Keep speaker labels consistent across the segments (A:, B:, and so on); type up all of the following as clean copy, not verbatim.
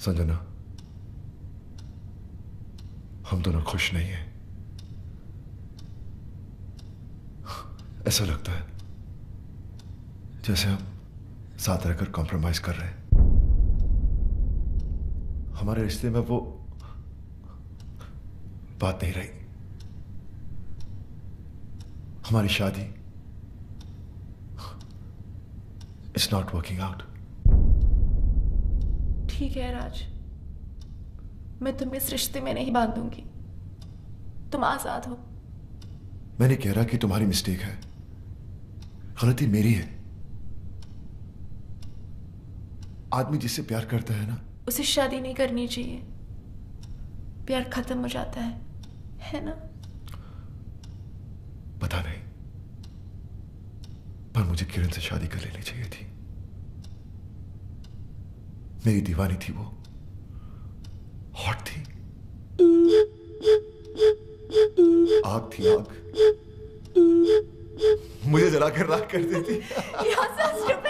A: संजना, हम दोनों खुश नहीं हैं। ऐसा लगता है जैसे हम साथ रहकर कॉम्प्रोमाइज कर रहे हैं। हमारे रिश्ते में वो बात नहीं रही। हमारी शादी इट्स नॉट वर्किंग आउट।
B: ठीक है राज, मैं तुम्हें इस रिश्ते में नहीं बांधूंगी। तुम आजाद हो।
A: मैं नहीं कह रहा कि तुम्हारी मिस्टेक है, गलती मेरी है। आदमी जिससे प्यार करता है ना,
B: उसे शादी नहीं करनी चाहिए। प्यार खत्म हो जाता है ना?
A: पता नहीं, पर मुझे किरण से शादी कर लेनी चाहिए थी। मेरी दीवानी थी वो, हॉट थी, आग थी आग, मुझे जला कर राख कर देती।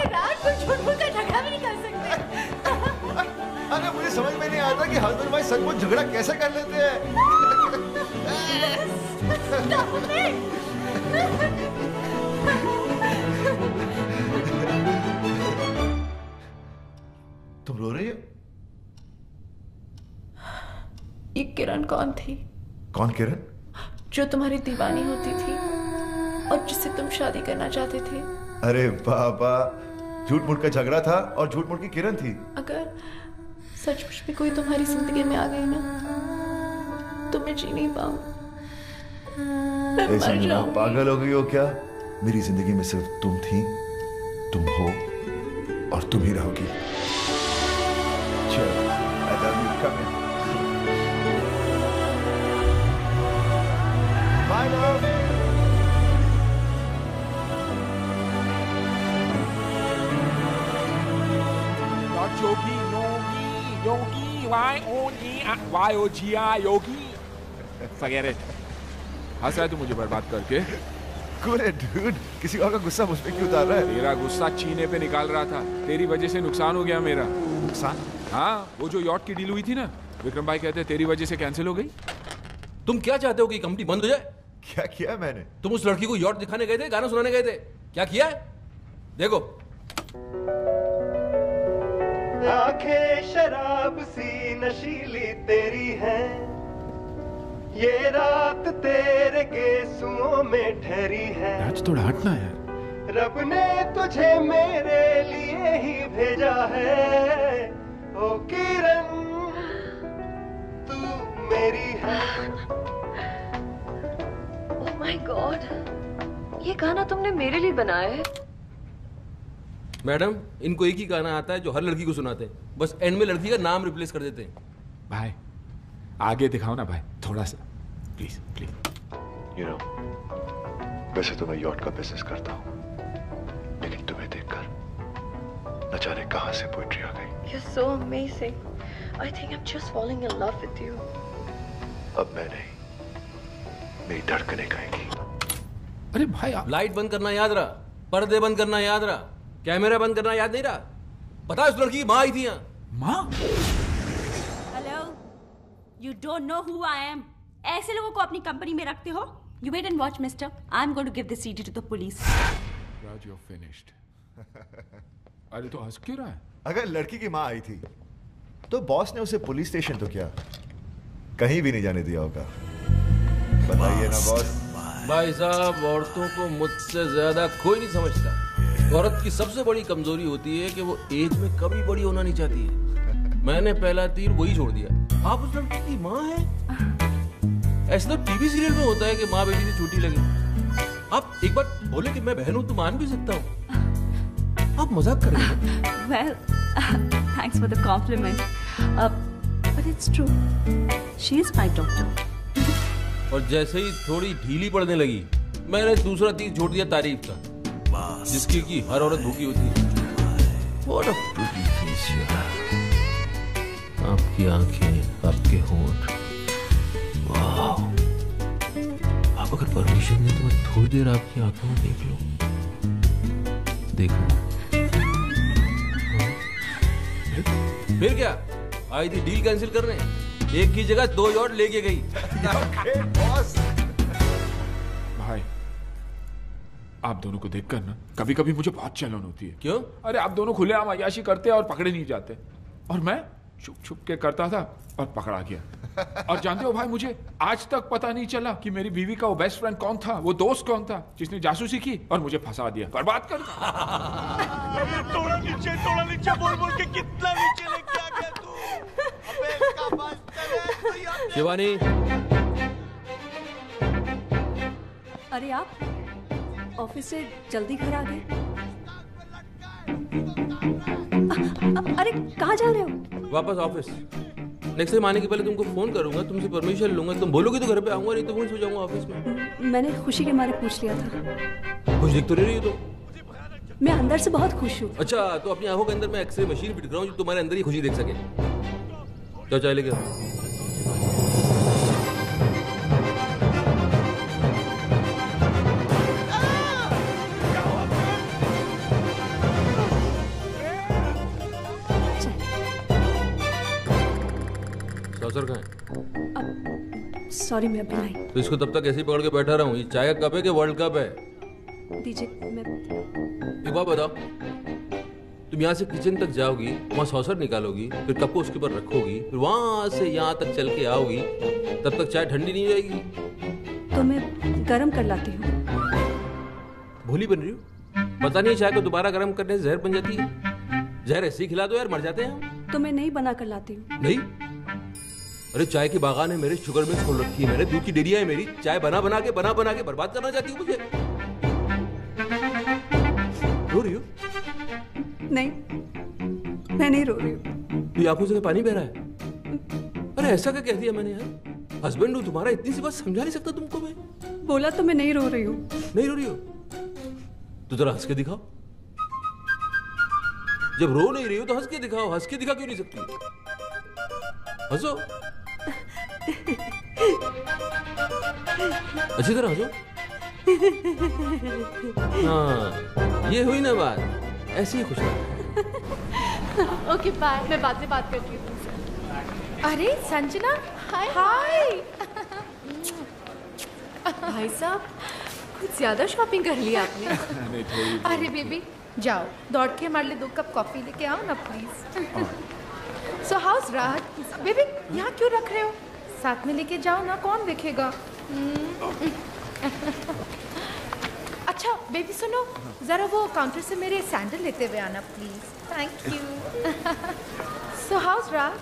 B: राज कोई झूठ बोलकर झगड़ा भी नहीं कर सकते।
A: अरे मुझे समझ में नहीं आता कि हस्बैंड वाइफ सचमुच झगड़ा कैसे कर लेते हैं। तुम रो रही हो?
B: ये किरण कौन थी?
A: कौन किरण?
B: जो तुम्हारी दीवानी होती थी और जिससे तुम शादी करना चाहते थे।
A: अरे बाबा, झूठ मूठ का झगड़ा था और झूठ मूठ की किरण थी।
B: अगर सचमुच भी कोई तुम्हारी जिंदगी में आ गई ना, तो मैं जी नहीं पाऊं।
A: पागल हो गई हो क्या? मेरी जिंदगी में सिर्फ तुम थी, तुम हो और तुम ही रहोगी। चलो, I love you, come in. Bye, love.
C: Yogi, Y-O-G-I, Yogi. Forget it. हंस रहा है तू मुझे बर्बाद करके?
A: Cool it, dude. किसी और का गुस्सा मुझ पे क्यों उतार रहा है?
C: तेरा गुस्सा चीने पे निकाल रहा था। तेरी वजह से नुकसान हो गया मेरा।
A: नुकसान?
C: हाँ, वो जो यॉट की डील हुई थी ना, विक्रम भाई कहते हैं तेरी वजह से कैंसिल हो गई।
D: तुम क्या चाहते हो कि कंपनी बंद हो जाए?
A: क्या किया मैंने?
D: तुम उस लड़की को यॉट दिखाने गए थे, गाना सुनाने गए थे, क्या किया है? देखो।
E: आंखें शराब सी नशीली तेरी हैं, ये रात तेरे गेसुओं में ठहरी है।
C: आज थोड़ा हटना यार।
E: रब ने तुझे मेरे लिए ही भेजा है, ओ किरण तू मेरी है।
F: ओह माय गॉड, ये गाना तुमने मेरे लिए बनाया है?
D: मैडम, इनको एक ही गाना आता है जो हर लड़की को सुनाते हैं, बस एंड में लड़की का नाम रिप्लेस कर देते हैं।
C: भाई आगे दिखाओ ना भाई, थोड़ा सा प्लीज प्लीज।
A: You know, वैसे तो मैं यॉट का बिजनेस करता हूँ, लेकिन तुम्हें देखकर न जाने कहां से पोएट्री आ गई।
F: You're so amazing. I think I'm just falling in love with you.
A: अब मैं नहीं, मेरी धड़कनें गाएंगी।
C: अरे भाई
D: लाइट बंद करना याद रहा, पर्दे बंद करना याद रहा, कैमरा बंद करना याद नहीं रहा? पता है उस लड़की की माँ आई थी यहाँ।
C: माँ?
G: Hello, you don't know who I am. ऐसे लोगों को अपनी कंपनी में रखते हो? You wait and watch mister, I am going to give this CD to the police.
C: Raj, you are finished. अरे तो हंस क्यों रहा है?
A: अगर लड़की की माँ आई थी तो बॉस ने उसे पुलिस स्टेशन तो क्या, कहीं भी नहीं जाने दिया होगा। बताइए ना बॉस।
D: भाई साहब, औरतों को मुझसे ज्यादा कोई नहीं समझता। औरत की सबसे बड़ी कमजोरी होती है कि वो एज में कभी बड़ी होना नहीं चाहती है। मैंने पहला तीर वही छोड़ दिया। आप उस लड़की की माँ हैं? ऐसा तो टीवी सीरियल में होता है कि माँ बेटी से छोटी लगे। आप एक बार बोले कि मैं बहन हूं तो मान भी सकता हूँ। आप मजाक कर रहे हैं?
G: Well, thanks for the compliment, but it's true, she is my doctor.
D: और जैसे ही थोड़ी ढीली पड़ने लगी, मैंने दूसरा तीर छोड़ दिया तारीफ का, जिसकी की हर औरत भूखी होती है। What a pretty face you have. आपकी आंखें, आपके होंठ, वाह। आप अगर परमिशन दें तो मैं थोड़ी देर आपकी आंखों में देख लूं। देखो। फिर क्या? आई थी डील कैंसिल करने, एक की जगह 2 यार्ड लेके गई।
C: भाई आप दोनों को देखकर ना कभी कभी मुझे बहुत जलन होती है।
D: क्यों?
C: अरे आप दोनों खुलेआम अय्याशी करते और पकड़े नहीं जाते, और मैं छुप छुप के करता था और पकड़ा गया। और जानते हो भाई, मुझे आज तक पता नहीं चला कि मेरी बीवी का वो बेस्ट फ्रेंड कौन था, वो दोस्त कौन था जिसने जासूसी की और मुझे फंसा दिया, बर्बाद कर दिया।
E: थोड़ा नीचे बोल बोल के कितना नीचे लेके आ गया तू। अबे इसका बस चले।
D: शिवानी,
F: अरे आप ऑफिस से जल्दी घर आ गए? अरे कहाँ जा रहे हो?
D: वापस ऑफिस। नेक्स्ट टाइम आने के पहले तुमको फोन करूंगा, तुमसे परमिशन लूंगा। तुम बोलोगे तो घर पे आऊंगा, नहीं तो वहीं सो जाऊंगा ऑफिस में।
F: मैंने खुशी के मारे पूछ लिया था।
D: खुश दिख तो नहीं रही हो तुम।
F: मैं अंदर से बहुत खुश हूँ।
D: अच्छा, तो अपनी आंखों के अंदर मैं एक्सरे मशीन फिट कराऊं जो तुम्हारे अंदर ही खुशी देख सके। तो चाय लेके आओ। सौसर कहाँ है?
F: सॉरी, मैं अभी लाई।
D: तो इसको तब तक ऐसे ही पकड़ के बैठा रहा हूँ? ये चाय का कप है कि वर्ल्ड कप है?
F: दीजिए। मैं
D: एक बात बताओ, तुम यहाँ से किचन तक जाओगी, वहाँ सॉसर निकालोगी, फिर कप को उसके ऊपर रखोगी, फिर वहां से यहाँ तक चल के आओगी, तब तक चाय ठंडी नहीं हो जाएगी?
F: तो मैं गरम कर लाती हूँ।
D: भूली बन रही हो? पता नहीं चाय को दोबारा गर्म करने से जहर बन जाती है। जहर ऐसे ही खिला दो यार, मर जाते हैं हम।
F: तो मैं नहीं बना कर लाती हूँ।
D: नहीं? अरे चाय की बागान है मेरे, शुगर मिल्स खोल रखी है मैंने, दूध की डेयरिया है मेरी। चाय बना बना के बर्बाद करना चाहती हूँ मुझे? रो रही हो?
F: नहीं, मैं नहीं रो रही हूँ।
D: तो आंखों से पानी बह रहा है? अरे ऐसा क्या कह दिया मैंने यार? हस्बैंड हूँ तुम्हारा, इतनी सी बात समझा नहीं सकता तुमको मैं?
F: बोला तो मैं नहीं रो रही हूँ।
D: नहीं रो रही हो? तो जरा हंस के दिखाओ। जब रो नहीं रही हो तो हंस के दिखाओ। हंस के दिखा क्यों नहीं सकती? हंसो, अच्छी तरह हंसो। हाँ, ये हुई ना बात, ऐसी ही खुश रहो।
B: ओके बाय, मैं बाद में बात करती हूँ। अरे संजना, हाय हाय। भाई साहब, कुछ ज्यादा शॉपिंग कर ली आपने।
C: नहीं, थोड़ी।
B: अरे बेबी जाओ, दौड़ के हमारे लिए 2 कप कॉफी लेके आओ ना please. So who's Raj? Baby यहाँ क्यों रख रहे हो? साथ में लेके जाओ ना, कौन देखेगा? अच्छा बेबी सुनो, जरा वो काउंटर से मेरे सैंडल लेते हुए आना please. Thank you. So who's Raj?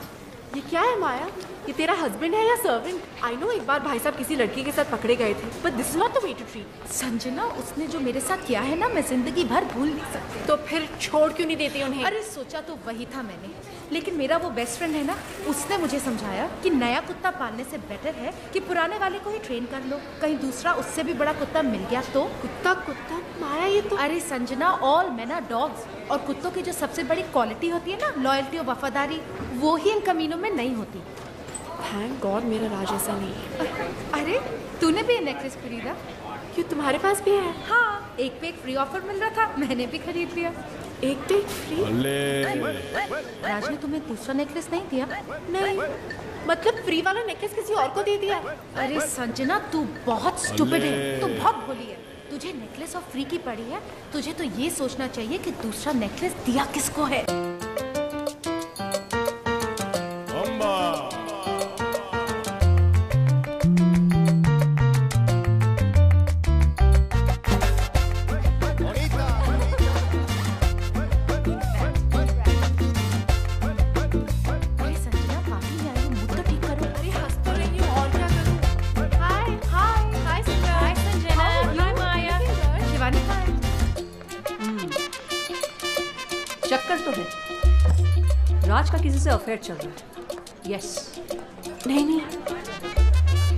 B: ये क्या है माया? ये तेरा हस्बैंड है या सर्वेंट? आई नो एक बार भाई साहब किसी लड़की के साथ पकड़े गए थे, but this is not the way to treat. Sanjana, उसने जो मेरे साथ किया है ना, मैं जिंदगी भर भूल नहीं सकती। तो फिर छोड़ क्यों नहीं देती उन्हें? अरे सोचा तो वही था मैंने, लेकिन मेरा वो बेस्ट फ्रेंड है ना, उसने मुझे समझाया कि नया कुत्ता पालने से बेटर है कि पुराने वाले को ही ट्रेन कर लो। कहीं दूसरा उससे भी बड़ा कुत्ता मिल गया तो? कुत्ता माया, ये तो। अरे Sanjana, all men are dogs, और कुत्तों की जो सबसे बड़ी क्वालिटी होती है ना, लॉयल्टी और वफादारी, वो ही इन कमीनों में नहीं होती। थैंक गॉड मेरा राज ऐसा नहीं है। अरे तूने भी ये नेकलेस खरीदा? क्यों, तुम्हारे पास भी है? हाँ, 1 पे 1 फ्री ऑफर मिल रहा था, मैंने भी खरीद लिया। 1 पे 1 फ्री? राज ने तुम्हें दूसरा नेकलेस नहीं दिया? नहीं, मतलब फ्री वाला नेकलेस किसी और को दे दिया? अरे संजना, तू बहुत स्टूपिड है, तू बहुत भोली है। तुझे नेकलेस और फ्री की पड़ी है, तुझे तो ये सोचना चाहिए कि दूसरा नेकलेस दिया किसको है।
F: चक्कर तो है, राज का किसी से अफेयर चल रहा है। यस।
B: नहीं,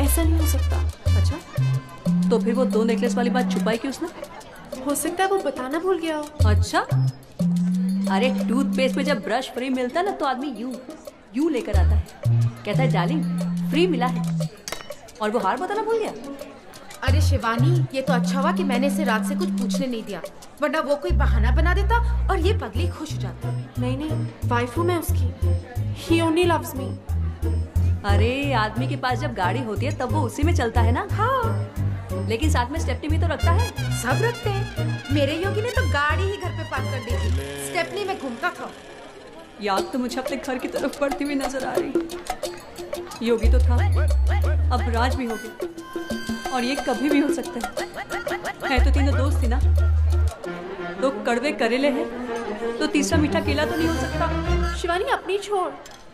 B: ऐसा नहीं हो सकता।
F: अच्छा, तो फिर वो 2 नेकलेस वाली बात छुपाई क्यों उसने?
B: हो सकता है वो बताना भूल गया हो।
F: अच्छा, अरे टूथपेस्ट में जब ब्रश फ्री मिलता है ना, तो आदमी यू लेकर आता है, कहता है डार्लिंग फ्री मिला है, और वो हार बताना भूल गया।
B: अरे शिवानी, ये तो अच्छा हुआ कि मैंने इसे रात से कुछ पूछने नहीं दिया, वरना वो कोई बहाना बना देता और ये पगली खुश हो जाती। नहीं, वाइफ हूँ मैं उसकी। He only loves me.
F: अरे आदमी के पास जब गाड़ी होती है तब वो उसी में चलता है ना।
B: हाँ,
F: लेकिन साथ में स्टेपनी भी तो रखता है।
B: सब रखते हैं। मेरे योगी ने तो गाड़ी ही घर पे पार्क कर दी थी, स्टेपनी में घूमता था।
F: याद तो मुझे अपने घर की तरफ बढ़ती हुई नजर आ रही। योगी तो था, अब राज भी हो गया, और ये कभी भी हो सकता है तो तीनों दोस्त थी ना। दो कड़वे करेले हैं तो तीसरा मीठा केला तो नहीं हो सकता।
B: शिवानी अपनी छोड़,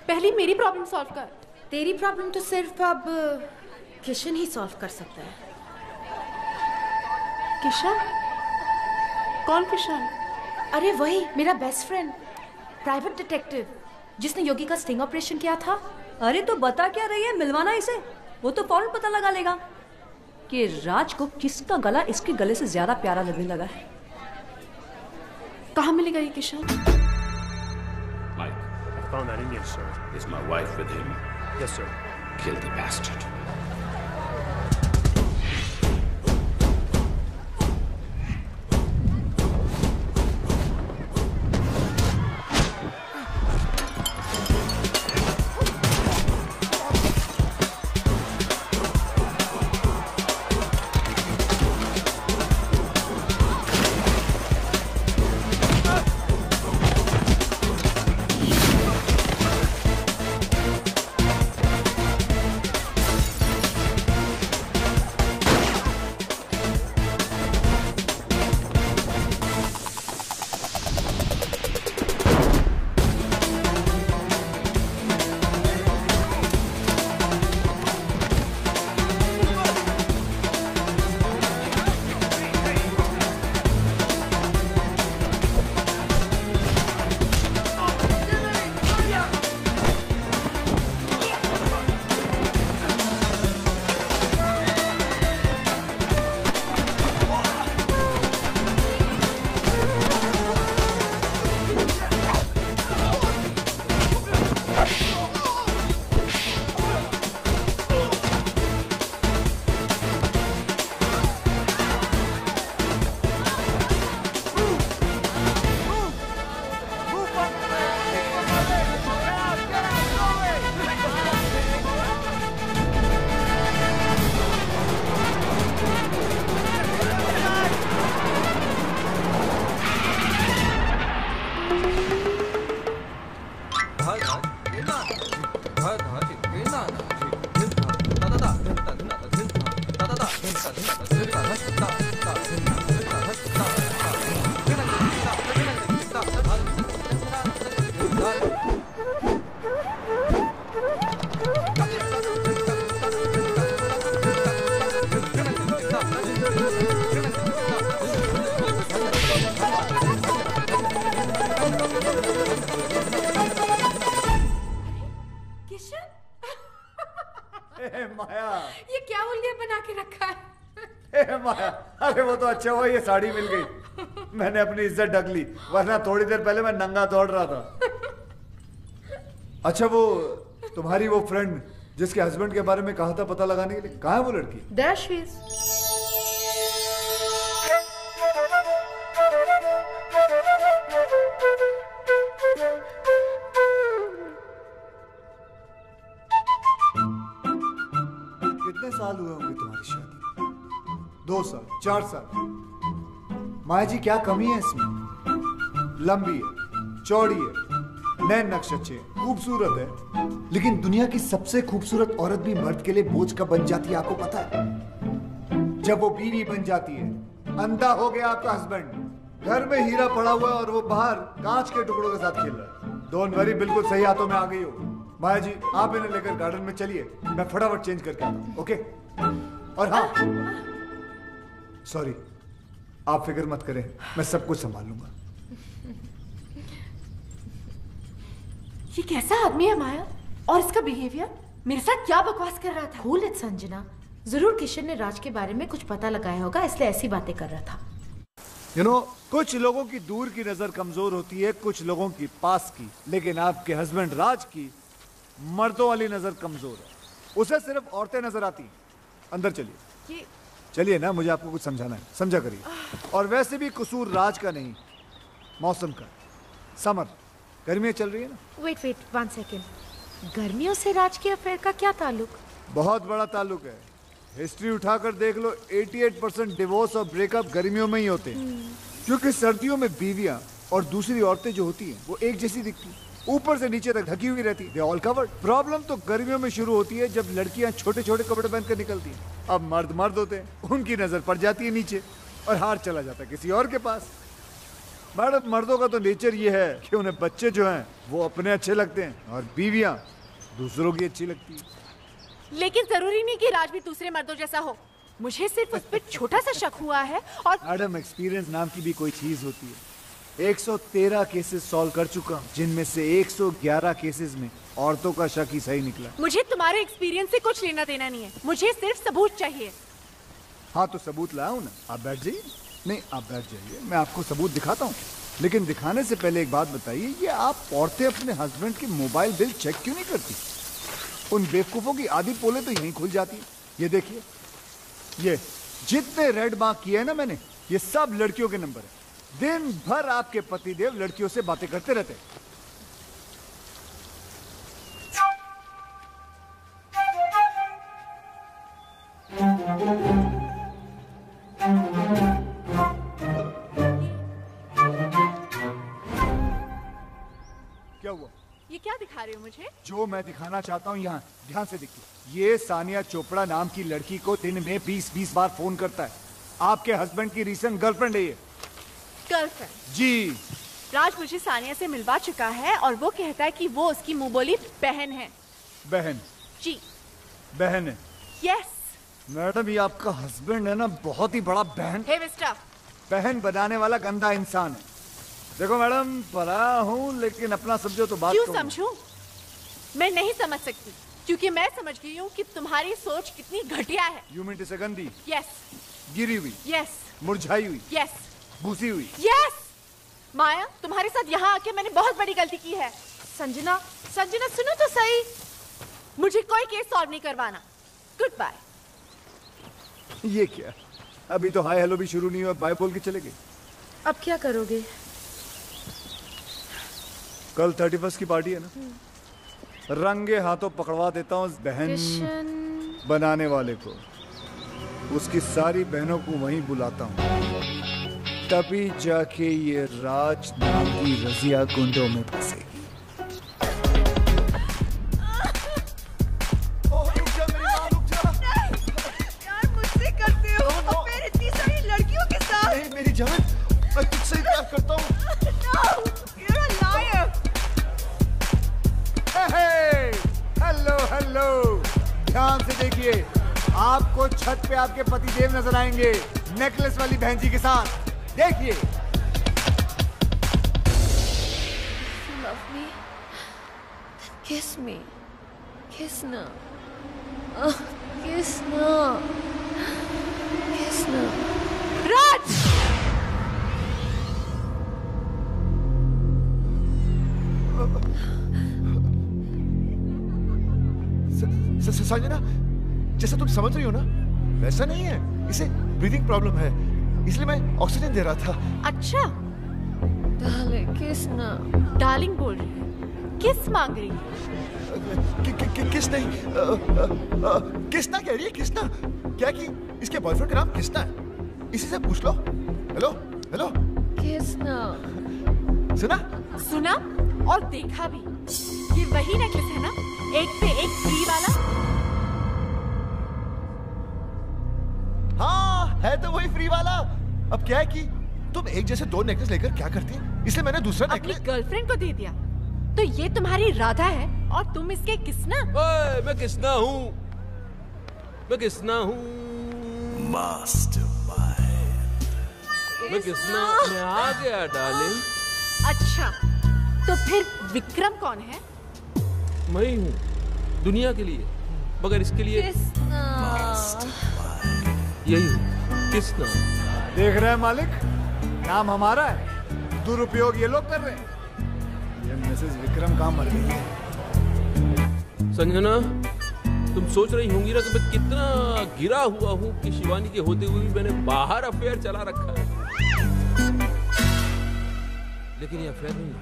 B: पहले मेरी प्रॉब्लम सॉल्व कर। तेरी प्रॉब्लम तो सिर्फ अब किशन ही सॉल्व कर सकता है। किशन? कौन किशन? अरे वही मेरा बेस्ट फ्रेंड, प्राइवेट डिटेक्टिव, जिसने योगी का स्टिंग ऑपरेशन किया था।
F: अरे तो बता क्या रही है, मिलवाना इसे। वो तो फौरन पता लगा लेगा कि राज को किसका गला इसके गले से ज्यादा प्यारा लगने लगा है।
B: कहाँ मिलेगा ये Kishan?
H: Mike,
E: I found that Indian, sir.
H: is my wife with him?
E: Yes, sir.
H: Kill the bastard.
A: अरे वो तो अच्छा हुआ ये साड़ी मिल गई, मैंने अपनी इज्जत ढक ली, वरना थोड़ी देर पहले मैं नंगा दौड़ रहा था। अच्छा वो तुम्हारी वो फ्रेंड जिसके हस्बैंड के बारे में कहा था पता लगाने के लिए, कहाँ है वो लड़की?
B: There she is.
A: कितने साल हुए होंगे तुम्हारी शादी? 2 साल, 4 साल? माया जी क्या कमी है इसमें? लंबी है, चौड़ी है, नैन नक्श अच्छे, खूबसूरत है, लेकिन दुनिया की सबसे खूबसूरत औरत भी मर्द के लिए बोझ कब बन जाती है आपको पता है? जब वो बीवी बन जाती है। अंधा हो गया आपका हस्बैंड, घर में हीरा पड़ा हुआ है और वो बाहर कांच के टुकड़ों के साथ खेल रहा है। डोंट वरी, बिल्कुल सही हाथों में आ गई हो। माया जी आप इन्हें लेकर गार्डन में चलिए, मैं फटाफट चेंज करके आता हूं, ओके? और हाँ, सॉरी, आप फिक्र मत करें, मैं सब कुछ संभाल लूंगा।
B: ये कैसा आदमी है माया? और इसका बिहेवियर मेरे साथ क्या बकवास कर रहा था? कूल इट संजना, जरूर किशन ने राज के बारे में कुछ पता लगाया होगा, इसलिए ऐसी बातें कर रहा था।
A: You know, कुछ लोगों की दूर की नजर कमजोर होती है, कुछ लोगों की पास की, लेकिन आपके हस्बैंड राज की मर्दों वाली नजर कमजोर है। उसे सिर्फ औरतें नजर आती हैं। अंदर चलिए।
B: ये
A: चलिए ना, मुझे आपको कुछ समझाना है, समझा करिए। और वैसे भी कसूर राज का नहीं, मौसम का। समर, गर्मियाँ चल रही है ना।
B: Wait 1 second. गर्मियों से राज के अफेयर का क्या ताल्लुक?
A: बहुत बड़ा ताल्लुक है। हिस्ट्री उठाकर देख लो, 88% डिवोर्स और ब्रेकअप गर्मियों में ही होते हैं। क्योंकि सर्दियों में बीवियां और दूसरी औरतें जो होती हैं वो एक जैसी दिखती हैं, ऊपर से नीचे तक ढकी हुई रहती है, ऑल कवर्ड। प्रॉब्लम तो गर्मियों में शुरू होती है जब लड़कियां छोटे छोटे कपड़े पहन कर निकलती हैं। अब मर्द होते हैं, उनकी नजर पड़ जाती है नीचे और हार चला जाता है किसी और के पास। मैडम, मर्दों का तो नेचर ये है कि उन्हें बच्चे जो हैं वो अपने अच्छे लगते हैं और बीवियां दूसरों की अच्छी लगती है।
B: लेकिन जरूरी नहीं कि राज भी दूसरे मर्दों जैसा हो। मुझे सिर्फ उस पर छोटा सा शक हुआ है। और
A: मैडम, एक्सपीरियंस नाम की भी कोई चीज होती है। 113 केसेस सॉल्व कर चुका हूं, जिनमें से 111 केसेस में औरतों का शक ही सही निकला।
B: मुझे तुम्हारे एक्सपीरियंस से कुछ लेना देना नहीं है, मुझे सिर्फ सबूत चाहिए।
A: हाँ तो सबूत लाया हूं ना, आप बैठ जाइए। नहीं, आप बैठ जाइए, मैं आपको सबूत दिखाता हूँ। लेकिन दिखाने से पहले एक बात बताइए, ये आप औरतें अपने हस्बैंड के मोबाइल बिल चेक क्यों नहीं करती? उन बेवकूफों की आधी पोले तो यहीं खुल जाती है। ये देखिए, ये जितने रेड मार्क किए हैं ना मैंने, ये सब लड़कियों के नंबर है। दिन भर आपके पतिदेव लड़कियों से बातें करते रहते हैं। क्या हुआ?
B: ये क्या दिखा रहे हो मुझे?
A: जो मैं दिखाना चाहता हूँ यहाँ ध्यान से देखिए। ये सानिया चोपड़ा नाम की लड़की को दिन में 20-20 बार फोन करता है। आपके हस्बैंड की रीसेंट गर्लफ्रेंड है ये।
B: गर्लफ्रेंड?
A: जी।
B: राज मुझे सानिया से मिलवा चुका है और वो कहता है कि वो उसकी मुंह बोली बहन है।
A: बहन?
B: जी।
A: बहन है?
B: यस।
A: मैडम, ये आपका हस्बैंड है ना, बहुत ही बड़ा बहन बहन बनाने वाला गंदा इंसान है। देखो मैडम, पढ़ा हूँ लेकिन अपना समझो तो बात।
B: क्यों समझूं? मैं नहीं समझ सकती क्योंकि मैं समझ गई हूँ कि तुम्हारी सोच कितनी घटिया है।
A: यू मीन टू से गंदी?
B: यस।
A: गिरी हुई?
B: यस।
A: मुरझाई हुई?
B: यस।
A: भूसी हुई?
B: यस। माया, तुम्हारे साथ यहाँ आके मैंने बहुत बड़ी गलती की है। संजना, संजना सुनो तो सही, मुझे कोई केस सॉल्व नहीं करवाना। Goodbye.
A: ये क्या, अभी तो हाय हेलो भी शुरू नहीं हुआ, बाय बोल के चले गए।
B: अब क्या करोगे?
A: कल 31 की पार्टी है ना, रंगे हाथों पकड़वा देता हूँ बहन बनाने वाले को। उसकी सारी बहनों को वहीं बुलाता हूँ, तभी जाके ये राज नाम की रजिया गुंडों में फंसेगी।
B: यार मुझसे करते हो और फिर इतनी सारी लड़कियों के साथ।
E: नहीं मेरी जान, मैं तुझसे ही प्यार करता हूँ।
A: हेलो हेलो, ध्यान से देखिए, आपको छत पे आपके पतिदेव नजर आएंगे नेकलेस वाली बहन जी के साथ। देखिए।
I: Love me? Then kiss me. Kiss now. Kiss now. Kiss now.
B: राज!
E: संजना, जैसा तुम समझ रही हो ना, वैसा नहीं है। इसे ब्रीदिंग प्रॉब्लम है, इसलिए मैं ऑक्सीजन दे रहा था।
B: अच्छा।
I: Darling, kiss now.
B: डार्लिंग बोल रही है, किस मांग रही है?
E: किस नहीं, किसना कह रही है, किसना। क्या कि इसके बॉयफ्रेंड का नाम किसना है, इसी से पूछ लो। Hello hello.
I: Kiss now.
E: सुना?
B: सुना और देखा भी। ये वही नेकलेस है ना, एक पे एक फ्री वाला?
E: हाँ, है तो वही फ्री वाला। अब क्या है कि तुम एक जैसे 2 नेकलेस लेकर क्या करती है, इसलिए मैंने दूसरा नेकलेस
B: अपनी गर्लफ्रेंड को दे दिया। तो ये तुम्हारी राधा है और तुम इसके किसना?
D: ओए, मैं किसना हूँ, मैं किसना हूँ,
H: Mastermind.
D: मैं किसना, मैं आ गया डार्लिंग।
B: अच्छा, तो फिर विक्रम कौन है?
D: मैं ही हूँ दुनिया के लिए, मगर इसके लिए यही हूँ, किसना।
A: देख रहे हैं मालिक, नाम हमारा है, दुरुपयोग ये लोग कर रहे हैं। ये मिसेस विक्रम कहाँ मर गई है?
D: संजना, तुम सोच रही होंगी ना कि मैं कितना गिरा हुआ हूँ कि शिवानी के होते हुए भी मैंने बाहर अफेयर चला रखा है। लेकिन ये अफेयर नहीं है,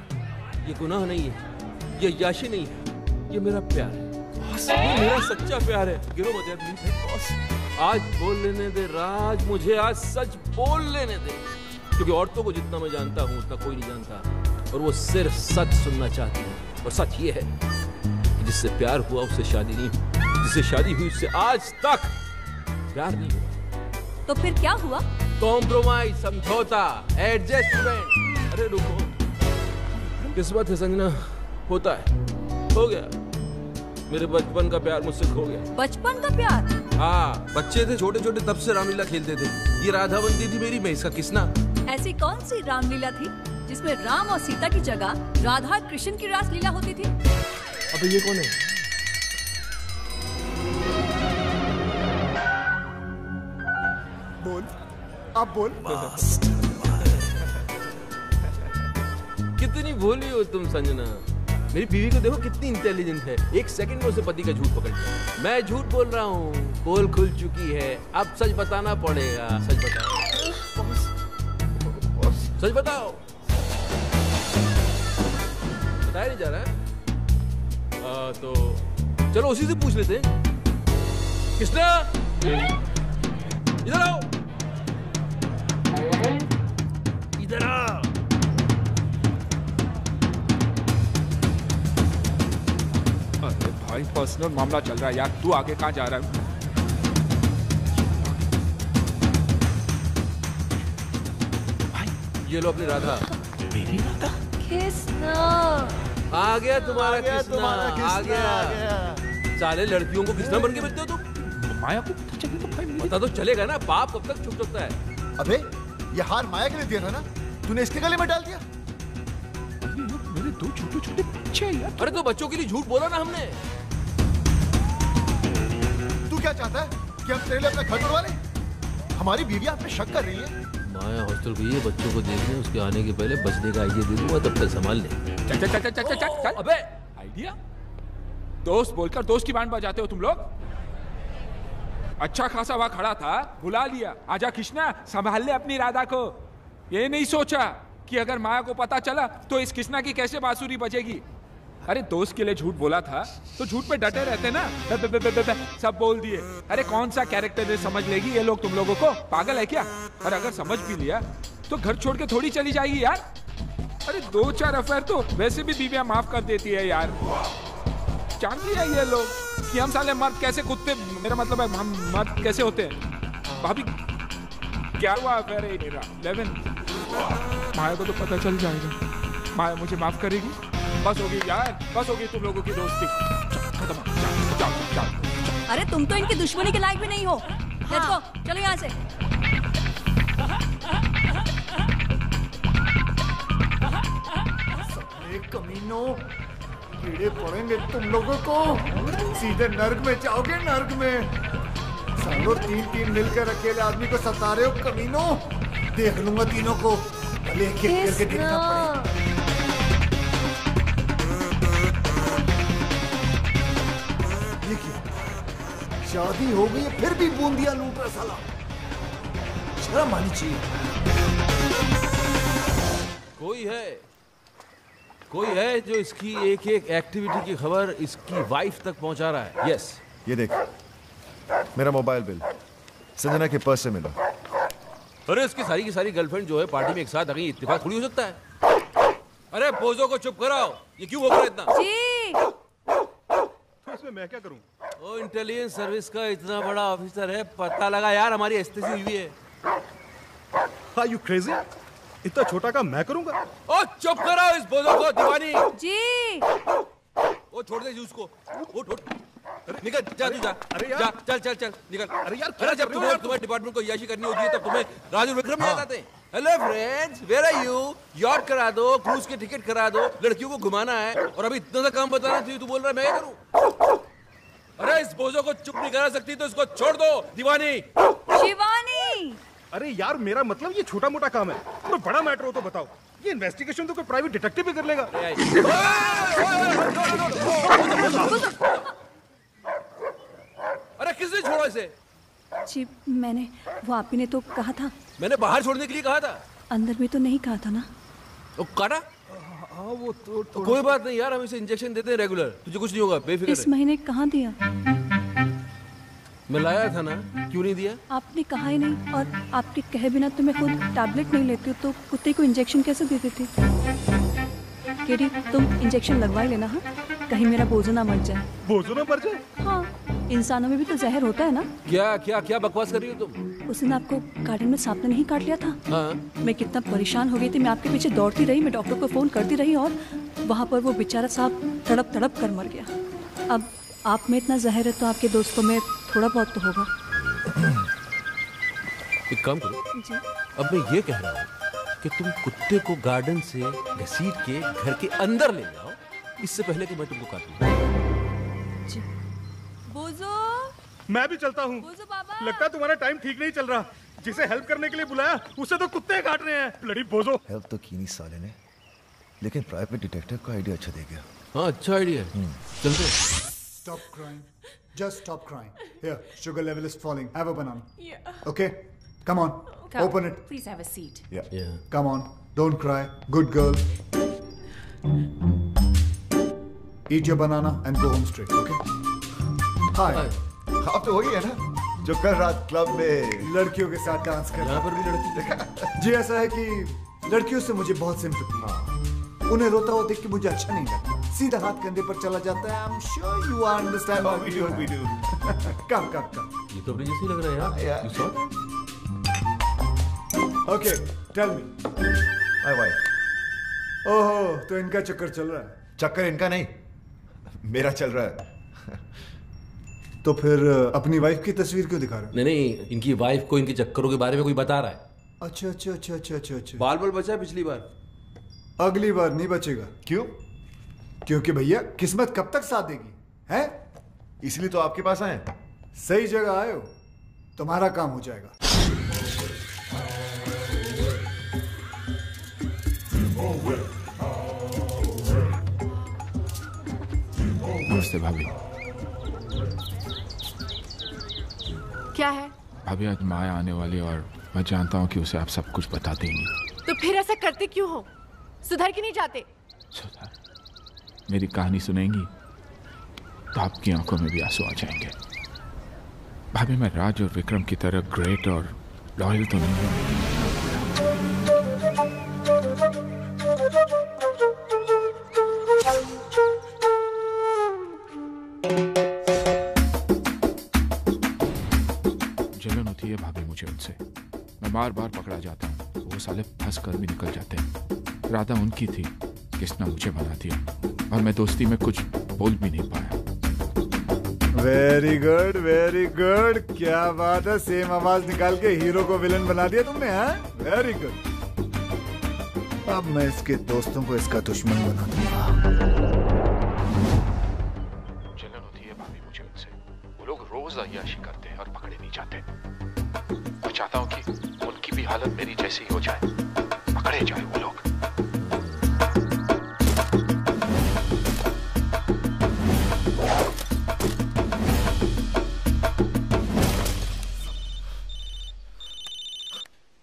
D: ये गुनाह नहीं है, ये याशी नहीं है, ये मेरा प्यार है, ये मेरा सच्चा प्यार है। गिरो मत यार प्लीज। आज बोल लेने दे राज, मुझे आज सच बोल लेने दे, क्योंकि औरतों को जितना मैं जानता हूँ उतना कोई नहीं जानता, और वो सिर्फ सच सुनना चाहती है। और सच ये है कि जिससे प्यार हुआ उससे शादी नहीं, जिससे शादी हुई उससे आज तक प्यार नहीं हुआ।
F: तो फिर क्या हुआ?
D: कॉम्प्रोमाइज, समझौता, एडजस्टमेंट। अरे रुको, किस्मत है संजना, होता है, हो गया। मेरे बचपन का प्यार मुझसे खो गया।
F: बचपन का प्यार?
D: हाँ, बच्चे थे छोटे छोटे तब से रामलीला खेलते थे। ये राधा बनती थी मेरी, मैं इसका किसना।
F: ऐसी कौन सी रामलीला थी जिसमें राम और सीता की जगह राधा कृष्ण की रासलीला होती थी?
D: अबे ये कौन है?
A: बोल, अब बोल।
D: कितनी भोली हो तुम संजना। मेरी बीवी को देखो कितनी इंटेलिजेंट है, एक सेकंड में उसे पति का झूठ पकड़ लिया। मैं झूठ बोल रहा हूँ, पोल खुल चुकी है, अब सच बताना पड़ेगा। सच बताओ, सच बताओ। बताया नहीं जा रहा है? तो चलो उसी से पूछ लेते हैं। कृष्णा, इधर आओ, इधर आओ।
C: अरे भाई, पर्सनल मामला चल रहा है यार, तू आगे कहाँ जा रहा है?
D: भाई ये लो अपनी राधा।
C: मेरी राधा?
I: कृष्णा
D: आ गया तुम्हारा कृष्णा, आ गया। साले लड़कियों को कृष्णा बन के मिलते हो तुम?
C: माया को पता चले तो भाई
D: पता तो चलेगा ना, बाप कब तक छुप सकता है?
E: अबे ये हार माया के लिए दिया था ना, तूने इसके गले में डाल दिया।
C: मेरे दो छोटे छोटे बच्चे हैं यार।
D: अरे तो बच्चों के लिए झूठ बोला ना हमने।
E: तू क्या चाहता है कि हम तेरे लिए अपना घर बनवा लें? हमारी बीवी आप पे शक कर रही है।
D: माया हॉस्टल को ये बच्चों को देखने, उसके आने के पहले बचने का आइडिया दे दूंगा, तब तक संभाल ले।
C: चल चल चल चल चल चल। अबे आइडिया? दोस्त बोलकर दोस्त की बैंड बजाते हो तुम लोग। अच्छा खासा वहां खड़ा था, बुला लिया, आजा कृष्णा संभाल ले अपनी राधा को। ये नहीं सोचा कि अगर माया को पता चला तो इस कृष्णा की कैसे बांसुरी बजेगी। अरे दोस्त के लिए झूठ बोला था तो झूठ पे डटे रहते ना। सब बोल दिए। अरे कौन सा कैरेक्टर समझ लेगी ये लोग तुम लोगों को? पागल है क्या? और अगर समझ भी लिया तो घर छोड़ के थोड़ी चली जाएगी यार। अरे 2-4 अफेयर तो वैसे भी बीवियां माफ कर देती है यार। जानती है ये लोग कि हम साले मर्द कैसे कुत्ते, मेरा मतलब है हम मर्द कैसे होते हैं। भाभी क्या हुआ अफेयर है मेरा 11? माया को तो पता चल जाएगा, माया मुझे माफ करेगी। बस होगी यार, बस होगी तुम लोगों की दोस्ती खत्म।
F: अरे तुम तो इनकी दुश्मनी के लायक भी नहीं हो। लेट्स गो, चलो यहाँ से।
A: कमीनों, कीड़े पड़ेंगे तुम लोगों को, सीधे नर्क में जाओगे, नर्क में। सालों 3-3 मिलकर अकेले आदमी को सता रहे हो कमीनों। देख लूंगा तीनों को, भले एक एक करके देखना पड़े। देखिए, शादी हो गई है फिर भी बूंदिया लूट रहा साला। शर्म आनी चाहिए।
D: कोई है जो इसकी एक एक एक्टिविटी की खबर इसकी वाइफ तक पहुंचा रहा है। यस,
E: ये देख, मेरा मोबाइल बिल संजना के पर्स से मिला।
D: अरे इसकी सारी की सारी गर्लफ्रेंड जो है पार्टी में एक साथ आ गई, इत्तेफाक थोड़ी हो सकता है। अरे पोजो को चुप कराओ, ये क्यों बोल रहा है इतना?
F: जी
J: तो इसमें मैं क्या करूं?
D: ओ इंटेलिजेंस सर्विस का इतना बड़ा ऑफिसर है, पता लगा यार हमारी एस्तेसी हुई है।
J: Are you crazy? इतना छोटा काम मैं करूंगा?
D: ओ चुप कराओ इस बोझों को दीवानी।
F: जी
D: वो छोड़ दे उसको, वो छोड़। निकल, जा तू जा।
J: अरे यार,
D: जा, चल चल चल निकल।
J: अरे यार,
D: अरे जब तुम्हारे डिपार्टमेंट को याशी करनी होती है तब तुम्हें राजू विक्रम याद आते हैं। Hello friends, where are you? Yacht करा दो, क्रूज के टिकट करा दो, लड़कियों को घुमाना है, और अभी इतना सा काम बताना चाहिए, तू बोल रहा है मैं क्या करूं? अरे इस बोझों को चुप नहीं करा सकती तो इसको छोड़ दो दीवानी।
F: शिवानी।
J: अरे यार, मेरा मतलब ये छोटा मोटा काम है, कोई बड़ा मैटर हो तो बताओ। ये इन्वेस्टिगेशन तो कोई प्राइवेट डिटेक्टिव भी कर लेगा।
D: अरे किसने छोड़ा इसे?
F: जी मैंने, वो आप ही ने तो कहा था।
D: मैंने बाहर छोड़ने के लिए कहा था।
F: अंदर में तो नहीं कहा था ना?
D: तो काटा?
E: हाँ वो तो
D: कोई बात नहीं यार, हम इसे इंजेक्शन देते हैं रेगुलर, तुझे कुछ नहीं होगा, बेफिक्र
F: इस महीने कहाँ दिया?
D: मैं लाया था ना, क्यों नहीं दिया?
F: आपने कहा ही नहीं, और आपके कहे बिना तो मैं खुद टैबलेट नहीं लेती हूँ, तो कुत्ते को इंजेक्शन कैसे दे देती? केडी, तुम इंजेक्शन लगवा ही लेना, हाँ? कहीं मेरा बोझो ना मर जाए।
J: बोझो ना मर जाए?
F: हाँ, इंसानों में भी तो जहर होता है ना।
D: क्या क्या क्या बकवास कर रही हो तुम?
F: उस दिन आपको गार्डन में सांप ने नहीं काट लिया था?
D: हाँ।
F: मैं कितना परेशान हो गई थी, मैं आपके पीछे दौड़ती रही, मैं डॉक्टर को फोन करती रही, और वहाँ पर वो बेचारा सांप तड़प तड़प कर मर गया। अब आप में इतना जहर है तो आपके दोस्तों में थोड़ा बहुत तो होगा।
D: एक काम करो
F: जी।
D: अब मैं ये कह रहा हूँ कि तुम कुत्ते को गार्डन से घसीट के घर के अंदर ले जाओ, इससे पहले कि मैं तुमको काटूं।
F: जी। बोझो,
J: मैं भी चलता हूँ।
F: बोझो बाबा।
J: लगता है तुम्हारा टाइम ठीक नहीं चल रहा। जिसे हेल्प करने के लिए बुलाया उसे तो कुत्ते काट रहे हैं। ब्लडी बोझो।
E: हेल्प तो की नहीं साले ने, लेकिन प्राइवेट डिटेक्टिव का आइडिया अच्छा दे गया।
D: हाँ अच्छा आइडिया है, चलते।
A: Stop crying. Just stop crying. Here, sugar level is falling. Have a banana.
G: Yeah.
A: Okay? Come on.
G: Come.
A: Open it.
G: Please have a seat.
E: Yeah.
A: Come on. Don't cry. Good girl. Eat your banana and go home straight. Okay? Hi.
E: आप तो वही है ना जो कल रात club में
A: लड़कियों के साथ डांस कर।
D: यहाँ पर भी लड़की देखा?
A: जी ऐसा है कि लड़कियों से मुझे बहुत सिंपैथी। उन्हें रोता हुआ देख के मुझे अच्छा नहीं लगता। सीधा हाथ कंधे पर चला जाता है। I'm sure you understand what we do. Come.
D: ये तो अपने जैसे ही लग रहा है यार। You saw?
A: Okay, tell me.
E: My wife.
A: ओहो, तो इनका चक्कर चल रहा है।
E: चक्कर इनका नहीं, मेरा चल रहा है।
A: तो फिर अपनी वाइफ की तस्वीर क्यों दिखा रहे हो?
D: नहीं, इनकी वाइफ को इनके चक्करों के बारे में कोई बता रहा है।
A: अच्छा।
D: बाल बचा है पिछली बार।
A: अगली बार नहीं बचेगा।
E: क्यों?
A: क्योंकि भैया किस्मत कब तक साथ देगी, हैं?
E: इसलिए तो आपके पास आए।
A: सही जगह आए हो, तुम्हारा काम हो जाएगा।
C: नमस्ते भाभी।
B: क्या है?
C: भाभी आज माया आने वाली और मैं जानता हूँ कि उसे आप सब कुछ बता देंगी।
B: तो फिर ऐसा करते क्यों हो? सुधर के नहीं जाते?
C: सुधर? मेरी कहानी सुनेंगी तो आपकी आंखों में भी आंसू आ जाएंगे। भाभी मैं राज और विक्रम की तरह ग्रेट और लॉयल तो नहीं हूँ। जलन होती है भाभी मुझे उनसे। मैं बार बार पकड़ा जाता हूँ, वो साले फंस कर भी निकल जाते हैं। राधा उनकी थी, किसने मुझे बना दिया और मैं दोस्ती में कुछ बोल भी नहीं पाया।
A: Very good. क्या बात है, सेम आवाज निकाल के हीरो को विलन बना दिया तुमने, हाँ? Very good. अब मैं इसके दोस्तों को इसका दुश्मन बना दूंगा।
C: जलन होती है भाभी मुझे उनसे। वो लोग रोज अय्याशी करते हैं और पकड़े नहीं जाते। मैं चाहता हूँ कि उनकी भी हालत मेरी जैसी हो जाए, पकड़े जाए वो लोग।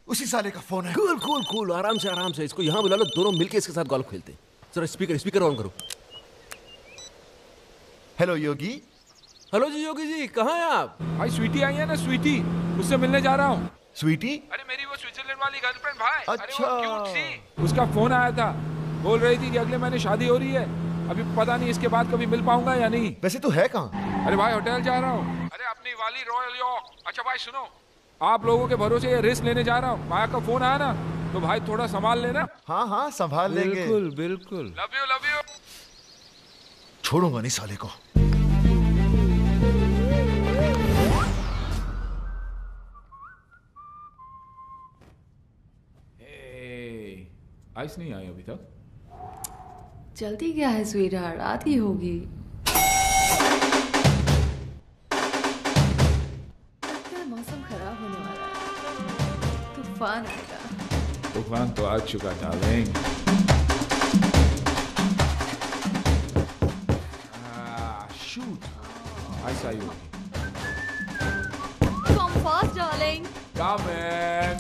E: उसी साले का फोन है।
D: कूल, आराम से इसको यहाँ बुला लो, दोनों मिलके इसके साथ गोल्फ खेलते हैं। जरा स्पीकर ऑन करो।
E: हेलो योगी।
D: हेलो जी योगी जी, कहाँ हैं आप?
C: भाई स्वीटी आई है ना, स्वीटी, उससे मिलने जा रहा हूँ।
E: स्वीटी?
C: अरे मेरी वो स्विट्जरलैंड वाली गर्लफ्रेंड भाई।
E: अच्छा।
C: अरे वो क्यूट सी। उसका फोन आया था, बोल रही थी कि अगले महीने शादी हो रही है। अभी पता नहीं इसके बाद कभी मिल पाऊंगा या नहीं।
E: वैसे तू है कहाँ?
C: अरे भाई होटल जा रहा हूँ। अरे अपनी वाली रॉयल यॉर्क। अच्छा भाई सुनो, आप लोगों के भरोसे ये रिस्क लेने जा रहा हूँ। माया का फोन आया ना तो भाई थोड़ा संभाल लेना।
E: हाँ संभाल लेंगे।
D: बिल्कुल।
C: Love you.
E: छोड़ूंगा नहीं साले को।
C: आइस नहीं आई अभी तक।
I: जल्दी क्या है स्वीटहार्ट, आती होगी। मौसम खराब होने वाला है, तूफान आएगा।
C: तूफान तो आ चुका डार्लिंग। शूट, आइस आई होगी।
I: Come fast, darling.
C: Come in.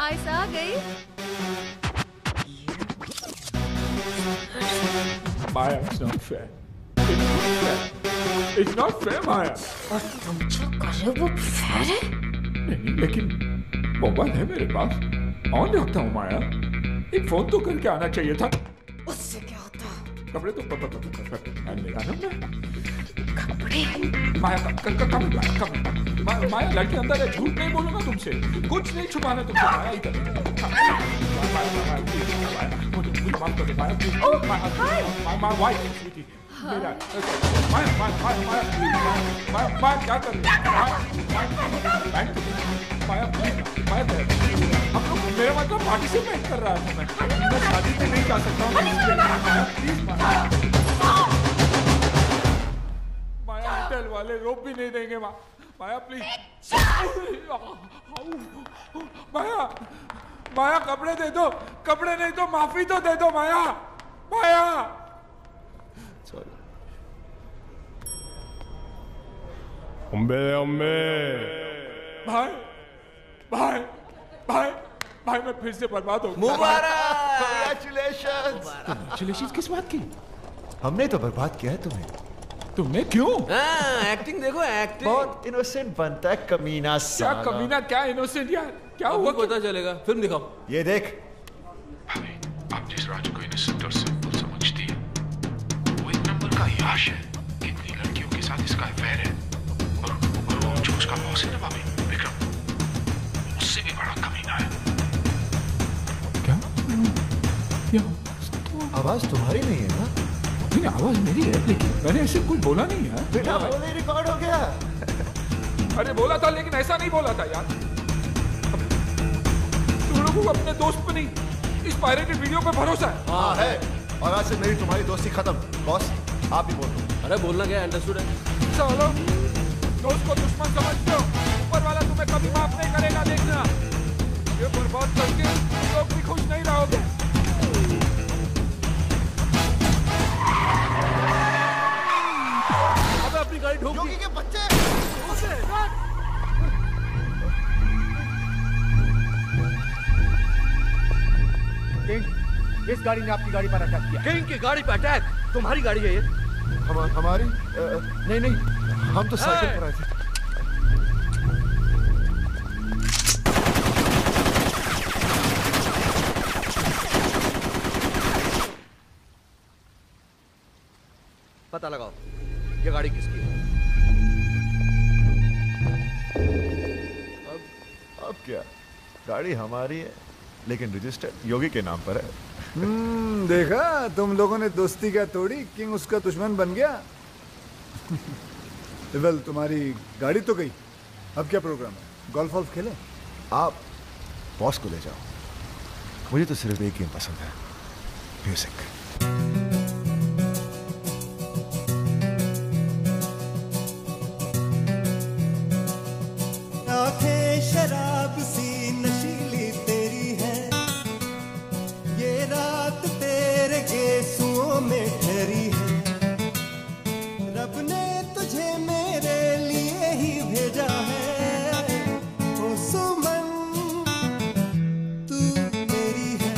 I: Ice आ गई।
C: Maya, it's not fair. It's not fair, Maya.
I: और तुम जो कर रहे हो वो फेयर है?
C: नहीं, लेकिन मोबाइल है मेरे पास, ऑन रखता हूँ माया। एक फोन तो करके आना चाहिए था।
I: उससे क्या होता?
C: कपड़े तो मेरा ना
I: कपड़े?
C: माया लड़की अंदर है, झूठ नहीं बोलूंगा तुमसे, कुछ नहीं छुपाना तुमसे। माया इधर मुझे माफ कर दो माया, वाइफ मेरा माया क्या कर रही है? माया हम लोग मेरा मतलब पार्टिसिपेट कर रहा था। मैं शादी में नहीं जा सकता हूँ, प्लीज माया। होटल वाले रोक भी नहीं देंगे माया प्लीज। माया माया कपड़े दे दो, कपड़े नहीं तो माफी तो दे दो माया। माया भाई भाई भाई भाई मैं फिर से बर्बाद हो गया।
E: मुबारक, कांग्रेचुलेशंस।
C: कांग्रेचुलेशंस किस बात की?
E: हमने तो बर्बाद किया है तुम्हें।
C: तुमने क्यों?
D: एक्टिंग देखो, एक्टिंग।
E: बहुत इनोसेंट बनता है कमीना साला।
C: क्या कमीना, क्या इनोसेंट यार, क्या
D: हुआ? पता चलेगा, फिल्म दिखाओ।
E: ये देख।
H: भाभी, आप जिस राजू को इनोसेंट और सिंपल समझती है, वो एक नंबर का याश है। कितनी लड़कियों के साथ इसका अफेयर है, और वो जो उसका बॉस है ना भाभी, विक्रम, उससे भी बड़ा कमीना है।
C: क्या?
E: आवाज तुम्हारी नहीं है ना?
C: नहीं, आवाज मेरी है, लेकिन मैंने ऐसे कुछ बोला नहीं है।
E: बेटा बोले रिकॉर्ड हो गया।
C: अरे बोला था, लेकिन ऐसा नहीं बोला था यार। तुम लोगों को अपने दोस्त पे नहीं, इस पायरेटेड वीडियो पे भरोसा है।
E: हाँ है, और आज से मेरी तुम्हारी दोस्ती खत्म। बॉस आप भी बोल दो।
D: अरे बोलना क्या, अंडरस्टूड है।
C: चलो, दोस्त को दुश्मन समझते हो, ऊपर वाला तुम्हें कभी माफ नहीं करेगा, देखना। ये बर्बाद करके तुम लोग भी खुश नहीं रहोगे।
D: अपनी गाड़ी ठोक दी।
E: के बच्चे
J: किंग, इस गाड़ी ने आपकी गाड़ी पर अटैक किया।
D: किंग की गाड़ी पर अटैक? तुम्हारी गाड़ी है ये?
E: हमारी नहीं, हम तो साइकिल पर आए थे।
D: पता लगाओ ये गाड़ी किसकी है।
E: अब क्या, गाड़ी हमारी है, लेकिन रजिस्टर्ड योगी के नाम पर है।
A: देखा, तुम लोगों ने दोस्ती क्या तोड़ी, किंग उसका दुश्मन बन गया। वेल, तुम्हारी गाड़ी तो गई, अब क्या प्रोग्राम है? गोल्फ वॉल्फ खेले?
E: आप बॉस को ले जाओ, मुझे तो सिर्फ एक गेम पसंद है, म्यूजिक।
K: आंखें शराब सी नशीली तेरी है, ये रात तेरे गेसुओं में ठहरी है। रब ने तुझे मेरे लिए ही भेजा है, ओ सुमन तू मेरी है।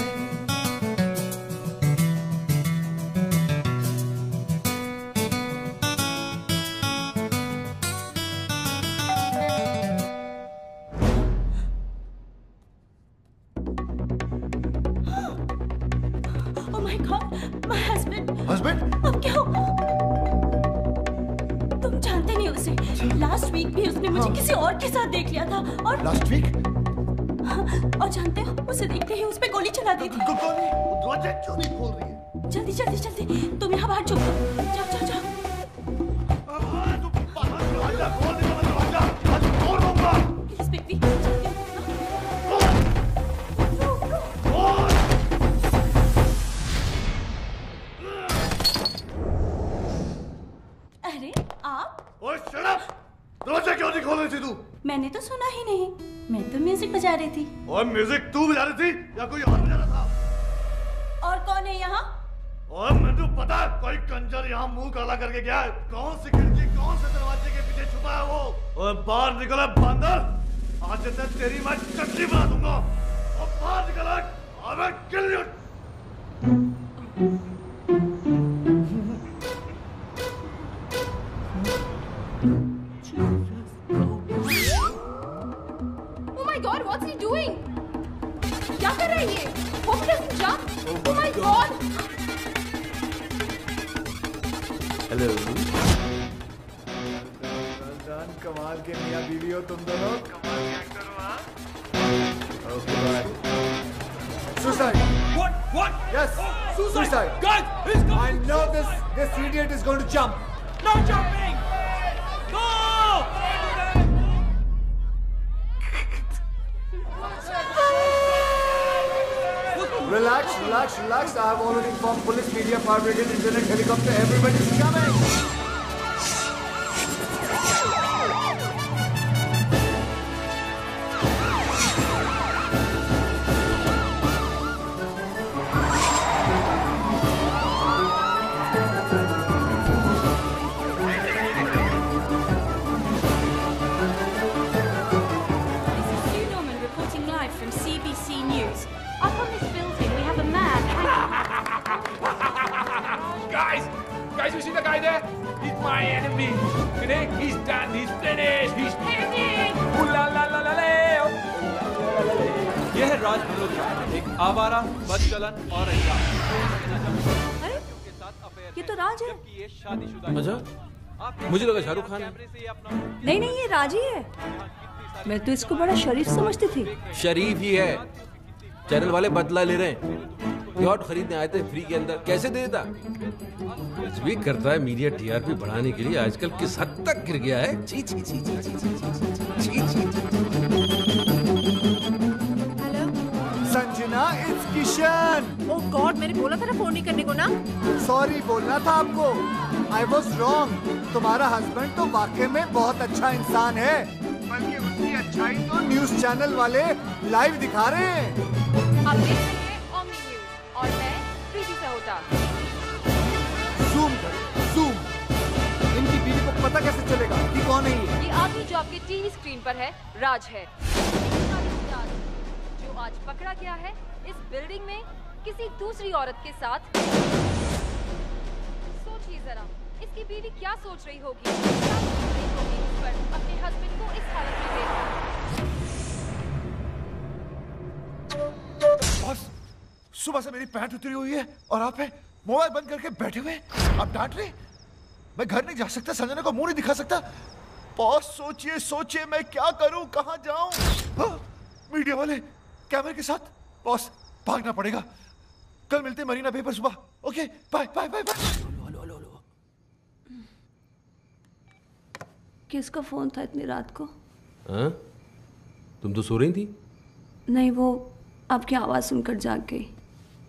G: Oh my God, my husband.
E: Husband?
G: अब क्या होगा? तुम जानते नहीं उसे। लास्ट वीक भी उसने मुझे किसी और के साथ देख लिया था, और
E: लास्ट वीक?
G: और जानते हो, उसे देखते ही उस पे गोली चला दी थी।
E: दरवाजा क्यों नहीं खोल रही है?
G: जल्दी जल्दी जल्दी, तुम यहाँ बाहर चुप करो। जाओ जाओ जाओ। प्लीज बेबी, जल्दी अरे आप?
E: ओए शट अप! दरवाजा क्यों नहीं खोल रही थी तू?
G: मैंने तो सुना ही नहीं, मैं तो म्यूजिक बजा रही थी।
E: और म्यूजिक तू बजा रही थी या कोई और बजा रहा था?
G: और कौन है यहाँ?
E: और मैं तो पता है, कोई कंजर यहाँ मुंह काला करके गया है। कौन सी खिड़की, कौन से दरवाजे के पीछे छुपा है वो? और बाहर निकला बंदर, आज मैं तेरी मैं चटनी बना दूंगा। बाहर निकल आ, और मैं kill you.
B: Oh my God, what's he doing? क्या कर रहा है ये? Hope he doesn't jump. Oh my God.
D: Hello.
A: कमाल के मियां बीवी हो तुम दोनों। कमाल के एक्टर हो हाँ? Okay, bye. Suicide.
C: What?
A: Yes. Suicide.
C: Guys, he's going.
A: I know this idiot is going to jump.
C: No jumping. Go.
A: Relax. I have already informed police, media, fire brigade, internet, helicopter. Everybody's coming.
G: From CBC News. Up on this building, we have a man.
C: Guys, you see the guy there? He's my enemy. Today, he's done. He's finished. He's finished. Ooh la la la la la.
L: यह है राज मल्होत्रा, एक आवारा, बदचलन और
F: अरे ये तो राज है।
D: अच्छा, मुझे लगा शाहरुख खान है।
F: नहीं ये राज ही है। मैं तो इसको बड़ा शरीफ समझती थी।
D: शरीफ ही है। चैनल वाले बदला ले रहे हैं। यॉट खरीदने आए थे फ्री के अंदर, कैसे दे देता? कुछ भी करता है मीडिया टीआरपी बढ़ाने के लिए। आजकल किस हद तक गिर गया है। ची ची ची ची ची ची ची ची।
B: Hello
A: Sanjana, it's Kishan.
B: Oh God, मैंने बोला था ना फोन नहीं करने को ना।
A: सॉरी बोलना था आपको। I was wrong. तुम्हारा हस्बैंड तो वाकई में बहुत अच्छा इंसान है, बल्कि उसकी अच्छाई तो न्यूज चैनल वाले लाइव दिखा रहे हैं।
B: आप देख रहे हैं ओमनी न्यूज और मैं प्रीति सहोटा।
A: जूम इनकी बीवी को पता कैसे चलेगा कि कौन है ये?
B: ये आदमी जो आपके टीवी स्क्रीन पर है राज है, जो आज पकड़ा गया है इस बिल्डिंग में किसी दूसरी औरत के साथ। सोचिए जरा, इसकी बीवी क्या सोच रही होगी इस पर अपने हस्बैंड को इस हालत में देखकर।
E: बॉस, सुबह से मेरी पैंट उतरी हुई है और आप मोबाइल बंद करके बैठे हुए। आप डांट रहे? मैं घर नहीं जा सकता, संजना को मुंह नहीं दिखा सकता। बॉस सोचिए मैं क्या करूं, कहां जाऊं? मीडिया वाले कैमरे के साथ। बॉस भागना पड़ेगा। कल मिलते मरीना बे पर सुबह। Okay, bye.
F: किसका फोन था इतनी रात को?
D: हाँ? तुम तो सो रही थी?
F: नहीं, वो आपकी आवाज सुनकर जाग गई।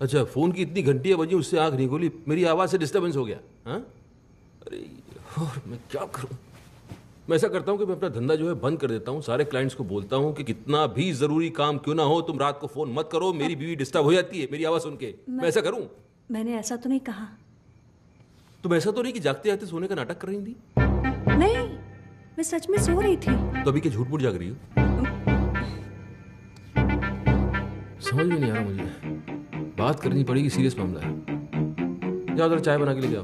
D: अच्छा, फोन की इतनी घंटियां बजी, उससे आंख नहीं खोली, मेरी आवाज से डिस्टर्बेंस हो गया। हाँ? अरे और मैं क्या करूं? मैं ऐसा करता हूं कि मैं अपना धंधा जो है बंद कर देता हूं। सारे क्लाइंट्स को बोलता हूं कि कितना भी जरूरी काम क्यों ना हो, तुम रात को फोन मत करो। मेरी बीवी डिस्टर्ब हो जाती है मेरी आवाज सुन के। मैं ऐसा करूं?
F: मैंने ऐसा तो नहीं कहा।
D: तुम ऐसा तो नहीं कि जागते जागते सोने का नाटक कर रही थी?
F: नहीं, मैं सच में सो रही थी।
D: तो अभी क्या झूठ मूठ जाग रही हो? समझ में नहीं आ रहा मुझे। बात करनी पड़ेगी, सीरियस मामला है। जाओ जरा चाय बना के लेके आओ।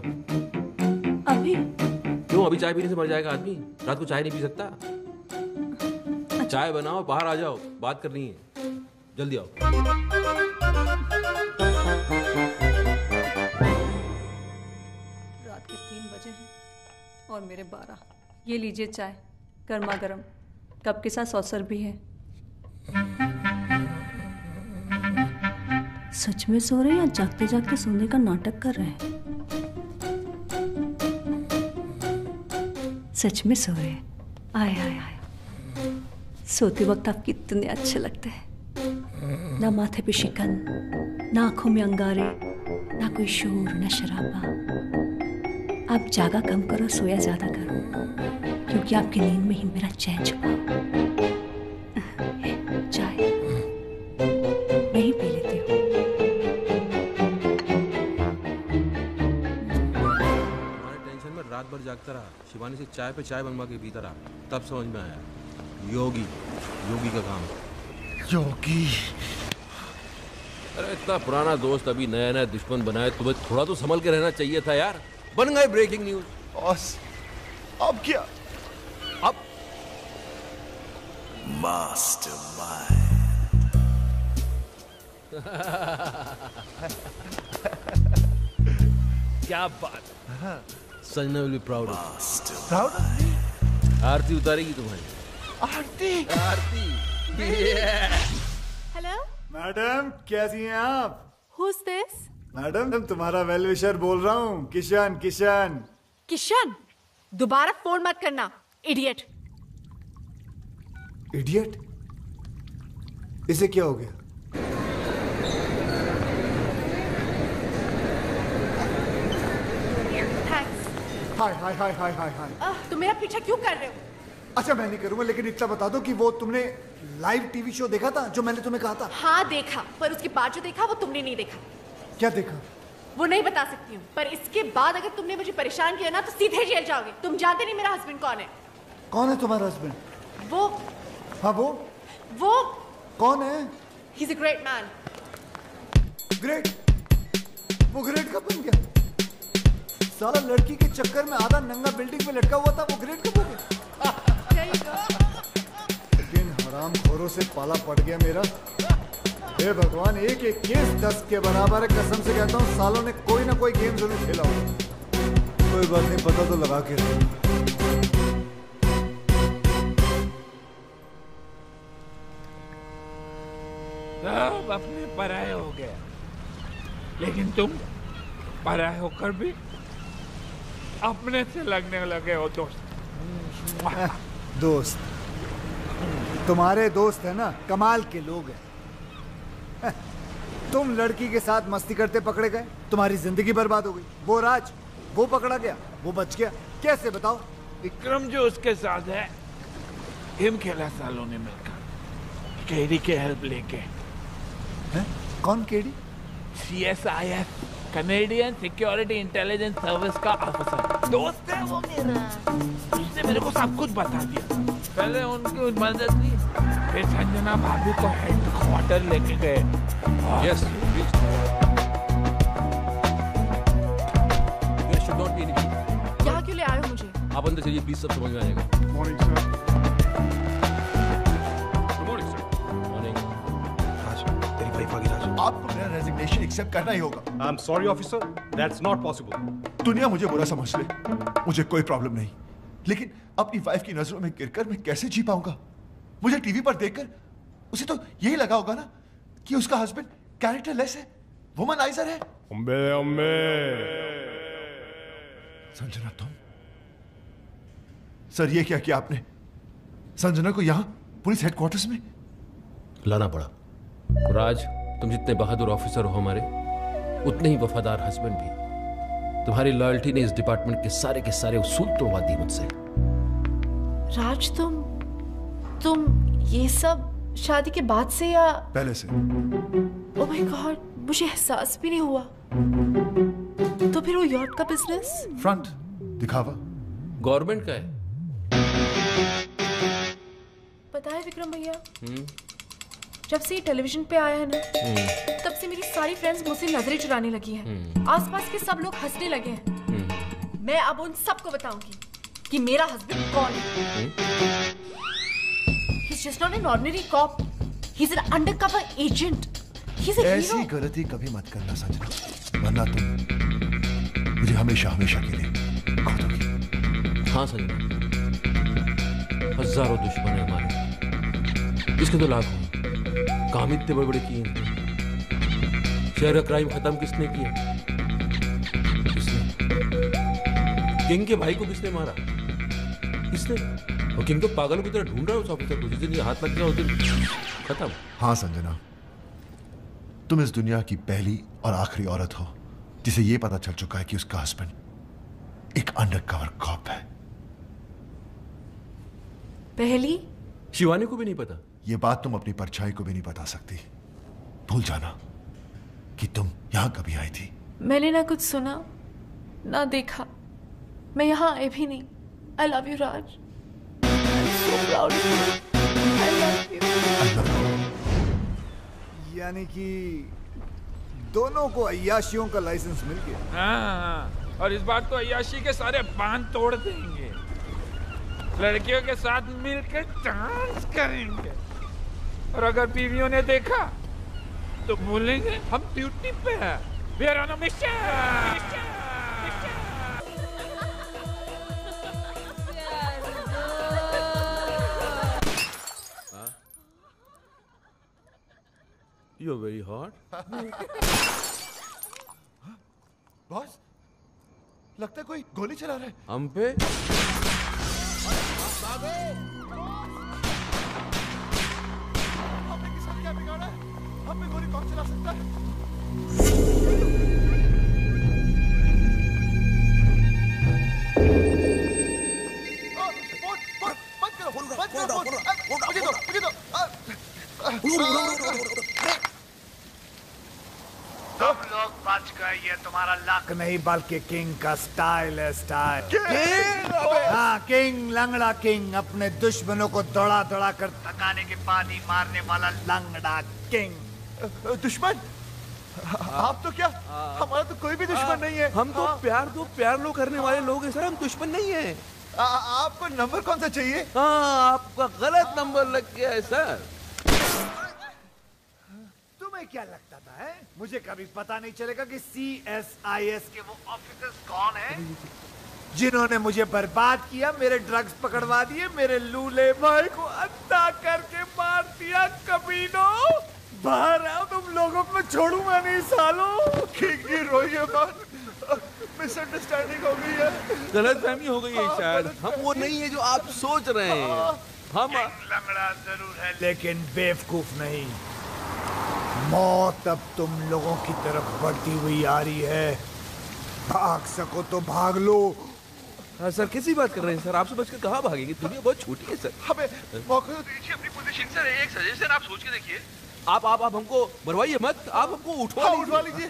F: अभी?
D: क्यों? अभी चाय पीने से मर जाएगा आदमी? रात को चाय नहीं पी सकता? अच्छा। चाय बनाओ, बाहर आ जाओ, बात करनी है। जल्दी आओ।
F: रात के 3 बजे हैं और मेरे 12। ये लीजिए चाय, गर्मा गर्म, कप के साथ सॉसर भी है। सच में सो रहे हैं या जागते जागते सोने का नाटक कर रहे हैं? सच में सो रहे हैं। आए सोते वक्त आप कितने अच्छे लगते हैं। ना माथे पे शिकन, ना आंखों में अंगारे, ना कोई शोर, ना शराबा। आप जागा कम करो, सोया ज्यादा करो, क्योंकि आपकी नींद में ही मेरा चैन छुपा। चाय मैं ही पी लेती हूँ।
D: टेंशन में रात भर जागता रहा, शिवानी से चाय पे चाय बनवा के पीता रहा, तब समझ में आया योगी का काम।
E: योगी
D: अरे इतना पुराना दोस्त अभी नया नया दुश्मन बनाए, तुम्हें थोड़ा तो संभल के रहना चाहिए था यार। बन गए ब्रेकिंग न्यूज।
E: बॉस अब क्या? अब
K: मास्टरमाइंड।
D: क्या बात। Sanjana will be proud.
E: Proud?
D: आरती उतारेगी तुम्हारी।
E: आरती?
D: आरती।
B: हेलो
A: मैडम कैसी हैं आप?
B: Who's this?
A: मैडम तुम्हारा वेल विशर बोल रहा हूँ, किशन। किशन
B: किशन, दोबारा फोन मत करना, इडियट।
A: इडियट? इसे क्या हो गया?
B: थैंक्स।
A: हाय हाय हाय हाय हाय हाय।
B: तुम मेरा पीछा क्यों कर रहे हो?
A: अच्छा मैं नहीं करूंगा, लेकिन इतना बता दो कि वो तुमने लाइव टीवी शो देखा था जो मैंने तुम्हें कहा था?
B: हाँ देखा, पर उसके बाद जो देखा वो तुमने नहीं देखा।
A: क्या देखा?
B: वो नहीं बता सकती हूँ, पर इसके बाद अगर तुमने मुझे परेशान किया ना तो सीधे जेल जाओगे। तुम जानते नहीं मेरा हस्बैंड कौन है।
A: कौन है तुम्हारा हस्बैंड?
B: वो।
A: हाँ वो कौन है?
B: He's a great man.
A: Great? वो ग्रेट कब बन गया? साला लड़की के चक्कर में आधा नंगा बिल्डिंग में लटका हुआ था, वो ग्रेट कब हो गया? लेकिन हराम खोरों से पाला पड़ गया मेरा। हे भगवान, एक एक केस 10 के बराबर है। कसम से कहता हूँ सालों ने कोई ना कोई गेम जरूर खेला होगा। कोई बात नहीं, पता तो लगा के रखो।
C: सब अपने पराये हो गए, लेकिन तुम पराये होकर भी अपने से लगने लगे हो दोस्त।
A: दोस्त? तुम्हारे दोस्त है ना, कमाल के लोग हैं। तुम लड़की के साथ मस्ती करते पकड़े गए, तुम्हारी जिंदगी बर्बाद हो गई। वो राज, वो पकड़ा गया, वो बच गया। कैसे बताओ?
C: विक्रम जो उसके साथ है, गेम खेला सालों ने मिलकर, केडी के हेल्प लेके।
A: कौन KD?
C: CSIS, Canadian security intelligence service का ऑफिसर। दोस्त है वो मेरा, उसने मेरे को सब कुछ बता दिया। पहले उनकी मदद ली, फिर संजना भाभी को हेडक्वार्टर लेके गए।
D: Yes, please. There should not be any.
B: यहाँ क्यों ले आए हो मुझे?
D: आप अंदर चलिए प्लीज, सब समझ में आएगा।
J: Morning sir. Good morning sir.
D: Morning.
E: Raj, तेरी वाइफ आ गई। राज, आपको मेरा रेजिग्नेशन एक्सेप्ट करना ही होगा।
J: I am sorry officer, that's not possible.
E: दुनिया मुझे बुरा समझ ले, मुझे कोई प्रॉब्लम नहीं, लेकिन अपनी वाइफ की नजरों में गिरकर मैं कैसे जी पाऊंगा? मुझे टीवी पर देखकर उसे तो यही लगा होगा ना कि उसका हस्बैंड कैरेक्टरलेस है, वुमनाइजर है। संजना, तुम? सर, ये क्या किया आपने? संजना को यहां पुलिस हेडक्वार्टर्स में
D: लाना पड़ा। राज, तुम जितने बहादुर ऑफिसर हो हमारे, उतने ही वफादार हस्बैंड भी। तुम्हारी लॉयल्टी ने इस डिपार्टमेंट के सारे उसूल तोड़वा दिए मुझसे।
B: राज, तुम ये सब शादी के बाद से या
E: पहले से?
B: ओह माय गॉड, मुझे एहसास भी नहीं हुआ। तो फिर वो यॉट का बिजनेस?
E: फ्रंट दिखावा
D: गवर्नमेंट का है।
B: पता है विक्रम भैया, जब से ये टेलीविजन पे आया है ना, तब से मेरी सारी फ्रेंड्स मुझसे नजरें चुराने लगी हैं। आसपास के सब लोग हंसने लगे हैं। मैं अब उन सबको बताऊंगी कि मेरा हस्बैंड कौन है। He's just not an ordinary cop. He's an undercover agent. He's a hero.
E: ऐसी गलती कभी मत करना संजना, वरना तुम मुझे हमेशा हमेशा के लिए खो दोगी।
D: हाँ संजना, हजारों दुश्मन है हमारे, इसके तो लाखों। काम इतने बड़े बड़े किए, शहर का क्राइम खत्म किसने किया? किसने? किंग के भाई को किसने मारा? किसने? और किंग तो पागलों की तरह ढूंढ रहा है उस ऑफिसर को। जिस दिन ये हाथ लग गया उस दिन खत्म।
E: हाँ संजना, तुम इस दुनिया की पहली और आखिरी औरत हो जिसे ये पता चल चुका है कि उसका हस्बैंड एक अंडरकवर कॉप है।
B: पहली?
D: शिवानी को भी नहीं पता।
E: ये बात तुम अपनी परछाई को भी नहीं बता सकती। भूल जाना कि तुम यहां कभी आई थी।
B: मैंने ना कुछ सुना ना देखा, मैं यहाँ आए भी नहीं। I love you, Raj. I'm so proud of you. I love you.
A: यानी कि दोनों को अय्याशियों का लाइसेंस मिल गया।
C: हाँ, और इस बार तो अय्याशी के सारे बांध तोड़ देंगे, लड़कियों के साथ मिलकर डांस करेंगे, और अगर बीवियों ने देखा तो बोलेंगे हम ड्यूटी पे हैं, we are on a mission.
D: You're very hot.
E: Boss, लगता है कोई गोली चला रहा है।
D: हम पे?
E: हमने किसान क्या बिगाड़ा है? हम पे गोली कौन चला सकता है?
A: सब लोग बच गए, ये तुम्हारा लक नहीं बल्कि किंग का स्टाइल है, स्टाइल। हाँ, किंग, लंगड़ा किंग, अपने दुश्मनों को दौड़ा दौड़ा कर थकाने के बाद ही मारने वाला लंगड़ा किंग।
E: दुश्मन? आप तो क्या? हमारा तो कोई भी दुश्मन नहीं है।
D: हम तो प्यार लो करने वाले लोग हैं सर, हम दुश्मन नहीं है।
E: आपको नंबर कौन सा चाहिए?
D: हाँ, आपका गलत नंबर लग गया है सर।
A: तुम्हें क्या लगता था है? मुझे कभी पता नहीं चलेगा कि CSIS के वो ऑफिसर्स कौन हैं? जिन्होंने मुझे बर्बाद किया, मेरे ड्रग्स पकड़वा दिए, मेरे लूले भाई को अंधा करके मार दिया। कमीनों, बाहर आओ, तुम लोगों को छोड़ूंगा नहीं सालों।
E: किंग रोइए मत, मिसअंडरस्टैंडिंग हो गई है,
D: गलतफहमी हो गई है शायद। हम वो नहीं है जो आप सोच रहे हैं। हम
A: लंगड़ा जरूर है लेकिन बेवकूफ नहीं। मौत अब तुम लोगों की तरफ बढ़ती हुई आ रही है, भाग सको तो भाग लो।
D: हाँ सर, कैसी बात कर रहे हैं सर? आपसे बचकर कहाँ भागेंगे? दुनिया बहुत छोटी है सर।
E: हमें मौका तो दीजिए अपनी
M: पोजीशन सर। एक सजेशन आप सोच के देखिए।
D: आप हमको मरवाइए मत, आप हमको उठवा
E: लीजिए।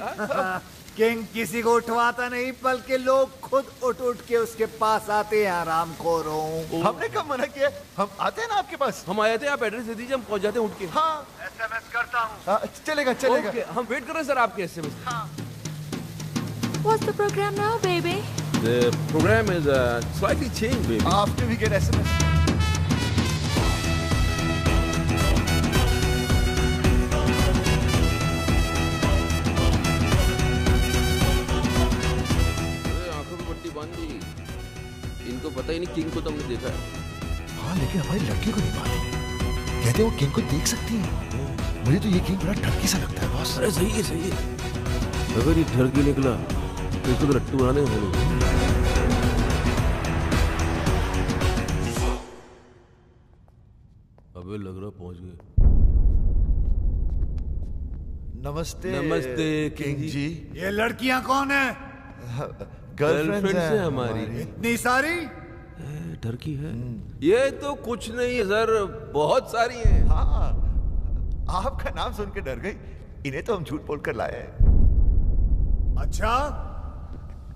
A: किंग किसी को उठवाता नहीं, बल्कि लोग खुद उठ के उसके पास आते हैं। आराम खोरों,
E: हमने कब मना किया? हम आते हैं ना आपके पास।
D: हम आए थे, आप एड्रेस दे दीजिए, हम पहुंच जाते हैं उठ के।
E: हाँ,
A: SMS करता हूँ।
E: चलेगा।
D: हम वेट कर रहे हैं सर आपके SMS।
A: हाँ।
G: What's the program now, baby?
D: The program is slightly changed, baby.
E: After we get SMS.
D: इनको पता ही नहीं किंग को तो हमने देखा है।
E: हाँ, लेकिन हमारी लड़की को नहीं मालूम। कहते वो किंग को देख सकती है। मुझे तो ये किंग बड़ा ठरकी सा लगता है बॉस।
D: अरे सही है। अगर ये ठरकी निकला तो इसको तो लट्टू बनाने होने। अबे लग रहा पहुंच गए।
E: नमस्ते किंग जी।
A: ये लड़कियां कौन है?
E: गर्लफ्रेंड्स हैं
D: हमारी।
A: इतनी सारी?
D: टर्की है। ये तो कुछ नहीं है सर, बहुत सारी हैं।
E: हाँ, आपका नाम सुन के डर गई। इन्हें तो हम झूठ बोलकर लाए।
A: अच्छा,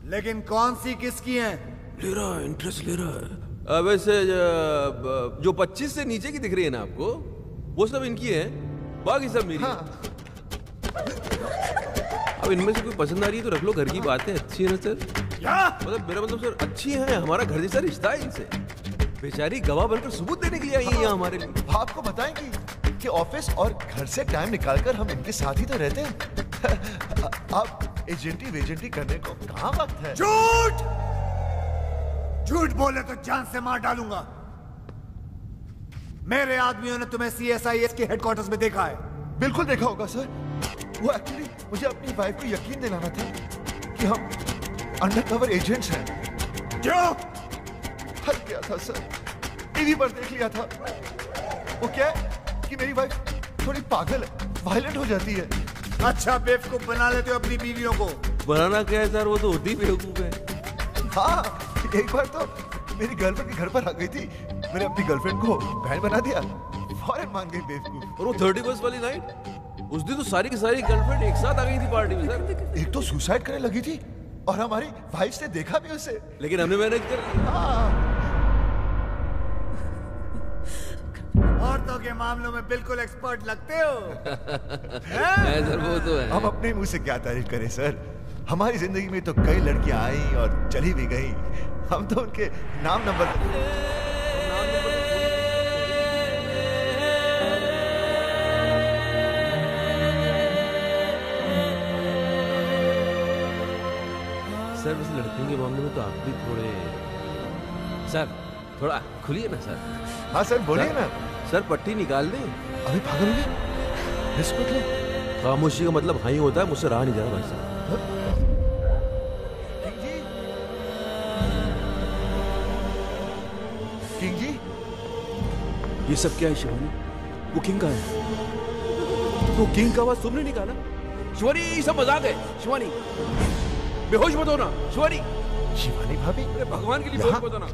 A: लेकिन कौन सी किसकी हैं?
D: ले रहा है, इंटरेस्ट ले रहा है। वैसे जो 25 से नीचे की दिख रही है ना आपको, वो सब इनकी है, बाकी सब मेरी। हाँ। अब इनमें से कोई पसंद आ रही है तो रख लो, घर की बात है। अच्छी है ना सर? मतलब मेरा मतलब सर अच्छी है, हमारा घर जैसा रिश्ता है इनसे। बेचारी गवाह बनकर सबूत देने के लिए आई है यहाँ हमारे लिए।
E: आपको बताएंगी कि ऑफिस और घर से टाइम निकालकर हम इनके साथ ही तो रहते हैं। अब एजेंटी करने को कहाँ वक्त है?
A: झूठ बोले तो जान से मार डालूंगा। मेरे आदमियों ने तुम्हें CSIS के हेडक्वार्टर्स में देखा है।
E: बिल्कुल देखा होगा सर। वो एक्चुअली मुझे अपनी वाइफ को यकीन दिलाना था कि हम अंडरकवर एजेंट्स हैं।
A: क्यों?
E: हर क्या था सर, टीवी पर देख लिया था। वो क्या है कि मेरी वाइफ थोड़ी पागल है, वायलेंट हो जाती है।
A: अच्छा, बेवकूफ बना लेते हो अपनी बीवियों को।
D: बनाना क्या है सर, वो तो होती बेवकूफ है।
E: हाँ, एक बार तो मेरी गर्लफ्रेंड के घर पर आ गई थी, मैंने अपनी गर्लफ्रेंड को बहन बना दिया, फौरन मान गई बेवकूफ।
D: और वो 31st वाली नाइट, उस दिन तो सारी की सारी गर्लफ्रेंड एक साथ आ गई थी पार्टी में सर।
E: एक तो सुसाइड करने लगी थी और हमारी वाइफ ने देखा भी उसे,
D: लेकिन हमने मैनेज कर लिया।
A: और औरतों के मामलों में बिल्कुल एक्सपर्ट लगते हो।
D: है सर, वो तो है।
E: हम अपने मुंह से क्या तारीफ करें सर, हमारी जिंदगी में तो कई लड़कियां आई और चली भी गई, हम तो उनके नाम नंबर।
D: सर वैसे लड़कियों के मामले में तो आप भी थोड़े, सर थोड़ा खुलिए ना सर।
E: हाँ सर बोलिए ना।
D: सर पट्टी निकाल दें।
E: अभी पागल हो गए? इस मतलब
D: खामोशी का मतलब हाँ ही होता है, मुझसे रहा नहीं जा रहा भाई साहब।
E: किंग जी,
D: ये सब क्या है शिवानी? वो किंग का है। तो किंग का आवाज तुमने निकाला? शिवानी ये सब मजाक है। शिवानी बेहोश मत होना। शिवानी,
E: शिवानी भाभी,
D: अरे भगवान के लिए बेहोश मत होना।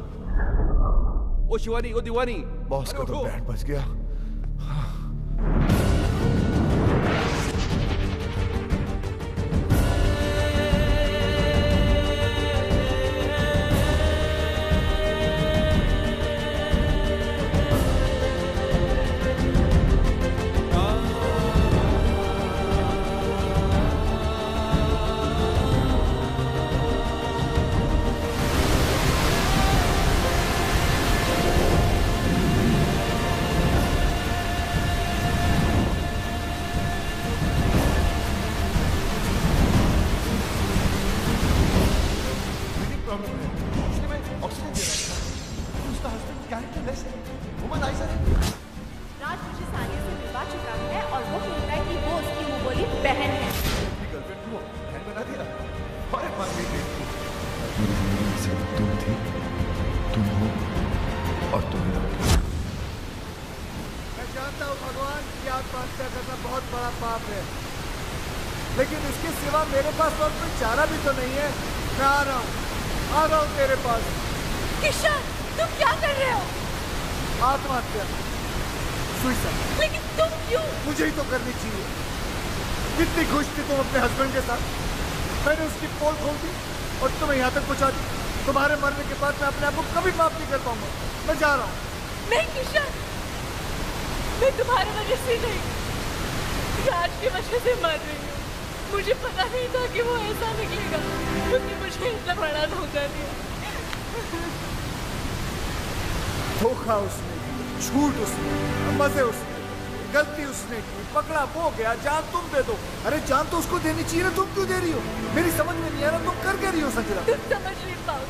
D: ओ शिवानी, ओ दीवानी,
E: बॉस का तो बैंड बज गया।
B: राज मुझे सानिया से मिलवा चुका है और वो कहता है कि वो उसकी मुंह बोली बहन है।
E: तुम थी, तुम हो और तुम रहोगे।
A: मैं जानता हूँ भगवान की आत्महत्या करना बहुत बड़ा पाप है, लेकिन इसके सिवा मेरे पास और कोई चारा भी तो नहीं है। मैं आ रहा हूँ तेरे पास।
B: किशन, तुम क्या कर रहे हो?
A: आत्महत्या, सुसाइड।
B: लेकिन तुम क्यों?
A: मुझे ही तो करनी चाहिए। कितनी खुश थी तुम अपने हस्बैंड के साथ, मैंने उसकी पोल खोल दी और तुम्हें यहाँ तक पहुँचा दी। तुम्हारे मरने के बाद मैं अपने आप को कभी माफ नहीं कर पाऊंगा। मैं जा रहा हूँ।
B: नहीं किशन, मैं तुम्हारी वजह से नहीं, राज की वजह से मर रही हूँ। मुझे पता नहीं था कि वो ऐसा निकलेगा, क्योंकि मुझे इतना बड़ा धोखा दिया।
A: धोखा उसने दिया, झूठ उसने, मजे उसने, गलती उसने की, पकड़ा वो गया। जान तुम दे दो। अरे जान तो उसको देनी चाहिए ना, तुम क्यों दे रही हो? मेरी समझ में नहीं आ रहा तुम कर क्या रही हो संजना?
B: तुम समझ नहीं पाओ,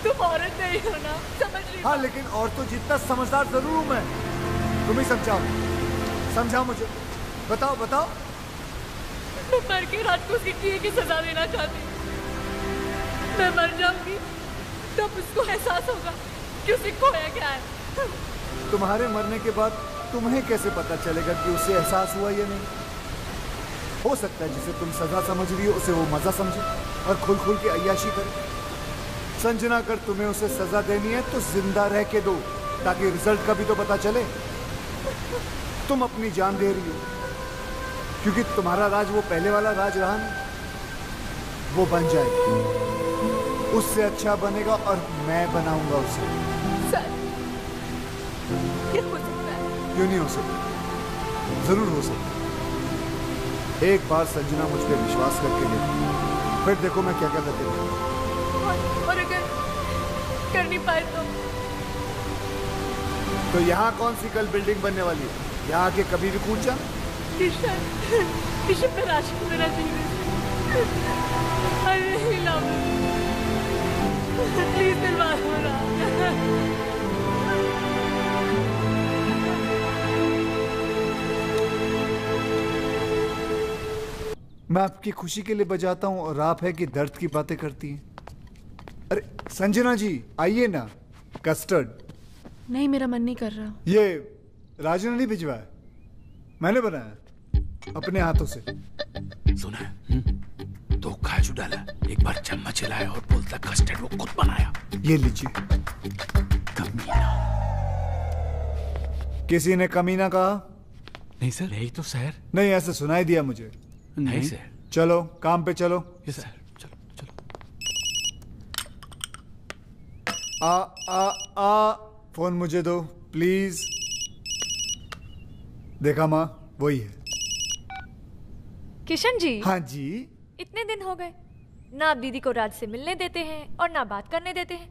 B: तुम औरत नहीं हो ना, समझ नहीं।
A: हाँ लेकिन और तो जितना समझदार जरूर हूँ मैं। तुम ही समझाओ, समझाओ मुझे, बताओ बताओ।
B: मैं मर के रात को उसकी किए की सजा देना चाहती हूँ। मैं मर जाऊंगी तब उसको एहसास होगा कि उसे खोया क्या है।
A: तुम्हारे मरने के बाद तुम्हें कैसे पता चलेगा कि उसे एहसास हुआ या नहीं? हो सकता है जिसे तुम सजा समझ रही हो उसे वो मजा समझे और खुल खुल के अय्याशी करे। संजना, अगर तुम्हें उसे सजा देनी है तो जिंदा रह के दो, ताकि रिजल्ट का भी तो पता चले। तुम अपनी जान दे रही हो क्योंकि तुम्हारा राज वो पहले वाला राज रहा ना, वो बन जाएगा, उससे अच्छा बनेगा और मैं बनाऊंगा उसे।
B: सर, ये हो सकता है?
A: क्यों नहीं हो सकता? जरूर हो सकता। एक बार संजना मुझ पर विश्वास करके देखो, फिर देखो मैं क्या क्या करते रहूं।
B: और अगर कर नहीं पाए
A: तो यहाँ कौन सी कल बिल्डिंग बनने वाली है? यहाँ आके कभी भी कूद जा।
B: किशन में राशि को मेरा चाहिए। अरे लव, प्लीज दिलवा दो ना।
A: मैं आपकी खुशी के लिए बजाता हूँ और आप है कि दर्द की बातें करती हैं। अरे संजना जी आइए ना। कस्टर्ड?
I: नहीं, मेरा मन नहीं कर रहा।
A: ये राजू ने नहीं भिजवाया, मैंने बनाया अपने हाथों से।
H: सुना है? धोखा जो डाला, एक बार चम्मच हिलाया और बोलता कस्टर्ड वो खुद बनाया।
A: ये लीजिए।
H: कमीना।
A: किसी ने कमीना कहा?
H: नहीं सर, यही तो सर।
A: नहीं, ऐसे सुनाई दिया मुझे।
H: नहीं सर।
A: चलो काम पे चलो।
H: यस सर, चलो चलो।
A: आ फोन मुझे दो प्लीज। देखा माँ, वही है।
N: किशन जी।
A: हाँ जी।
N: इतने दिन हो गए, ना आप दीदी को राज से मिलने देते हैं और ना बात करने देते हैं।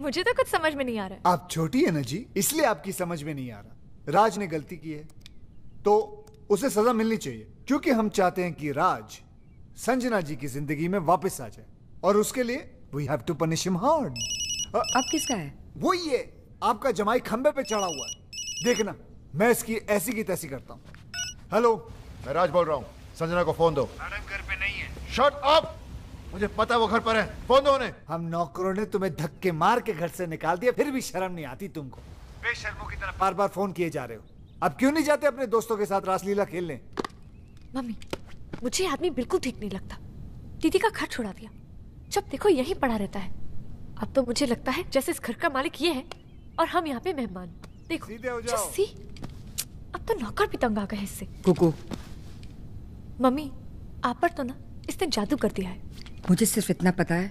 N: मुझे तो कुछ समझ में नहीं आ रहा है।
A: आप छोटी है ना जी, इसलिए आपकी समझ में नहीं आ रहा। राज ने गलती की है तो उसे सजा मिलनी चाहिए, क्योंकि हम चाहते हैं कि राज संजना जी की जिंदगी में वापस आ जाए, और उसके लिए we have to punish him hard.
O: अब किसका है?
A: वही है, आपका जमाई खंबे पे चढ़ा हुआ है। देखना, मैं इसकी ऐसी की तैसी करता हूँ। हेलो,
E: मैं राज बोल रहा हूँ। संजना को फोन दो।
A: मैडम घर पे नहीं है।
E: Shut up! मुझे पता है वो घर पर है। फोन दो उन्हें।
A: हम नौकरों ने तुम्हें धक्के मार के घर से निकाल दिया, फिर भी शर्म नहीं आती तुमको। बेशर्मों की तरह बार बार फोन किए जा रहे हो। अब क्यों नहीं जाते अपने दोस्तों के साथ रासलीला खेलने?
N: मम्मी, मुझे आदमी बिल्कुल ठीक नहीं लगता। दीदी का घर छुड़ा दिया, जब देखो यहीं पड़ा रहता है। अब तो मुझे लगता है जैसे इस घर का मालिक ये है और हम यहाँ पे मेहमान। देखो,
A: सीधे हो जाओ।
N: सी, अब तो नौकर भी तंग आ गए इससे।
O: कुकू,
N: मम्मी, आप पर तो ना इसने जादू कर दिया है।
O: मुझे सिर्फ इतना पता है,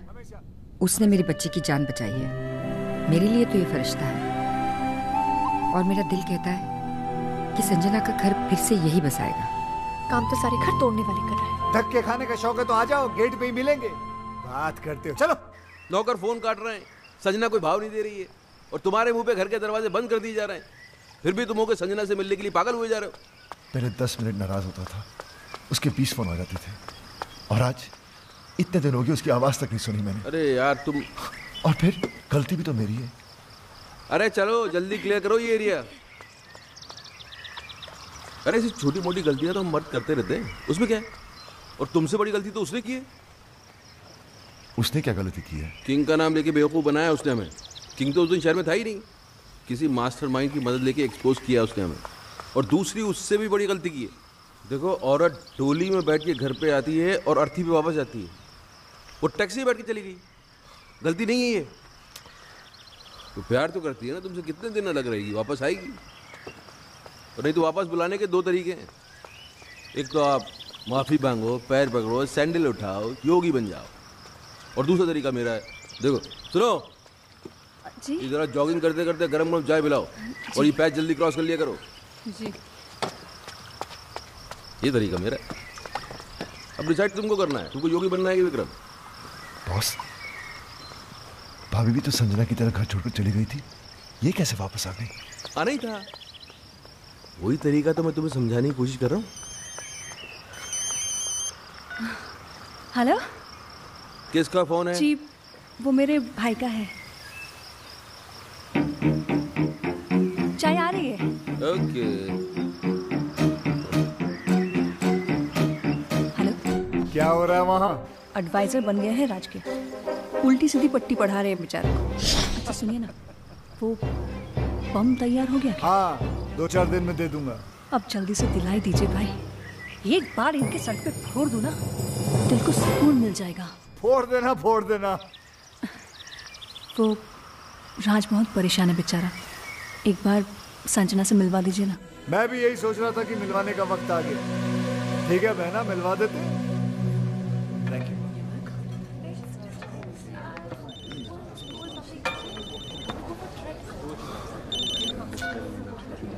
O: उसने मेरी बच्ची की जान बचाई है। मेरे लिए तो ये फरिश्ता है, और मेरा दिल कहता है कि संजना का घर फिर से यही बसाएगा।
N: काम तो सारे घर तोड़ने वाले कर रहे हैं।
A: धक्के खाने का शौक है तो आ जाओ, गेट पे ही मिलेंगे। बात करते हो, चलो।
D: नौकर फोन काट रहे हैं, संजना कोई भाव नहीं दे रही है, और तुम्हारे मुंह पे घर के दरवाजे बंद कर दिए जा रहे हैं। फिर भी तुम होकर संजना से मिलने के लिए पागल हुए जा रहे हो।
E: पहले 10 मिनट नाराज होता था, उसके 20 फोन आ जाते थे, और आज इतने दिन हो गए उसकी आवाज तक नहीं सुनी मैंने।
D: अरे यार तुम,
E: और फिर गलती भी तो मेरी है।
D: अरे चलो जल्दी क्लियर करो ये एरिया। अरे ऐसी छोटी मोटी गलतियां तो हम मर्द करते रहते हैं, उसमें क्या है? और तुमसे बड़ी गलती तो उसने की है।
E: उसने क्या गलती की है?
D: किंग का नाम लेके बेवकूफ बनाया उसने हमें। किंग तो उस दिन शहर में था ही नहीं, किसी मास्टरमाइंड की मदद लेके एक्सपोज किया उसने हमें। और दूसरी उससे भी बड़ी गलती की है। देखो, औरत डोली में बैठ के घर पे आती है और अर्थी पे वापस जाती है, वो टैक्सी में बैठ के चली गई। गलती नहीं है ये। तो प्यार तो करती है ना तुमसे, कितने दिन अलग रहेगी, वापस आएगी। और नहीं तो वापस बुलाने के 2 तरीके हैं। एक तो आप माफ़ी मांगो, पैर पकड़ो, सैंडल उठाओ, योगी बन जाओ। और दूसरा तरीका मेरा है, देखो सुनो जी, जरा जॉगिंग करते करते गरम गरम चाय पिलाओ, और ये पैच जल्दी क्रॉस कर लिया करो
F: जी।
D: ये तरीका मेरा है। अब डिसाइड तुमको करना है, तुमको योगी बनना है कि विक्रम।
E: बॉस, भाभी भी तो संजना की तरह घर छोड़कर चली गई थी, ये कैसे वापस आ गई?
D: आना ही था, वही तरीका तो मैं तुम्हें समझाने की कोशिश कर रहा हूँ।
F: हेलो,
D: किसका फोन है?
F: जी, वो मेरे भाई का है। चाय आ रही है।
D: ओके।
F: हेलो,
A: क्या हो रहा है वहाँ?
F: एडवाइजर बन गया है राज के, उल्टी सीधी पट्टी पढ़ा रहे हैं बेचारे को। अच्छा सुनिए ना, वो बम तैयार हो गया?
A: हाँ, 2-4 दिन में दे दूंगा।
F: अब जल्दी से दिलाई दीजिए भाई, एक बार इनके सर पे फोड़ दूं ना, दिल को सुकून मिल जाएगा।
A: फोड़ देना, फोड़ देना।
F: वो राज बहुत परेशान है बेचारा, एक बार संजना से मिलवा दीजिए ना।
A: मैं भी यही सोच रहा था कि मिलवाने का वक्त आ गया। ठीक है बहना, मिलवा देते हैं। Thank you.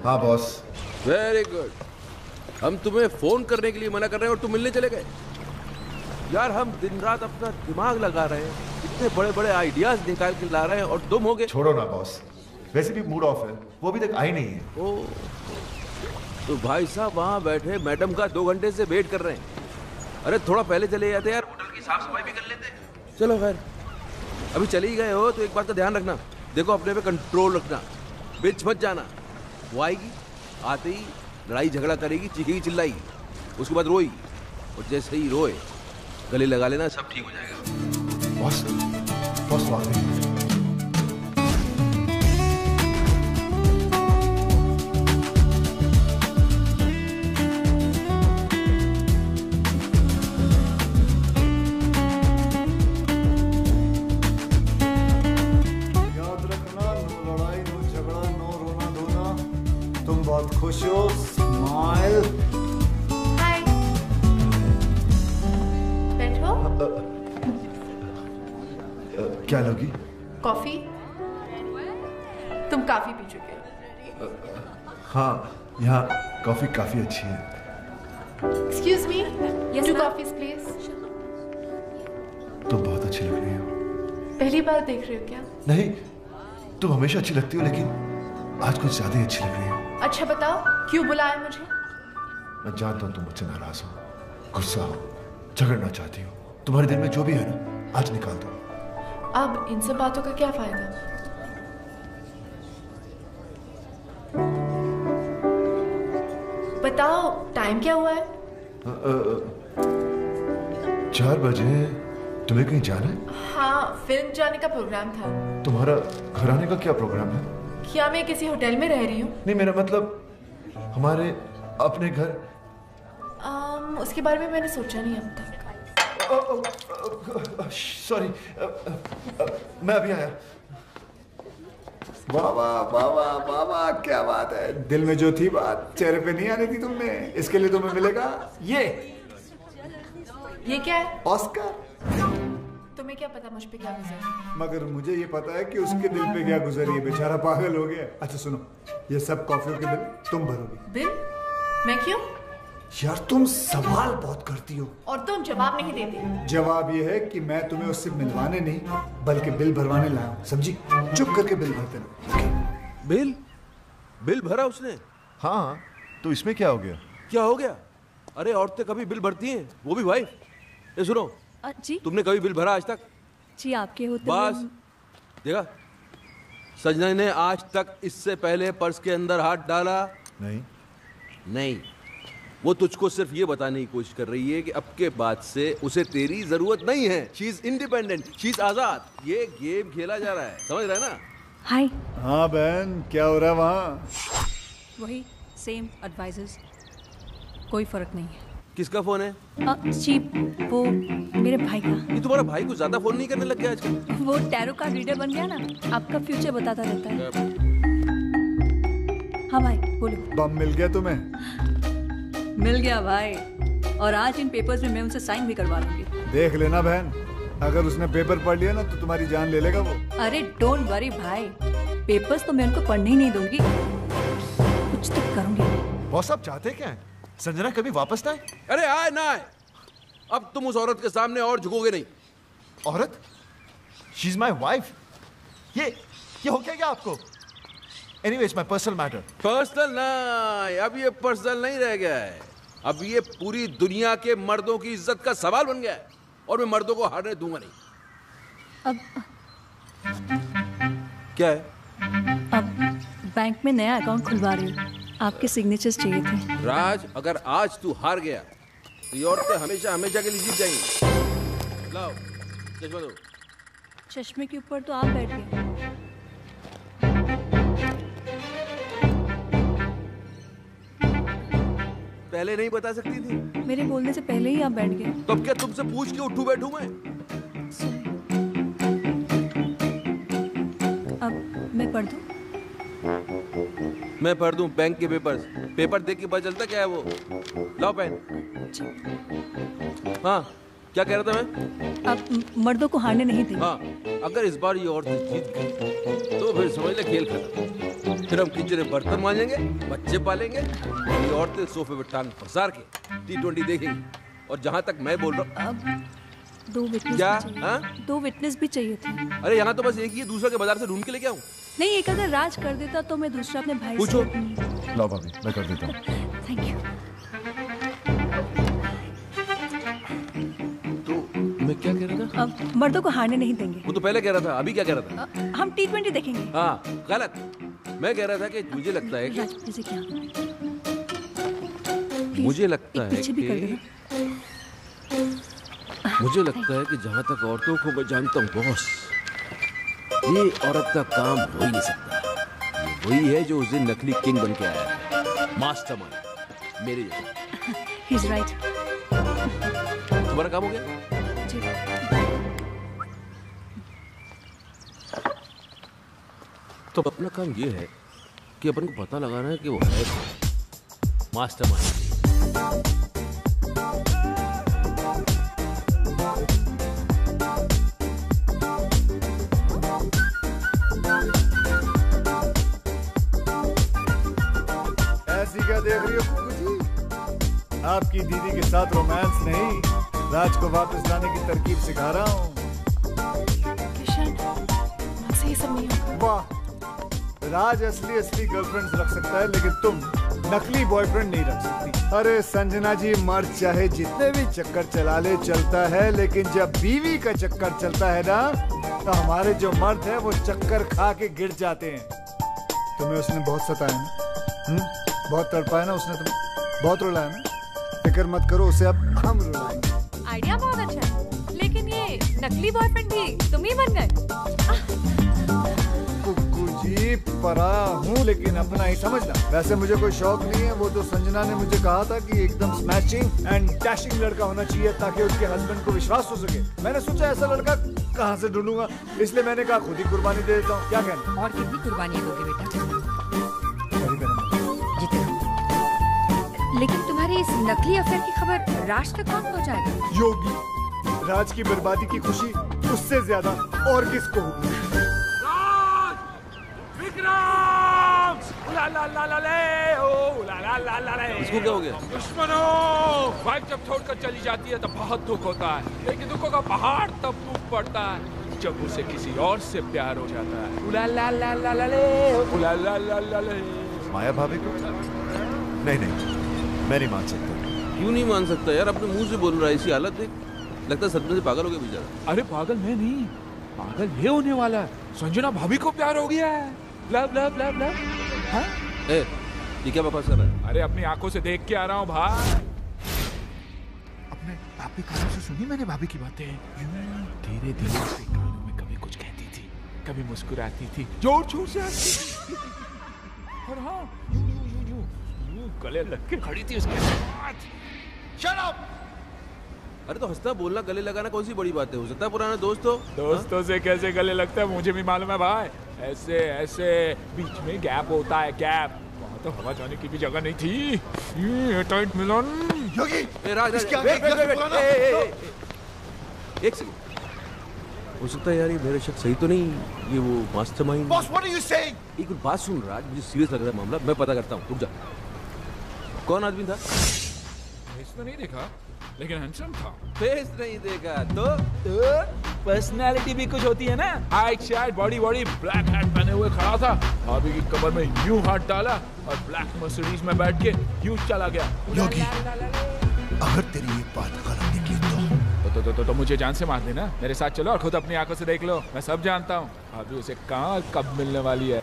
E: हाँ बॉस।
D: Very good. हम तुम्हें फोन करने के लिए मना कर रहे हैं और तुम मिलने चले गए। यार हम दिन रात अपना दिमाग लगा रहे हैं, इतने बड़े बड़े आइडियाज निकाल के ला रहे हैं, और तुम हो गए।
E: छोड़ो ना बॉस, वैसे भी मूड ऑफ है, वो अभी तक आई नहीं है।
D: ओ, तो भाई साहब वहाँ बैठे मैडम का 2 घंटे से वेट कर रहे हैं। अरे थोड़ा पहले चले जाते यार, होटल की साफ सफाई भी कर लेते। चलो खैर, अभी चले ही गए हो तो एक बात का ध्यान रखना, देखो अपने पे कंट्रोल रखना, बीच मत जाना। वो आएगी, आते ही लड़ाई झगड़ा करेगी, चीखेगी चिल्लाएगी, उसके बाद रोएगी, और जैसे ही रोए गले लगा लेना, सब ठीक हो जाएगा।
E: बॉस, बॉस आ गई।
A: बहुत खुश हो, स्माइल।
B: हाय, बैठो।
E: क्या लोगी?
B: कॉफी। तुम काफी पी चुके हो।
E: हाँ, यहाँ कॉफी काफी अच्छी है।
B: Excuse me.
N: Yes,
B: Two
N: ma'am.
B: coffees, please.
E: तुम बहुत अच्छी लग रही हो।
B: पहली बार देख रहे हो क्या?
E: नहीं, तुम हमेशा अच्छी लगती हो, लेकिन आज कुछ ज्यादा ही अच्छी लग रही हो।
B: अच्छा बताओ, क्यों बुलाया मुझे?
E: मैं जानता हूँ तुम मुझसे नाराज हो, गुस्सा हो, झगड़ना चाहती हो। तुम्हारे दिल में जो भी है ना, आज निकाल दो।
B: अब इन सब बातों का क्या फायदा? बताओ, टाइम क्या हुआ है?
E: 4 बजे। तुम्हें कहीं जाना है?
B: हाँ, फिल्म जाने का प्रोग्राम था।
E: तुम्हारा घर आने का क्या प्रोग्राम है?
B: क्या मैं किसी होटल में रह रही हूँ?
E: नहीं, मेरा मतलब हमारे अपने घर।
B: उसके बारे में मैंने सोचा नहीं अब तक।
E: सॉरी, मैं अभी आया। वाह वाह वाह वाह वाह वाह, क्या बात है। दिल में जो थी बात चेहरे पे नहीं आनी थी तुमने, इसके लिए तुम्हें मिलेगा ये
B: क्या है?
E: ऑस्कर।
B: तुम्हें क्या पता मुझ पे क्या गुजरा?
A: मगर मुझे ये पता है कि उसके दिल पे क्या गुजरी है, बेचारा पागल हो गया। अच्छा सुनो, ये सब कॉफियों के बिल तुम भरोगी।
B: बिल? मैं क्यों?
A: यार तुम सवाल बहुत करती हो
B: और तुम जवाब नहीं देते।
A: जवाब ये है कि मैं तुम्हें उससे मिलवाने नहीं बल्कि बिल भरवाने लाया हूँ, समझी? चुप करके बिल भरते रहो।
D: बिल भरा उसने?
E: हाँ, तो इसमें क्या हो गया?
D: क्या हो गया? अरे औरतें कभी बिल भरती हैं, वो भी वाइफ। ये सुनो,
F: जी
D: तुमने कभी बिल भरा आज तक?
F: जी आपके होते
D: बस देखा, सजना ने आज तक इससे पहले पर्स के अंदर हाथ डाला नहीं। वो तुझको सिर्फ ये बताने की कोशिश कर रही है कि अब के बाद से उसे तेरी जरूरत नहीं है। She is independent, she is आजाद। ये गेम खेला जा रहा है, समझ रहा है ना?
F: हाय।
A: हाँ बहन, क्या हो रहा है वहाँ?
F: वही सेम एडवाइजर्स, कोई फर्क नहीं है।
D: किसका फोन है?
F: जी वो मेरे भाई का।
D: ये तुम्हारा भाई को ज्यादा फोन नहीं करने लग गया आजकल?
F: वो टैरो का रीडर बन गया ना, आपका फ्यूचर बताता रहता है। हाँ भाई बोलो।
A: बम मिल गया तुम्हें?
F: मिल गया भाई, और आज इन पेपर्स में मैं उनसे साइन भी करवा लूंगी।
A: देख लेना बहन, अगर उसने पेपर पढ़ लिया ना तो तुम्हारी जान ले लेगा वो।
F: अरे डोंट वरी भाई, पेपर्स तो मैं उनको पढ़ने ही नहीं दूंगी, कुछ तो करूंगी।
E: बॉस आप चाहते क्या है? संजना कभी वापस ना आए?
D: अरे आए ना आए, अब तुम उस औरत के सामने और झुकोगे नहीं।
E: औरत? She is my wife. ये हो क्या आपको? Anyway, it's my personal matter.
D: Personal नहीं, अब ये पर्सनल नहीं रह गया है। अब ये पूरी दुनिया के मर्दों की इज्जत का सवाल बन गया है, और मैं मर्दों को हारने दूंगा नहीं।
F: अब
D: क्या है?
F: अब बैंक में नया अकाउंट खुलवा रही हूँ, आपके सिग्नेचर्स चाहिए थे।
D: राज, अगर आज तू हार गया तो ये औरतें हमेशा हमेशा के लिए जीत जाएंगी। लाओ चश्मा दो।
F: चश्मे के ऊपर तो आप बैठ गए।
D: पहले नहीं बता सकती थी?
F: मेरे बोलने से पहले ही आप बैठ गए।
D: तो अब क्या तुमसे पूछ के उठूं बैठूं मैं?
F: अब मैं पढ़ दूं?
D: मैं पढ़ दूं बैंक के पेपर्स? पेपर देख के पता चलता क्या है वो। लाओ पेन। हाँ, क्या कह रहा था मैं?
F: आप मर्दों को हारने नहीं देंगे।
D: हाँ, अगर इस बार ये औरतें जीत गई तो फिर समझ ले खेल खत्म। फिर हम किचन में बर्तन मांजेंगे, बच्चे पालेंगे, ये औरतें सोफे पे टांग पसार के T20 देखेंगी। और जहाँ तक मैं बोल रहा हूँ,
F: अब 2 विटनेस
D: क्या?
F: भी चाहिए।
D: हाँ?
F: 2 विटनेस भी चाहिए थे।
D: अरे यहाँ तो बस एक ही है, दूसरा के बाजार से ढूंढ के लेके आऊँ?
F: नहीं, एक अगर राज कर देता तो मैं दूसरा अपने भाई
D: पूछो।
F: से।
E: लो भाभी, मैं कर देता हूँ।
F: Thank you.
D: मैं क्या कह रहा था?
F: अब मर्दों को हारने नहीं देंगे।
D: वो तो पहले कह रहा था, अभी क्या कह रहा था?
F: हम T20 देखेंगे।
D: हाँ, गलत। मैं कह रहा था कि मुझे लगता है कि
F: राज, मुझे क्या
D: मुझे लगता है
F: पीछे भी कर
D: कि
F: देना।
D: मुझे लगता है कि जहाँ तक औरतों को मैं जानता हूँ बॉस, ये औरत का काम हो ही नहीं सकता। ये वही है जो उस दिन नकली किंग बन के आया, मास्टरमाइंड मेरे जैसा।
F: He's right।
D: तुम्हारा काम हो गया?
F: जी।
D: तो अपना काम ये है कि अपन को पता लगाना है कि वो है मास्टरमाइंड।
A: ऐसी क्या देख रही हो? साथ रोमांस नहीं, राज को वापस लाने की तरकीब सिखा रहा हूँ।
B: किशन, मुझसे ये सब नहीं होगा।
A: वाह, राज असली गर्लफ्रेंड रख सकता है, लेकिन तुम नकली बॉयफ्रेंड नहीं रख सकती। अरे संजना जी, मर्द चाहे जितने भी चक्कर चला ले चलता है, लेकिन जब बीवी का चक्कर चलता है ना, तो हमारे जो मर्द है वो चक्कर खा के गिर जाते हैं। तुम्हें उसने बहुत सताया ना, बहुत तड़पाया ना उसने, तुम्हें बहुत रुलाया ना। फिक्र मत करो, उसे अब हम रुलाएंगे।
N: आइडिया बहुत अच्छा है, लेकिन ये नकली बॉयफ्रेंड भी तुम ही बन गए। जी पराया हूँ, लेकिन अपना ही समझना। वैसे मुझे कोई शौक नहीं है, वो तो संजना ने मुझे कहा था कि एकदम स्मैशिंग एंड डैशिंग लड़का होना चाहिए ताकि उसके हस्बैंड को विश्वास हो सके। मैंने सोचा ऐसा लड़का कहाँ से ढूंढूंगा, इसलिए मैंने कहा खुद ही कुर्बानी दे देता हूँ। क्या कहना?
O: और कितनी कुर्बानी दोगे बेटा? लेकिन तुम्हारी इस नकली अफेयर की खबर राज तक कौन पहुँचाएगा?
A: योगी, राज की बर्बादी की खुशी उससे ज्यादा और किसको होगी?
D: इसको क्या हो गया?
C: दुश्मनों, वाइफ जब छोड़कर चली जाती है तो बहुत दुख होता है, लेकिन दुखों का पहाड़ तब टूट पड़ता है जब उसे किसी और से प्यार हो जाता है।
E: माया भाभी को? नहीं, मैं नहीं मान सकता।
D: क्यों नहीं मान सकता यार? अपने मुंह से बोल रहा है, इसी हालत देख, लगता है सदमे से पागल हो गया बेचारा।
C: अरे पागल मैं नहीं, पागल ये होने वाला है। संजना भाभी को प्यार हो गया है। Love love love love. हाँ?
D: ये क्या बकवास कर रहा है?
C: अरे अपनी आंखों से देख के आ रहा हूँ भाई।
H: अपने भाभी कानों से सुनी मैंने भाभी की बातें।
C: धीरे धीरे उसके कानों में कभी कुछ कहती थी, कभी मुस्कुराती थी, जोर जोर से हंसती थी, और हाँ यूं गले लग के खड़ी थी उसके साथ।
D: Shut up! अरे तो हंसता बोलना, गले लगाना कौन सी बड़ी बात है? हो सकता है पुराना दोस्त हो।
C: दोस्तों से कैसे गले लगता है मुझे भी मालूम है भाई। ऐसे ऐसे बीच में गैप होता है, गैप। वहाँ तो हवा जाने की भी जगह नहीं थी। ये टाइट मिलन।
E: योगी,
D: एक सेकंड, हो सकता है यार ये मेरा शक सही तो नहीं, ये वो mastermind.
E: Boss, what are you saying?
D: एक बात सुन राज, मुझे सीरियस लग रहा है मामला, मैं पता करता हूँ, रुक जा। कौन आदमी था?
C: फेस तो नहीं देखा, लेकिन हैंडसम था।
D: फेस नहीं देखा तो
C: पर्सनालिटी भी कुछ होती है ना। हाइट शाइट बॉडी ब्लैक हैट पहने हुए खड़ा था, भाभी की कमर में यूं हाथ डाला और ब्लैक मर्सिडीज में बैठ के यूं चला गया।
E: योगी, अगर तेरी ये बात गलत निकली
C: तो मुझे जान से मार देना। मेरे साथ चलो और खुद अपनी आंखों से देख लो, मैं सब जानता हूँ। भाभी उसे कहाँ कब मिलने वाली है।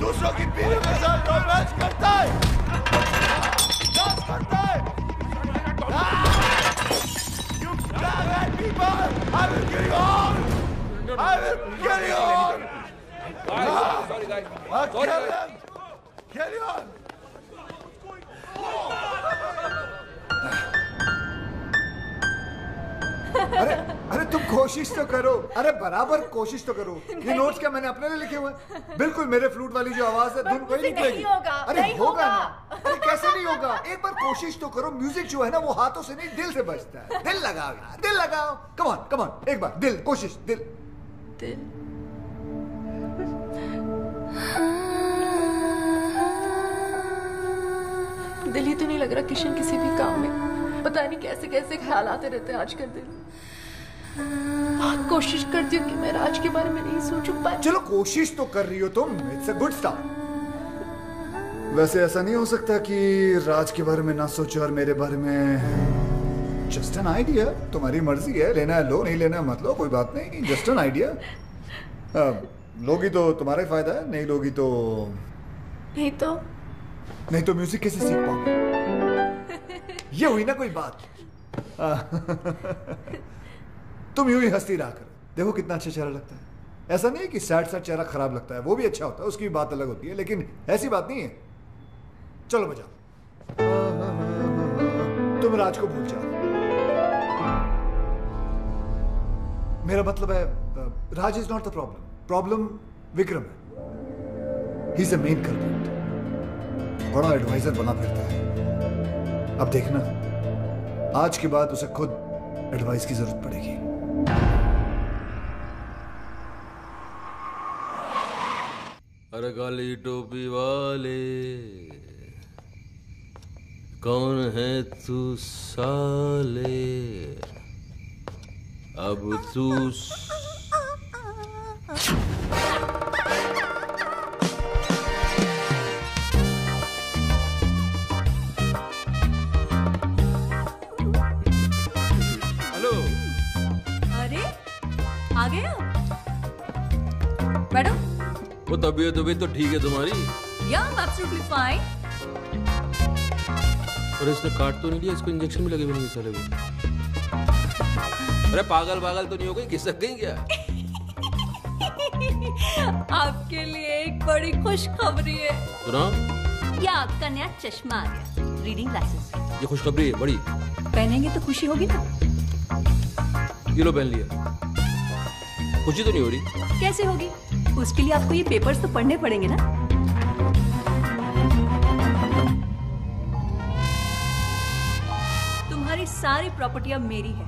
E: दूसरों की बीवी के साथ रोमांस करता है, डांस करता है। You black people, I will kill you all. I will kill you all.
D: Sorry guys.
E: Kill you all.
A: अरे तुम कोशिश तो करो। अरे बराबर कोशिश तो करो। ये नोट्स क्या मैंने अपने लिए लिखे हुए हैं? बिल्कुल मेरे फ्लूट वाली जो आवाज है धुन वही निकलेगी। अरे होगा ना। अरे कैसे नहीं होगा? एक बार कोशिश तो करो। म्यूजिक जो है ना वो हाथों से नहीं दिल से बजता है। दिल लगाओ यार, दिल लगाओ। कम ऑन एक बार दिल, कोशिश दिल।
B: दिल ही तो नहीं लग रहा किशन किसी भी काम में। पता नहीं कैसे कैसे ख्याल आते रहते हैं आजकल दिल। कोशिश करती हूँ कि मैं राज के बारे में नहीं सोचूं, पर
A: चलो कोशिश तो कर रही हो तुम। It's a good start. वैसे ऐसा नहीं हो सकता कि राज के बारे में ना सोचो और मेरे बारे में। Just an idea. तुम्हारी मर्जी है, लेना है लो, नहीं लेना है मत लो, कोई बात नहीं। Just an idea. लोगी तो तुम्हारा ही फायदा है, नहीं लोगी तो नहीं तो म्यूजिक कैसे सीख पाओगे? ये हुई ना कोई बात। तुम यूं ही हंसती रहा करो, देखो कितना अच्छा चेहरा लगता है। ऐसा नहीं है कि सैड सैड चेहरा खराब लगता है, वो भी अच्छा होता है, उसकी बात अलग होती है, लेकिन ऐसी बात नहीं है। चलो बजाओ। तुम राज को भूल जाओ। मेरा मतलब है Raj is not the problem, problem Vikram है। He is the main culprit. बड़ा एडवाइजर बना फिरता है। अब देखना, आज के बाद उसे खुद एडवाइस की जरूरत पड़ेगी।
D: अरे काली टोपी वाले, कौन है तू साले, अब तू हेलो।
F: अरे आ गए आप? बैठो।
D: वो तबीयत तो ठीक है तुम्हारी?
F: या एब्सोल्युटली फाइन।
D: और इसने काट तो नहीं लिया? इसको इंजेक्शन भी लगे हुए नहीं साले को। अरे पागल तो नहीं हो गई? घिसक गई क्या?
F: आपके लिए एक बड़ी खुशखबरी है।
D: सुनाओ।
G: या आपका नया चश्मा आ गया, रीडिंग ग्लासेस।
D: ये खुशखबरी है बड़ी?
F: पहनेंगे तो खुशी होगी ना।
D: ये लो पहन लिया। खुशी तो नहीं हो रही?
F: कैसे होगी? उसके लिए आपको ये पेपर्स तो पढ़ने पड़ेंगे ना। तुम्हारी सारी प्रॉपर्टी अब मेरी है।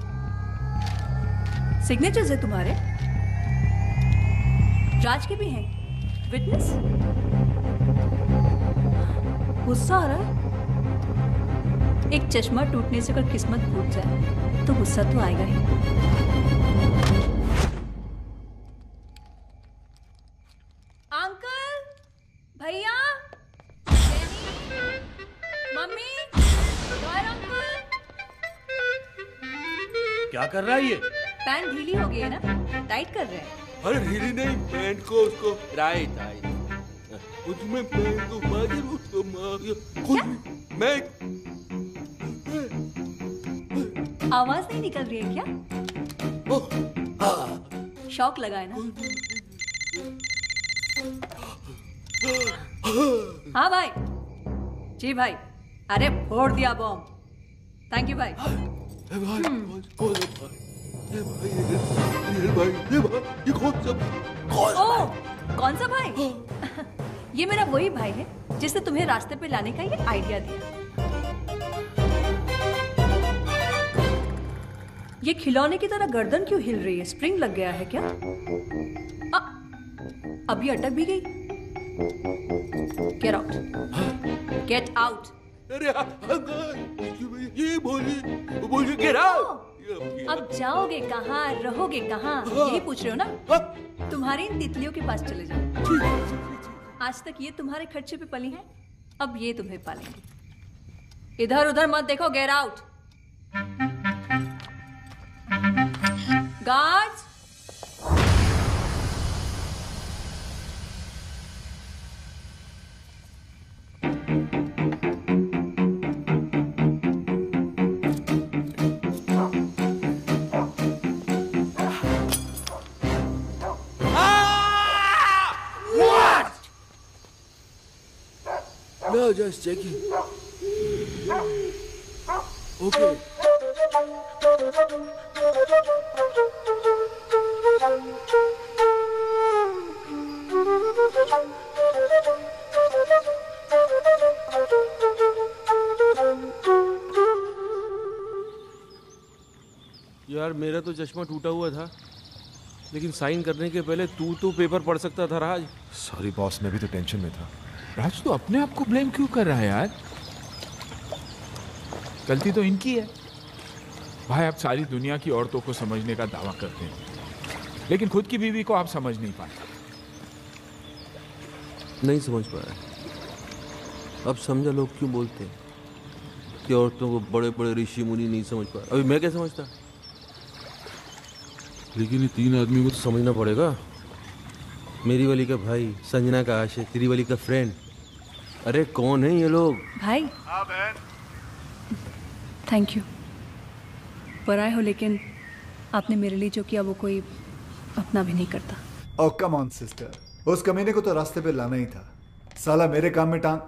F: सिग्नेचर्स है तुम्हारे, राज के भी हैं। विटनेस? गुस्सा आ रहा है? एक चश्मा टूटने से अगर किस्मत फूट जाए तो गुस्सा तो आएगा ही। अंकल, भैया, मम्मी, अंकल।
D: क्या कर रहा है ये?
F: पैंट ढीली हो गई है ना, टाइट कर रहे हैं।
D: अरे ढीली नहीं, पैंट को उसको राइट। उसमें पैंट को मार मैं
F: आवाज नहीं निकल रही है क्या? शौक लगा है ना? हाँ भाई। जी भाई। अरे फोड़ दिया बॉम्ब। थैंक यू भाई। कौन सा भाई? ये मेरा वही भाई है जिसने तुम्हें रास्ते पे लाने का ये आइडिया दिया। ये खिलौने की तरह गर्दन क्यों हिल रही है? स्प्रिंग लग गया है क्या? अभी अटक भी गई। Get out, get out.
D: ये बोली गेट आउट।
F: अब जाओगे कहाँ, रहोगे कहाँ, यही पूछ रहे हो ना? तुम्हारी इन तितलियों के पास चले जाओ। आज तक ये तुम्हारे खर्चे पे पली हैं, अब ये तुम्हें पालेंगे। इधर उधर मत देखो, get out. Guards,
D: No, just checking. Okay. यार मेरा तो चश्मा टूटा हुआ था, लेकिन साइन करने के पहले तू तो पेपर पढ़ सकता था राज।
E: सॉरी बॉस, मैं भी तो टेंशन में था।
C: राज तो अपने आप को ब्लेम क्यों कर रहा है यार? गलती तो इनकी है। भाई आप सारी दुनिया की औरतों को समझने का दावा करते हैं, लेकिन खुद की बीवी को आप समझ नहीं पाते।
D: नहीं समझ पा रहा। अब समझा लोग क्यों बोलते हैं कि औरतों को बड़े बड़े ऋषि मुनि नहीं समझ पा रहा। अभी मैं क्या समझता, लेकिन ये तीन आदमी को तो समझना पड़ेगा। मेरी वाली का भाई, संजना का आशिक, तेरी वाली का फ्रेंड। अरे कौन है ये लोग?
F: भाई।
E: हाँ बहन।
F: Thank you. पराए हो, लेकिन आपने मेरे लिए जो किया वो कोई अपना भी नहीं करता।
A: ओ कम ऑन सिस्टर, उस कमीने को तो रास्ते पे लाना ही था। साला मेरे काम में टांग।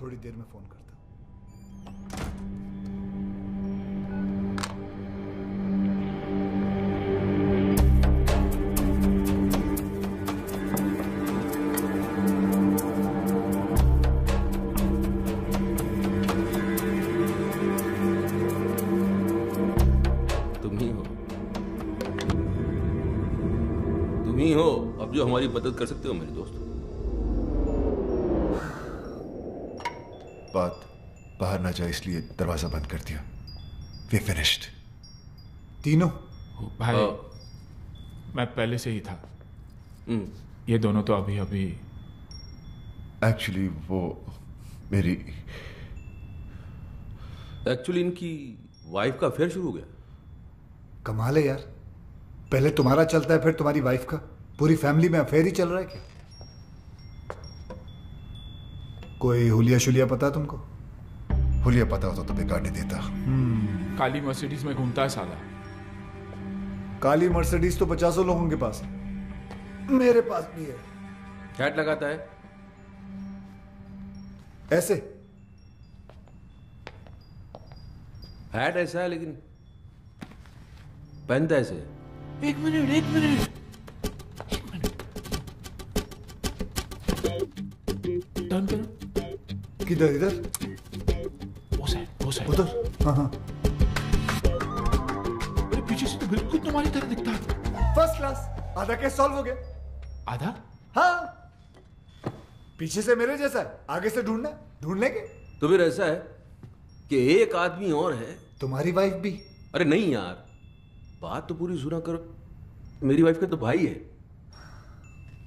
A: थोड़ी देर में फोन करता।
D: अब जो हमारी मदद कर सकते हो मेरे दोस्त।
E: बात बाहर ना जाए इसलिए दरवाजा बंद कर दिया। We finished.
A: तीनों
C: भाई मैं पहले से ही था। ये दोनों तो अभी अभी
E: एक्चुअली वो मेरी
D: इनकी वाइफ का अफेयर शुरू हो गया।
A: कमाल है यार, पहले तुम्हारा चलता है फिर तुम्हारी वाइफ का। पूरी फैमिली में अफेयर ही चल रहा है क्या? कोई हुलिया शुलिया पता तुमको?
E: हुलिया पता हो तो बिगाड़ने देता।
C: काली मर्सिडीज में घूमता है साला।
A: काली मर्सिडीज तो 50 लोगों के पास है, मेरे पास भी है।
D: हैट लगाता है
A: ऐसे।
D: हैट ऐसा है लेकिन पहनता ऐसे।
C: एक मिनट टर्न करो।
A: किधर? इधर?
C: वो साइड
A: उधर। हाँ।
C: अरे पीछे से तो बिल्कुल तुम्हारी तरह दिखता है।
A: First class. आधा केस सॉल्व हो गया।
C: आधा?
A: हाँ, पीछे से मेरे जैसा है, आगे से ढूंढ लेंगे।
D: तो फिर ऐसा है कि एक आदमी और है।
A: तुम्हारी वाइफ भी?
D: अरे नहीं यार, बात तो पूरी सुना करो। मेरी वाइफ का तो भाई है,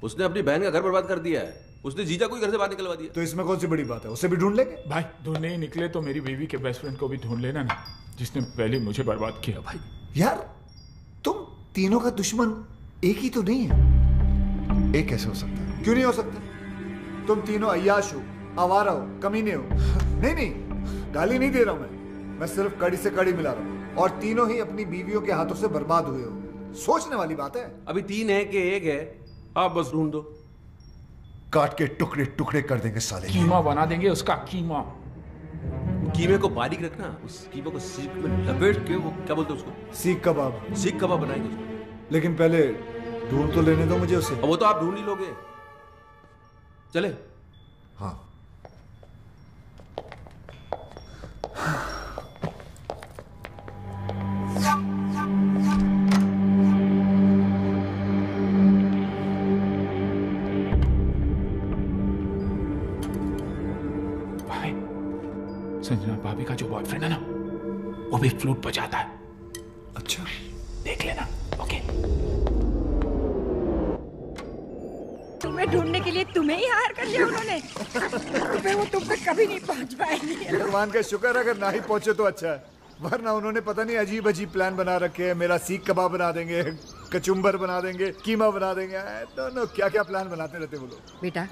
D: उसने अपनी बहन का घर बर्बाद कर दिया है। उसने जीजा को ही घर से बाहर निकलवा दिया।
A: तो इसमें कौन सी बड़ी बात है? उसे भी ढूंढ लेंगे।
C: भाई ढूंढने ही निकले तो मेरी बीवी के बेस्ट फ्रेंड को भी ढूंढ लेना ना, जिसने पहले मुझे बर्बाद किया। भाई
A: यार तुम तीनों का दुश्मन एक ही तो नहीं है।
E: एक कैसे हो सकता है?
A: क्यों नहीं हो सकता? तुम तीनों अय्याश हो, आवारा हो, कमीने हो। नहीं, गाली नहीं दे रहा हूं मैं सिर्फ कड़ी से कड़ी मिला रहा हूं। और तीनों ही अपनी बीवियों के हाथों से बर्बाद हुए हो। सोचने वाली बात है।
D: अभी 3 है कि 1 है, आप बस ढूंढ दो।
E: काट के टुकड़े टुकड़े कर देंगे साले।
C: कीमा बना देंगे उसका।
D: कीमे को बारीक रखना, उस कीमे को सीख में लपेट के, वो क्या बोलते हैं उसको?
A: सीख कबाब
D: बनाएंगे उसको।
A: लेकिन पहले ढूंढ तो लेने दो मुझे उसे।
D: वो तो आप ढूंढ ही लोगे। चले?
E: हाँ।
C: संजना भाभी का जो बॉयफ्रेंड है ना, वो भी फ्लूट बजाता है।
A: अच्छा,
C: देख लेना। ओके।
O: तुम्हें ढूंढने के लिए तुम्हें ही हायर कर लिया उन्होंने। तो वो तुम तक कभी नहीं पहुंच पाएंगे।
A: भगवान का शुक्र, अगर ना ही पहुंचे तो अच्छा है, वरना उन्होंने पता नहीं अजीब अजीब प्लान बना रखे हैं। मेरा सीख कबाब बना देंगे, कचुम्बर बना देंगे, कीमा बना देंगे। दोनों क्या क्या प्लान बनाते रहते वो लोग।
O: बेटा,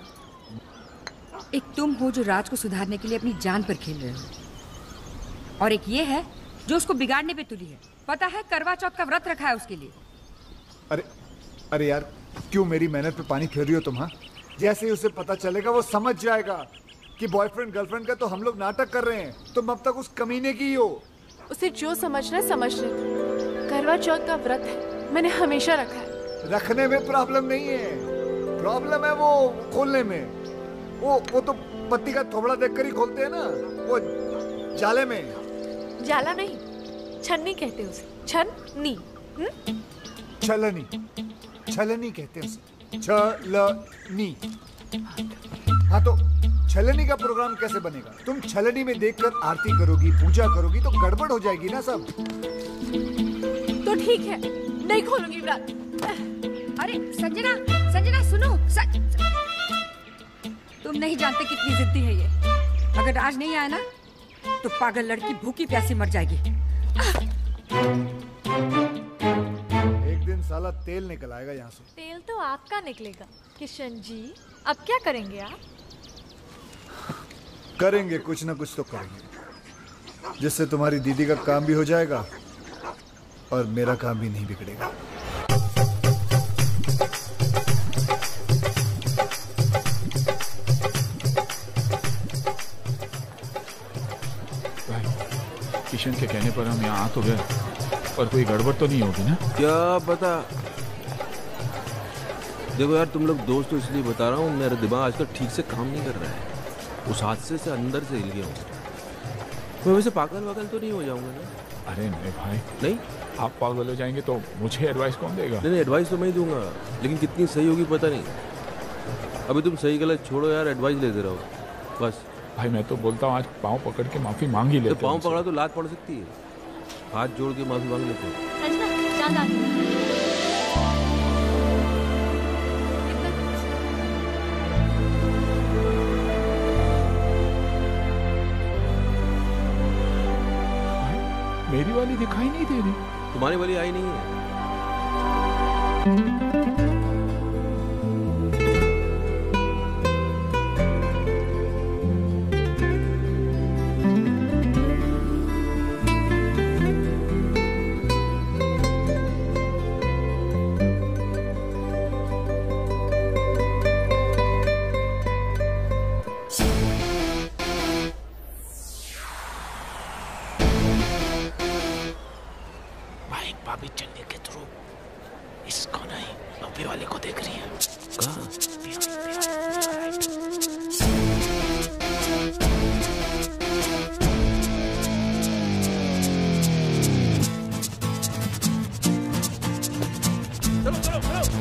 O: एक तुम हो जो राज को सुधारने के लिए अपनी जान पर खेल रहे हो, और एक ये है जो उसको बिगाड़ने पे तुली है। पता है करवा चौथ का व्रत रखा है उसके लिए।
A: अरे यार, क्यों मेरी मेहनत पे पानी फेर रही हो तुम? हाँ, जैसे ही उसे पता चलेगा वो समझ जाएगा कि बॉयफ्रेंड गर्लफ्रेंड का तो हम लोग नाटक कर रहे हैं। तुम अब तक उस कमीने की ही हो।
B: उसे जो समझना है समझ ले। करवा चौथ का व्रत है, मैंने हमेशा रखा है।
A: रखने में प्रॉब्लम नहीं है, प्रॉब्लम है वो खोलने में। वो तो पत्ती का थोबड़ा देखकर ही खोलते हैं ना, वो जाले में।
B: जाला नहीं, छन्नी कहते हैं उसे। छन्नी।
A: छलनी कहते हैं उसे। छलनी। हाँ, तो छलनी का प्रोग्राम कैसे बनेगा? तुम छलनी में देखकर आरती करोगी, पूजा करोगी तो गड़बड़ हो जाएगी ना सब।
B: तो ठीक है, नहीं खोलूंगी व्रत।
O: अरे संजना सुनो। तुम नहीं जानते कितनी जिद्दी है ये। अगर राज नहीं आया ना तो पागल लड़की भूखी प्यासी मर जाएगी।
A: एक दिन साला तेल निकल आएगा यहाँ से।
N: तेल तो आपका निकलेगा किशन जी। अब क्या करेंगे आप?
A: करेंगे कुछ ना कुछ तो करेंगे, जिससे तुम्हारी दीदी का काम भी हो जाएगा और मेरा काम भी नहीं बिगड़ेगा।
C: किशन के कहने पर हम यहाँ आ तो गए, पर कोई गड़बड़ तो नहीं होगी ना?
D: क्या पता। देखो यार, तुम लोग दोस्त तो इसलिए बता रहा हूँ, मेरा दिमाग आजकल ठीक से काम नहीं कर रहा है। उस हादसे से अंदर से हिल गया हूँ। मैं वैसे पागल वागल तो नहीं हो जाऊंगा ना?
C: अरे नहीं भाई,
D: नहीं।
C: आप पागल हो जाएंगे तो मुझे एडवाइस कौन देगा?
D: नहीं, एडवाइस तो मैं ही दूंगा, लेकिन कितनी सही होगी पता नहीं। अभी तुम सही गलत छोड़ो यार, एडवाइस लेते रहो बस।
C: भाई मैं तो बोलता हूँ आज पाँव पकड़ के माफी मांग ही लेते।
D: तो पाँव पकड़ा तो लात पड़ सकती है, हाथ जोड़ के माफी मांग लेते हैं।
C: मेरी वाली दिखाई नहीं दे रही।
D: तुम्हारी वाली आई नहीं है।
H: भाभी चलने के थ्रू इसको नहीं, अभी वाले को देख रही है। कहाँ?
D: चलो चलो चलो।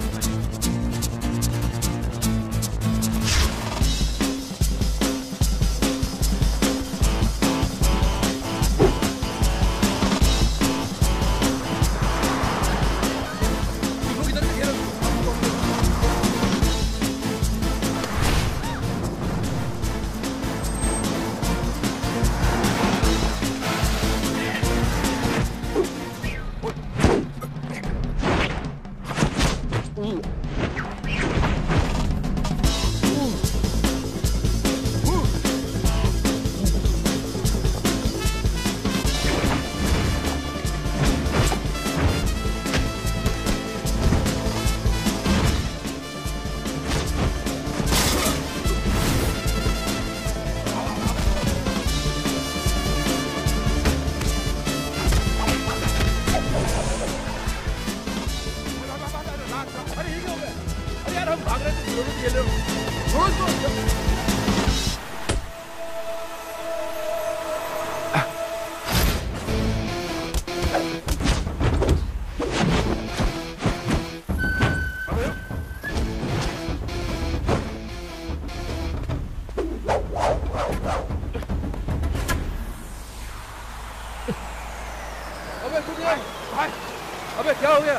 L: अबे क्या हो गया?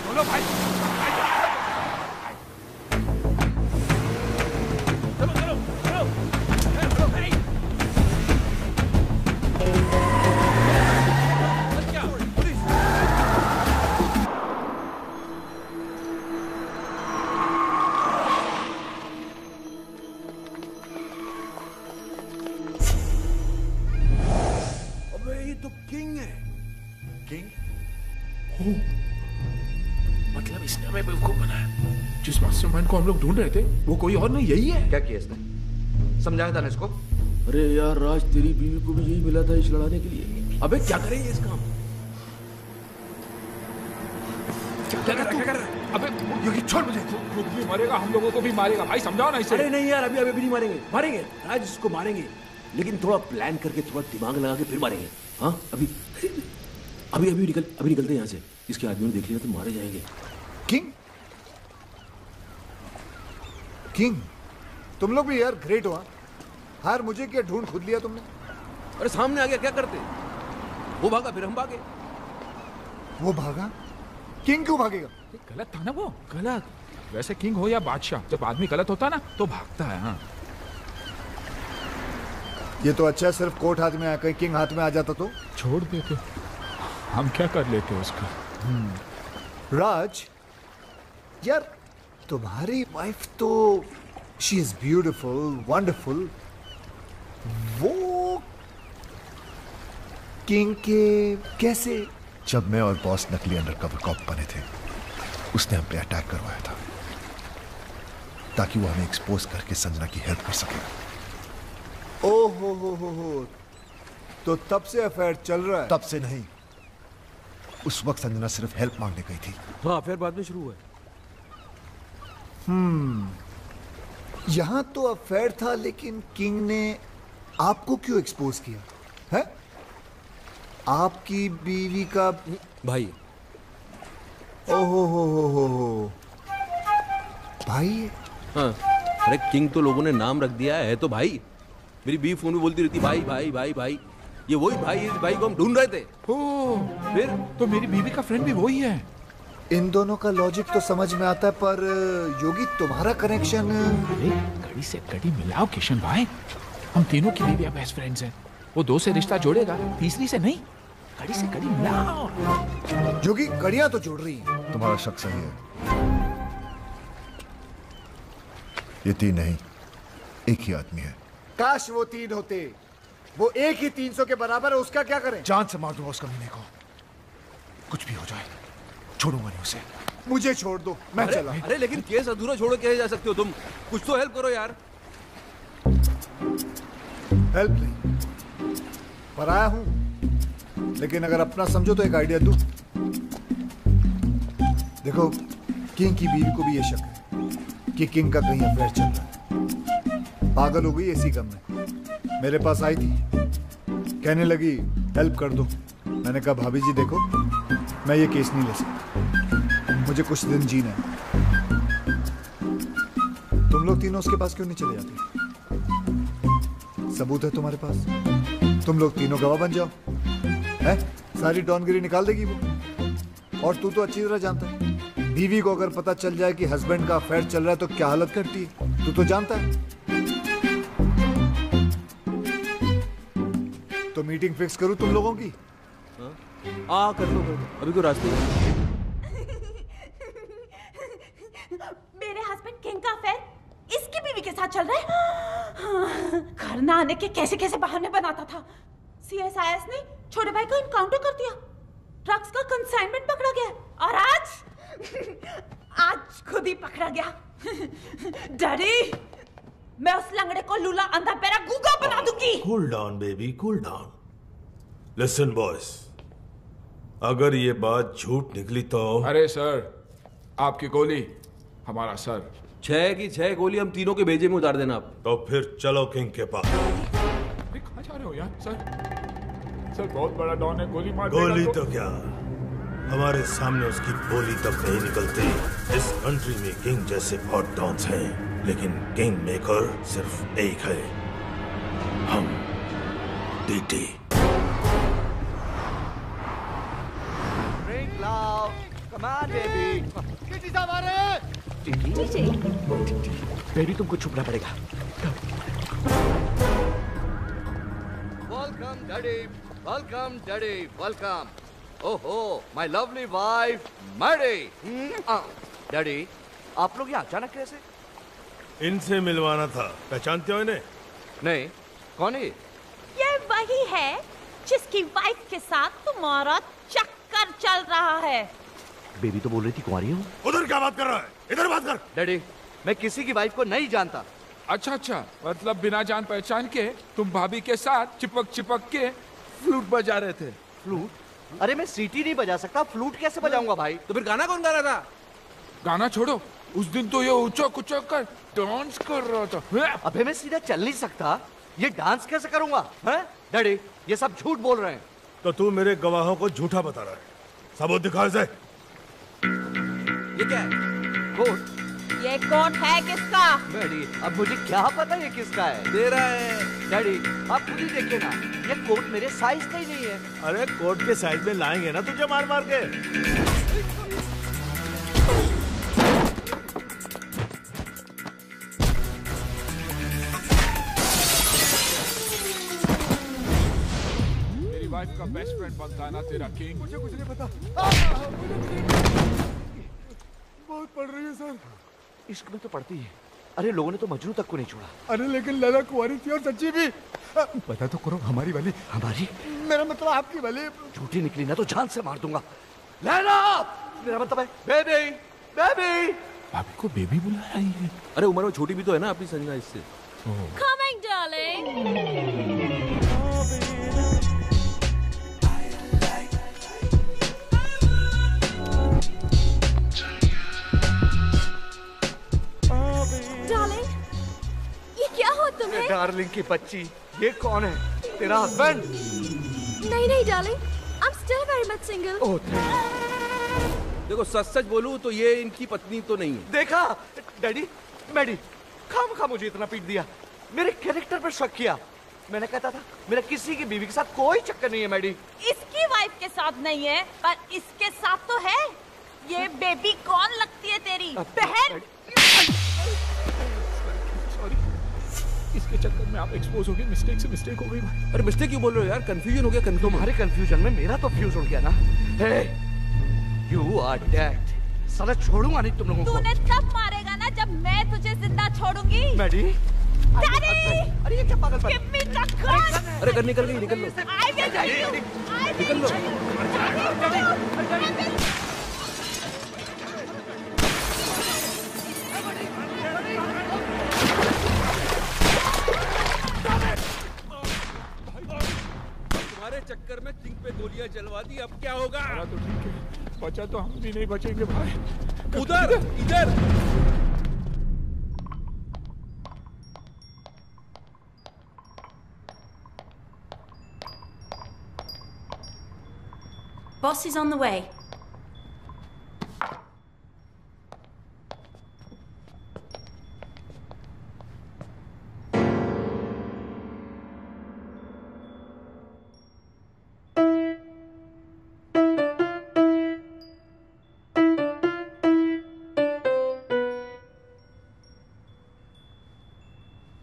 L: बोलो भाई। चलो चलो चलो चलो भाई। क्या? पुलिस।
E: अबे ये तो किंग है। किंग?
C: मतलब इसने हमें बेवकूफ बनाया। जिस मास्टरमाइंड को हम लोग ढूंढ रहे थे वो कोई और नहीं, यही है।
P: क्या किया इसने? समझाया था ना इसको?
D: अरे यार राज, तेरी बीवी को भी यही मिला था इस लड़ाने के लिए। अबे क्या करेंगे इस काम?
C: क्या कर? अबे योगी छोड़ मुझे। खुद भी मरेगा, हम लोगों को भी मारेगा। भाई समझाओ ना इसे।
D: अरे नहीं यार, अभी नहीं मारेंगे। मारेंगे राज, इसको मारेंगे, लेकिन थोड़ा प्लान करके, थोड़ा दिमाग लगा के फिर मारेंगे। हाँ अभी निकलते हैं यहाँ से। इसके आदमी ने देख लिया तो मारे जाएंगे।
A: किंग? किंग तुम लोग भी यार ग्रेट हो। हार मुझे क्या ढूंढ खुद लिया तुमने?
D: अरे सामने आ गया, क्या करते? वो भागा, फिर हम भागे।
A: वो भागा? किंग क्यों भागेगा?
C: गलत था ना वो।
D: गलत?
C: वैसे किंग हो या बादशाह, जब आदमी गलत होता ना तो भागता है। हाँ
A: ये तो अच्छा है, सिर्फ कोर्ट हाथ में आकर किंग हाथ में आ जाता तो
C: छोड़ देते, हम क्या कर लेते उसका।
A: राज यार, तुम्हारी वाइफ तो शी इज ब्यूटिफुल, वंडरफुल। वो किंग के कैसे
E: जब मैं और बॉस नकली अंडरकवर कॉप बने थे, उसने हम पे अटैक करवाया था ताकि वो हमें एक्सपोज करके संजना की हेल्प कर सके।
A: ओ हो, तो तब से अफेयर चल रहा है?
E: तब से नहीं, उस वक्त संजना सिर्फ हेल्प मांगने गई थी।
D: हाँ, अफेयर बाद में शुरू हुआ।
A: यहां तो अफेयर था, लेकिन किंग ने आपको क्यों एक्सपोज किया है? आपकी बीवी का
D: भाई।
A: ओहो हो भाई है?
D: हाँ, अरे किंग तो लोगों ने नाम रख दिया है तो भाई। मेरी बीवी फोन में बोलती रहती भाई भाई भाई भाई। ये वही भाई, इस भाई को हम ढूंढ रहे थे।
C: फिर तो मेरी बीवी का फ्रेंड भी वही है।
A: इन दोनों का लॉजिक तो समझ में आता है, पर योगी तुम्हारा कनेक्शन।
C: कड़ी से कड़ी मिलाओ किशन भाई, हम तीनों की बीवी बेस्ट फ्रेंड्स हैं। वो दो से रिश्ता जोड़ेगा, तीसरी से नहीं। कड़ी से कड़ी मिलाओ।
A: योगी कड़ियां तो जोड़ रही हैं।
E: तुम्हारा शक सही है, ये 3 नहीं, एक ही आदमी है।
A: काश वो 3 होते। वो एक ही 300 के बराबर है, उसका क्या करें?
E: जान से मार दूंगा उस कमीने को, कुछ भी हो जाए छोड़ूंगा नहीं उसे।
A: मुझे छोड़ दो, मैं चला।
D: अरे लेकिन केस अधूरा छोड़ के जा सकते हो तुम? कुछ तो हेल्प करो यार।
A: हेल्प नहीं, पराया हूं, लेकिन अगर अपना समझो तो एक आइडिया दूं। देखो, किंग की बीवी को भी ये शक है कि किंग का कहीं अफेयर चल रहा है। पागल हो गई इसी गम में, मेरे पास आई थी, कहने लगी हेल्प कर दो। मैंने कहा भाभी जी देखो, मैं ये केस नहीं ले सकता, मुझे कुछ दिन जीना है। तुम लोग तीनों उसके पास क्यों नहीं चले जाते? सबूत है तुम्हारे पास, तुम लोग तीनों गवाह बन जाओ। है? सारी डॉनगिरी निकाल देगी वो। और तू तो अच्छी तरह जानता है, बीवी को अगर पता चल जाए कि हस्बैंड का अफेयर चल रहा है तो क्या हालत करती है, तू तो जानता है। तो मीटिंग फिक्स करूं तुम लोगों की?
D: कर लो। अभी कोई रास्ते नहीं।
G: मेरे हस्बैंड किंग का अफेयर इसकी बीवी के साथ चल रहा है। घर ना आने के कैसे कैसे बहाने बनाता था। CSIS ने छोटे भाई को इनकाउंटर कर दिया, ड्रग्स का कंसाइनमेंट पकड़ा गया, और आज खुद ही पकड़ा गया। डैडी, मैं उस लंगड़े को लूला अंधा पैरा गूंगा बना दूंगी।
Q: Cool down baby, cool down. Listen boys, अगर ये बात झूठ निकली तो।
C: अरे सर, आपकी गोली हमारा सर।
D: 6 की 6 गोली हम तीनों के भेजे में उतार देना आप।
Q: तो फिर चलो किंग के पास।
C: कहाँ जा रहे हो यार? सर बहुत बड़ा डॉन है, गोली मार देगा।
Q: गोली तो क्या, हमारे सामने उसकी बोली तक नहीं निकलती। इस कंट्री में किंग जैसे बहुत डॉन्स हैं, लेकिन किंग मेकर सिर्फ एक है, हम। TT.
P: Come on, baby.
E: TT साहब आ रहे हैं।
P: बेबी तुमको छुपना पड़ेगा।
R: Welcome daddy, welcome daddy, welcome. ओहो, my lovely wife Maddy. Daddy, आप लोग यहाँ अचानक कैसे?
Q: इनसे मिलवाना था, पहचानते हो इन्हें?
R: नहीं, कौन है?
G: ये वही है जिसकी वाइफ के साथ तुम्हारा चक्कर चल रहा है।
R: बेबी तो बोल रही थी कुंवारी हूँ।
Q: उधर क्या बात कर रहा है? इधर बात कर।
R: डैडी, मैं किसी की वाइफ को नहीं जानता।
C: अच्छा, मतलब बिना जान पहचान के तुम भाभी के साथ चिपक के फ्लूट बजा रहे थे।
R: फ्लूट? अरे मैं सीटी नहीं बजा सकता, फ्लूट कैसे बजाऊंगा भाई?
D: तो फिर गाना कौन गा रहा था?
C: गाना छोड़ो, उस दिन तो ये उचक कर डांस कर रहा था।
R: अबे मैं सीधा चल नहीं सकता, ये डांस कैसे करूंगा? हैं? डैडी, ये सब झूठ बोल रहे हैं।
Q: तो तू मेरे गवाहों को झूठा बता रहा है, सबूत दिखा इसे।
D: ये क्या है?
R: कोट।
G: ये कोट है किसका?
R: डैडी, अब मुझे क्या पता ये किसका है?
D: तेरा है।
R: डैडी, आप खुद ही देखिए ना, ये कोट मेरे साइज का ही नहीं है।
Q: अरे कोट के साइज में लाएंगे ना तुझे मार मार के।
C: मेरी वाइफ का बेस्ट फ्रेंड बनता है ना तेरा किंग।
E: मुझे कुछ नहीं पता। बहुत पड़ रही है सर।
R: इश्क में तो पड़ती है। अरे लोगों ने तो मजनू तक को नहीं छोड़ा।
E: अरे लेकिन लैला कुंवारी थी और सच्ची भी। पता तो करो हमारी वाली।
R: हमारी?
E: मेरा मतलब आपकी भले।
R: झूठी निकली ना तो जान से मार दूंगा। लैला, मेरा मतलब है बेबी, बेबी।
C: भाभी को बेबी बुलाया ही है।
D: अरे उम्र में छोटी भी तो है ना अपनी संजना इससे।
N: Coming, darling. Darling, ये क्या हो तुम्हें?
R: डार्लिंग की बच्ची, ये कौन है? तेरा हस्बैंड?
N: नहीं नहीं darling, I'm still very much single.
R: ओह,
D: देखो सच सच बोलूं तो ये इनकी पत्नी तो नहीं है।
R: देखा डैडी, मैडी, खामखा मुझे इतना पीट दिया, मेरे कैरेक्टर पर शक किया। मैंने कहता था मेरा किसी की बीवी के साथ कोई चक्कर नहीं है मैडी।
G: इसकी वाइफ के साथ नहीं है पर इसके साथ तो है। ये बेबी कौन लगती है तेरी बहन?
C: सॉरी, इसके चक्कर में आप एक्सपोज हो गए। मिस्टेक से मिस्टेक हो गई भाई।
D: अरे मिस्टेक क्यों बोल रहे हो यार? कंफ्यूजन हो गया।
R: तुम्हारे कंफ्यूजन में मेरा तो फ्यूज उड़ गया ना। हे, यू आर डेड। साला छोड़ूंगा नहीं तुम लोगों को।
G: तूने तब मारेगा ना जब मैं तुझे जिंदा छोड़ूंगी।
R: मैडी, अरे ये क्या पागलपन?
G: Give me the gun!
D: अरे गन निकल गई, निकल लो।
G: I will kill you!
D: निकल लो। तुम्हारे चक्कर में किंग पे गोलियां जलवा दी, अब क्या होगा?
C: तो ठीक है, बचा तो हम भी नहीं बचेंगे भाई।
D: उधर, इधर।
F: Boss is on the way.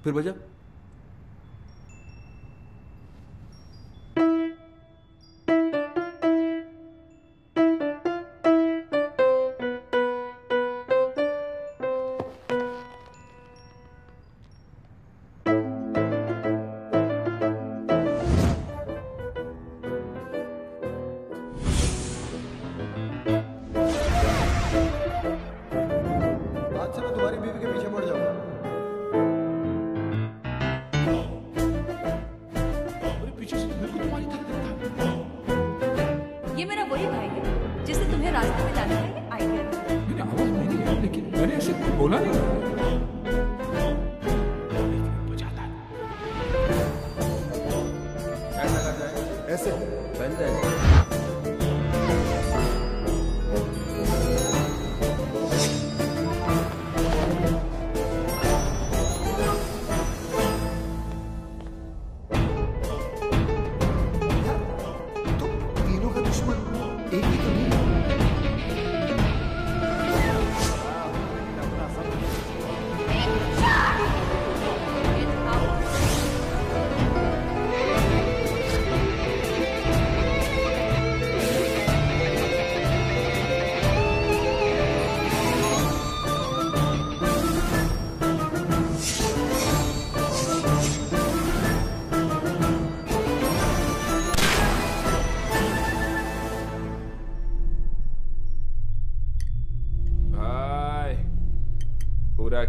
D: फिर बजा।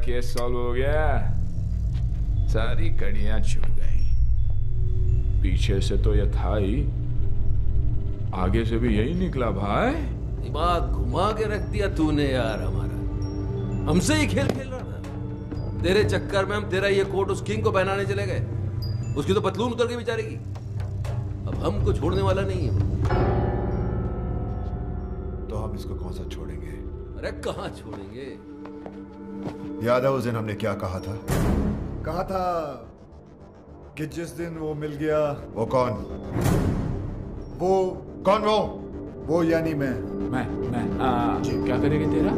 C: केस सॉल्व हो गया, सारी कड़ियां छूट गई। पीछे से तो ये था ही, आगे से भी यही निकला भाई।
D: दिमाग घुमा के रख दिया तूने यार हमारा। हमसे ही खेल खेल रहा था। तेरे चक्कर में हम तेरा ये कोट उस किंग को पहनाने चले गए। उसकी तो पतलून उतर गई बेचारे की। अब हमको छोड़ने वाला नहीं है।
E: तो हम इसको कौन सा छोड़ेंगे?
D: अरे कहाँ छोड़ेंगे?
E: याद है उस दिन हमने क्या कहा था?
A: कहा था कि जिस दिन वो मिल गया।
E: वो कौन?
A: वो
E: कौन?
A: वो यानी मैं
C: जी क्या करेंगे तेरा?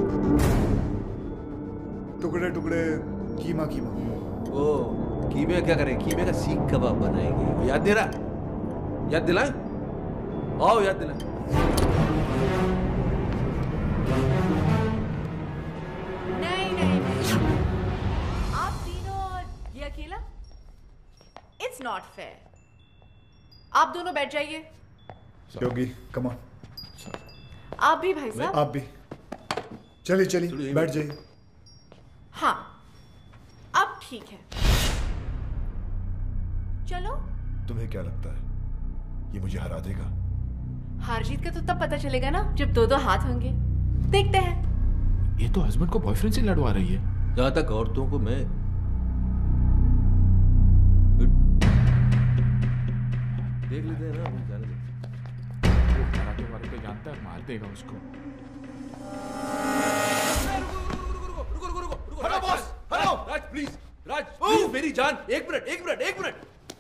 A: टुकड़े टुकड़े कीमा कीमा।
D: ओ कीमे क्या करें? कीमे का सीख कबाब बनाएंगे। याद दे रहा? याद दिलाएं? आओ याद दिलाएं।
B: It's not fair. आप दोनों बैठ जाइए।
A: योगी कम ऑन।
B: आप भी भाई साहब।
A: आप भी चलिए चलिए बैठ जाइए।
B: हाँ अब ठीक है, चलो।
E: तुम्हें क्या लगता है ये मुझे हरा देगा?
B: हार जीत का तो तब पता चलेगा ना जब दो दो हाथ होंगे। देखते हैं।
C: ये तो हस्बैंड को बॉयफ्रेंड से लड़वा रही है।
D: जहां तक औरतों को मैं देख लेते हैं ना, जाने दो।
C: वो कराटे वाले जानता है, मार देगा उसको।
D: Hello boss, hello Raj please, Raj please मेरी जान, एक मिनट।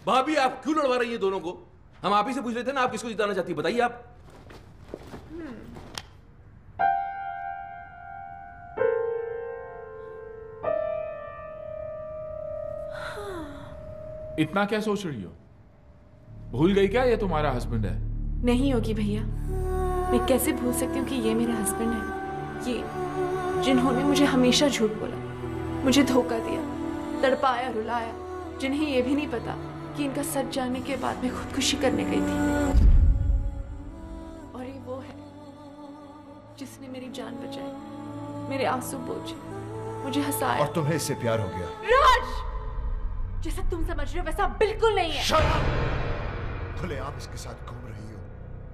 D: भाभी आप क्यों लड़वा रही है दोनों को? हम आप ही से पूछ लेते हैं ना, आप किसको जिताना चाहती है, बताइए आप।
C: इतना क्या सोच रही हो? भूल गई क्या ये तुम्हारा हस्बैंड है?
B: नहीं होगी भैया, मैं कैसे भूल सकती हूँ कि ये मेरा हस्बैंड है। ये जिन्होंने मुझे हमेशा झूठ बोला, मुझे धोखा दिया, तड़पाया रुलाया, जिन्हें ये भी नहीं पता कि इनका सच जानने के बाद मैं खुदकुशी करने गई थी। और ये वो है जिसने मेरी जान बचाई, मेरे आंसू पोंछे, मुझे हंसाया।
E: और तुम्हें इससे प्यार हो गया?
B: राज, जैसा तुम समझ रहे हो वैसा बिल्कुल नहीं है।
E: खुलेआम इसके साथ घूम रही हो,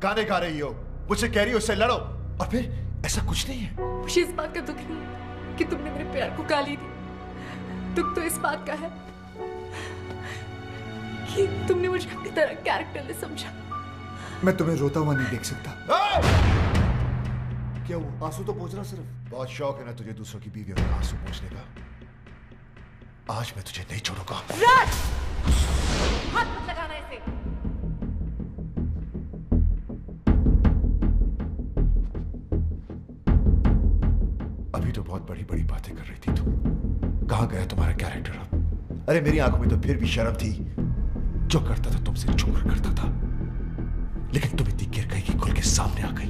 E: गाने गा रही हो, मुझसे कह रही हो उससे लड़ो, और फिर ऐसा कुछ नहीं है।
B: मुझे इस बात का दुख नहीं है कि तुमने मेरे प्यार को गाली दी। दुख तो इस बात का है कि तुमने मुझे अपनी तरह कैरेक्टरलेस समझा।
A: मैं तुम्हें रोता हुआ नहीं देख सकता। क्या वो आंसू तो पोंछ रहा सिर्फ।
E: बहुत शौक है ना तुझे दूसरों की बीवियों के आंसू पोंछने का। आज मैं तुझे नहीं छोड़ूंगा।
B: राज, हाथ मत लगाना इसे।
E: अभी तो बहुत बड़ी बड़ी बातें कर रही थी तुम। कहां गया तुम्हारा कैरेक्टर अब? अरे मेरी आंखों में तो फिर भी शर्म थी। जो करता था तुमसे छुपकर करता था, लेकिन तुम इतनी गिर गई कि खुल के सामने आ गई।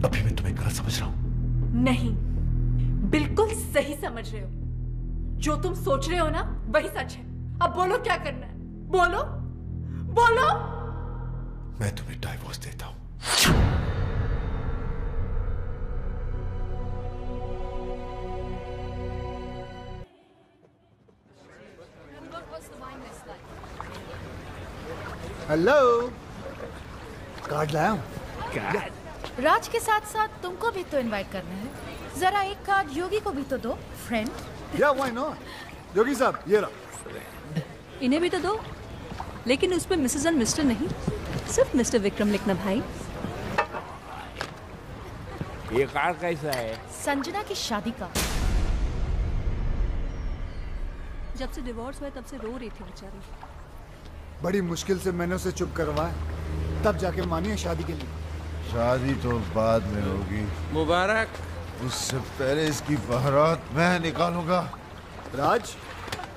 E: अभी मैं तुम्हें गलत समझ रहा हूं?
B: नहीं, बिल्कुल सही समझ रहे हो। जो तुम सोच रहे हो ना वही सच है। अब बोलो क्या करना है, बोलो बोलो।
E: मैं तुम्हें डाइवोर्स देता हूं।
A: हेलो, कार्ड लाया हूं।
S: राज के साथ साथ तुमको भी तो इनवाइट करना है। जरा एक कार्ड योगी को भी तो दो, फ्रेंड।
A: या व्हाई नॉट। योगी साहब ये रहा।
F: इन्हें भी तो दो, लेकिन उस पे मिसेस एंड मिस्टर नहीं, सिर्फ मिस्टर विक्रम लिखना भाई।
C: ये कार्ड कैसा है?
S: संजना की शादी का।
F: जब से डिवोर्स हुआ तब से रो रही थी बेचारी।
A: बड़ी मुश्किल से मैंने उसे चुप करवाया, तब जाके मानी है शादी के लिए।
E: शादी तो बाद में होगी।
D: मुबारक।
E: उससे पहले इसकी बारात मैं निकालूंगा।
A: राज,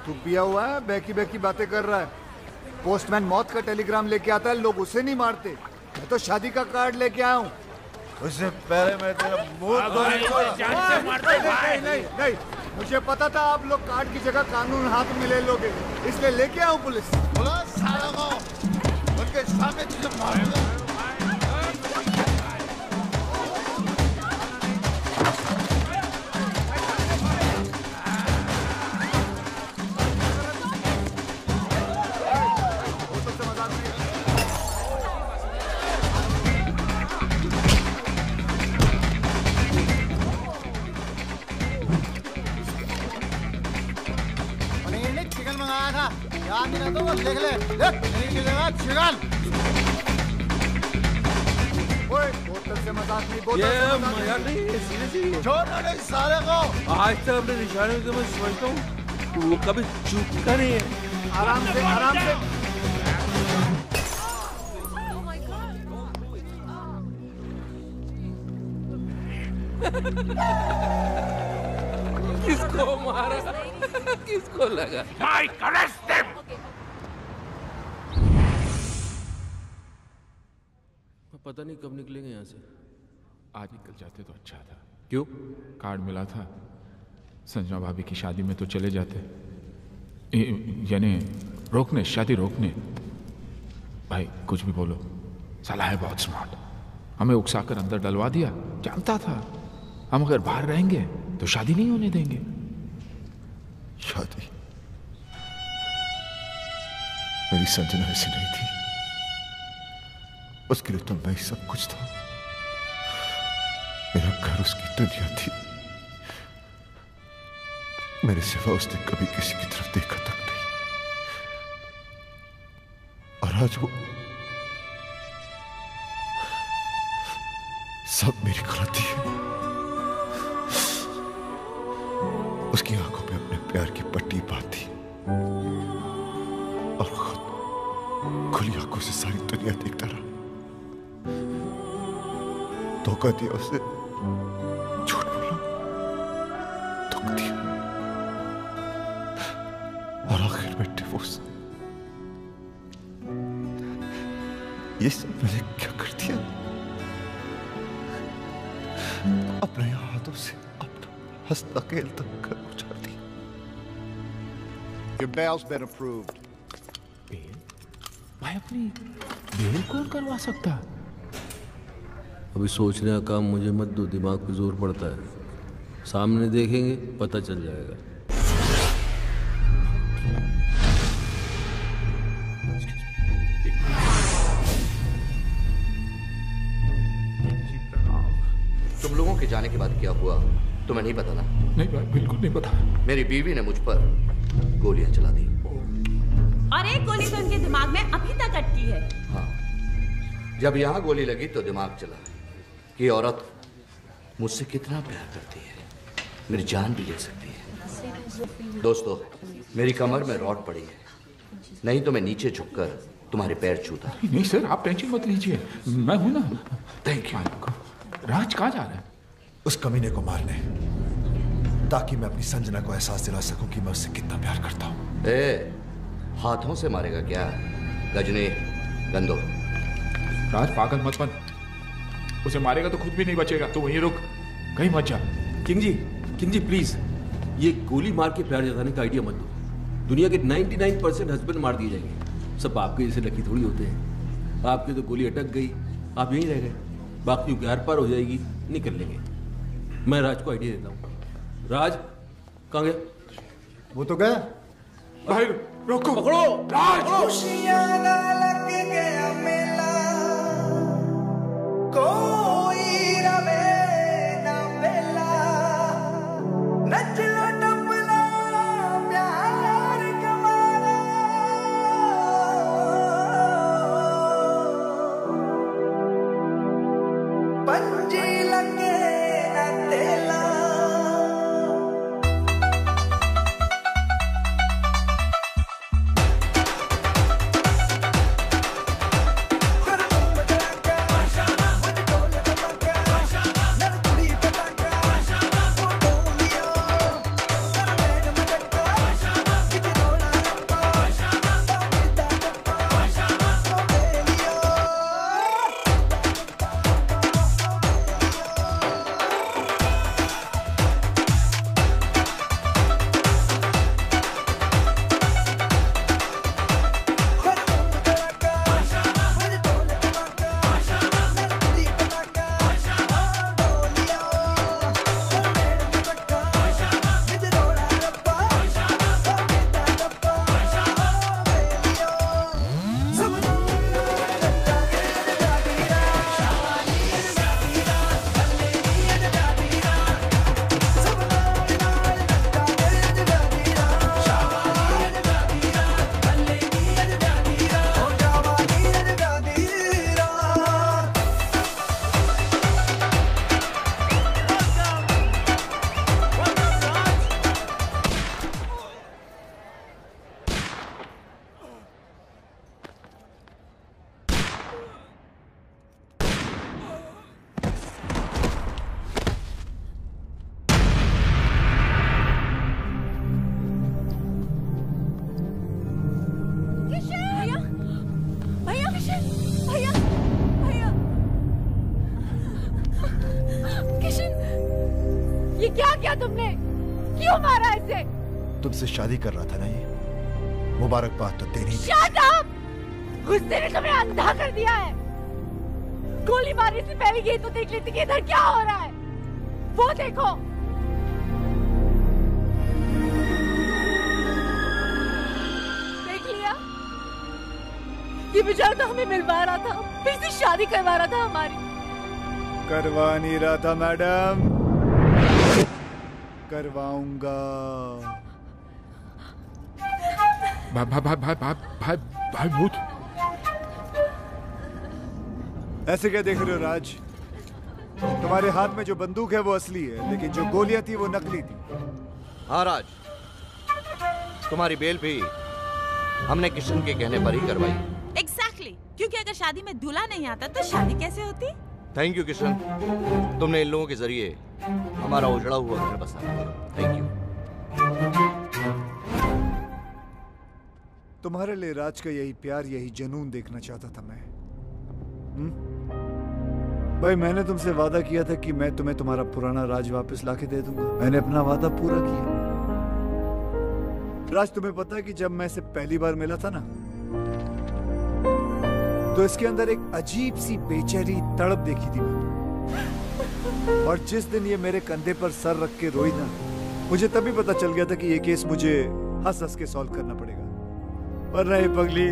A: तू पिया हुआ है, बहकी बहकी बातें कर रहा है। पोस्टमैन मौत का टेलीग्राम लेके आता है, लोग उसे नहीं मारते। मैं तो शादी का कार्ड लेके आया हूँ।
E: उससे पहले मैं तेरा मुंह
A: नहीं, मुझे पता था आप लोग कार्ड की जगह कानून हाथ में ले लोगे, इसलिए लेके आऊँ पुलिस।
E: उनके सामने तुझे मारूंगा।
T: चिकन मंगाया था, याद नहीं रहता, वो लिख ले। चिकन।
A: ओए, बोतल से मजाक नहीं, बोतल
D: ये
A: से मजाक
D: मजाक नहीं है, सीरियसली।
E: छोड़ो नहीं साले को।
D: आज तक अपने निशाने को मैं समझता हूँ, वो कभी चूकता नहीं है।
A: आराम से, आराम से।
D: किसको मारा? किसको लगा?
H: Mike, arrest them!
D: पता नहीं कब निकलेंगे यहाँ से।
C: आज निकल जाते तो अच्छा था।
D: क्यों?
C: कार्ड मिला था, संजना भाभी की शादी में तो चले जाते, यानी रोकने, शादी रोकने। भाई कुछ भी बोलो, साला है बहुत स्मार्ट। हमें उकसाकर अंदर डलवा दिया, जानता था हम अगर बाहर रहेंगे तो शादी नहीं होने देंगे।
E: शादी? मेरी संजना ऐसी नहीं थी, उसके लिए तो मैं ही सब कुछ था। मेरा घर उसकी दुनिया थी, मेरे सिवा उसने कभी किसी की तरफ देखा तक नहीं। और आज वो सब मेरी गलती है। उसकी आंखों में अपने प्यार की पट्टी बांधी और खुद खुली आंखों से सारी दुनिया देखता रहा। धोखा दिया उसे, झूठ बोला, दुख दिया और आखिर में डिवोर्स। ये सब मैंने क्या कर दिया? अपने हाथों से अपना हंसता खेलता घर उजाड़ दिया।
U: Your bail's been approved.
C: Bail? भाई अपनी बेल कौन करवा सकता?
D: अभी सोचने का काम मुझे मत दो, दिमाग पे जोर पड़ता है। सामने देखेंगे पता चल जाएगा।
R: तुम लोगों के जाने के बाद क्या हुआ तुम्हें नहीं पता ना?
C: नहीं भाई, बिल्कुल नहीं पता।
R: मेरी बीवी ने मुझ पर गोलियां चला दी।
G: और एक गोली तो उनके दिमाग में अभी तक अटकी है।
R: हाँ, जब यहाँ गोली लगी तो दिमाग चला कि औरत मुझसे कितना प्यार करती है, मेरी जान भी ले सकती है। दोस्तों, मेरी कमर में रॉड पड़ी है, नहीं तो मैं नीचे झुककर तुम्हारे पैर छूता।
C: नहीं सर, आप टेंशन मत लीजिए, मैं हूं ना।
R: Thank you.
C: राज कहाँ जा रहा है?
E: उस कमीने को मारने, ताकि मैं अपनी संजना को एहसास दिला सकूं कि मैं उससे कितना प्यार करता हूं।
R: हाथों से मारेगा क्या? गजनी, गंदो।
C: राज पागल मत बन, उसे मारेगा तो खुद भी नहीं बचेगा। तो वहीं रुक, कहीं मत जा।
D: किंग जी प्लीज, ये गोली मार के प्यार जताने का आइडिया मत दो। दुनिया के 99% हस्बैंड मार दिए जाएंगे, सब आपके जैसे लकी थोड़ी होते हैं। आपकी तो गोली अटक गई, आप यहीं रह गए, बाकी की आर पार हो जाएगी, निकल लेंगे। मैं राज को आइडिया देता हूँ। राज कहाँ गया?
A: वो तो गया।
C: भाई रोको,
D: पकड़ो
C: राज।
K: खुशियां लग गया मेला, कोई रवे ना बेला, नच लो टपला प्यार कमाना, पंजी लगे ना तेला।
B: तुमने क्यों मारा इसे?
E: तुमसे शादी कर रहा था ना ये, मुबारकबाद तो देनी थी।
B: Shut up! गुस्से ने तुम्हें अंधा कर दिया है। गोली मारने से पहले ये तो देख लेती कि इधर क्या हो रहा है। वो देखो, देख लिया? ये बेचारा तो हमें मिलवा रहा था, फिर से शादी करवा रहा था हमारी।
A: करवा नहीं रहा था मैडम, करवाऊंगा।
C: भाई भूत।
A: ऐसे क्या देख रहे हो राज? तुम्हारे हाथ में जो बंदूक है वो असली है, लेकिन जो गोलियां थी वो नकली थी।
R: हाँ राज, तुम्हारी बेल भी हमने किशन के कहने पर ही करवाई।
G: एग्जैक्टली, क्योंकि अगर शादी में दूल्हा नहीं आता तो शादी कैसे होती?
R: थैंक यू किशन, तुमने इन लोगों के जरिए हमारा उजड़ा हुआ घर बसाया। Thank you.
A: तुम्हारे लिए राज का यही प्यार, यही जुनून देखना चाहता था मैं। भाई मैंने तुमसे वादा किया था कि मैं तुम्हें तुम्हारा पुराना राज वापस लाके दे दूंगा। मैंने अपना वादा पूरा किया। राज, तुम्हें पता है कि जब मैं इसे पहली बार मिला था ना, तो इसके अंदर एक अजीब सी बेचैनी तड़प देखी थी मैंने। और जिस दिन ये मेरे कंधे पर सर रख के रोई ना, मुझे तभी पता चल गया था कि ये केस मुझे हंस हंस के सॉल्व करना पड़ेगा, वरना ये पगली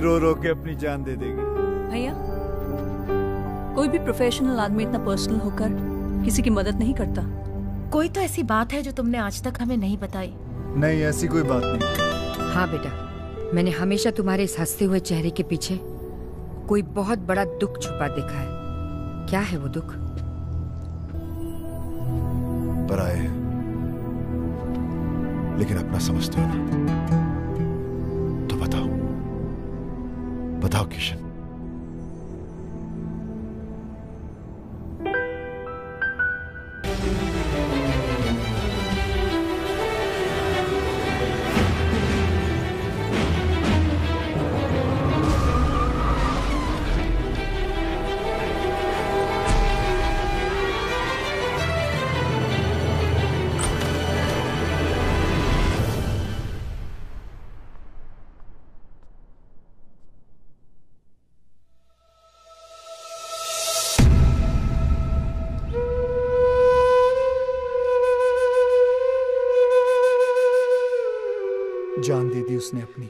A: रो रो के अपनी जान दे देगी।
F: भैया, कोई भी प्रोफेशनल आदमी इतना पर्सनल होकर किसी की मदद नहीं करता।
S: कोई तो ऐसी बात है जो तुमने आज तक हमें नहीं बताई।
A: नहीं, ऐसी कोई बात नहीं।
O: हाँ बेटा, मैंने हमेशा तुम्हारे इस हंसते हुए चेहरे के पीछे कोई बहुत बड़ा दुख छुपा देखा है। क्या है वो दुख?
E: पराए लेकिन अपना समझते हो ना, तो बताओ, बताओ किशन।
A: जान दे दी उसने अपनी,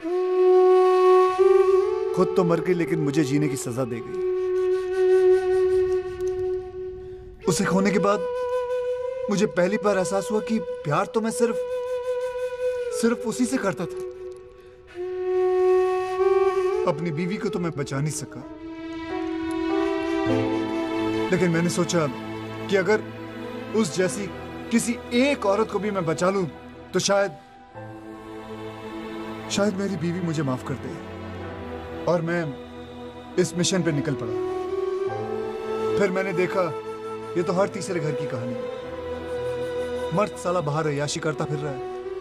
A: खुद तो मर गई लेकिन मुझे जीने की सजा दे गई। उसे खोने के बाद मुझे पहली बार एहसास हुआ कि प्यार तो मैं सिर्फ उसी से करता था। अपनी बीवी को तो मैं बचा नहीं सका, लेकिन मैंने सोचा कि अगर उस जैसी किसी एक औरत को भी मैं बचा लूं तो शायद मेरी बीवी मुझे माफ कर दे। और मैं इस मिशन पे निकल पड़ा। फिर मैंने देखा ये तो हर तीसरे घर की कहानी है। मर्द साला बाहर अय्याशी करता फिर रहा है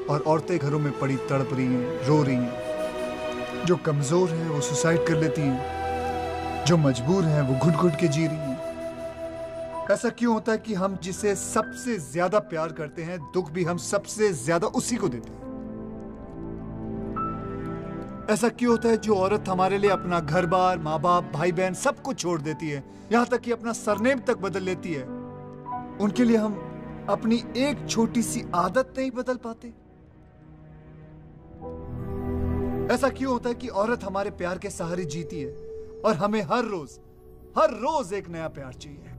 A: और औरतें घरों में पड़ी तड़प रही हैं, रो रही हैं। जो कमजोर हैं वो सुसाइड कर लेती हैं, जो मजबूर हैं वो घुट घुट के जी रही हैं। ऐसा क्यों होता है कि हम जिसे सबसे ज्यादा प्यार करते हैं, दुख भी हम सबसे ज्यादा उसी को देते हैं? ऐसा क्यों होता है जो औरत हमारे लिए अपना घर बार, माँ बाप, भाई बहन सब कुछ छोड़ देती है, यहां तक कि अपना सरनेम तक बदल लेती है, उनके लिए हम अपनी एक छोटी सी आदत नहीं बदल पाते? ऐसा क्यों होता है कि औरत हमारे प्यार के सहारे जीती है और हमें हर रोज एक नया प्यार चाहिए?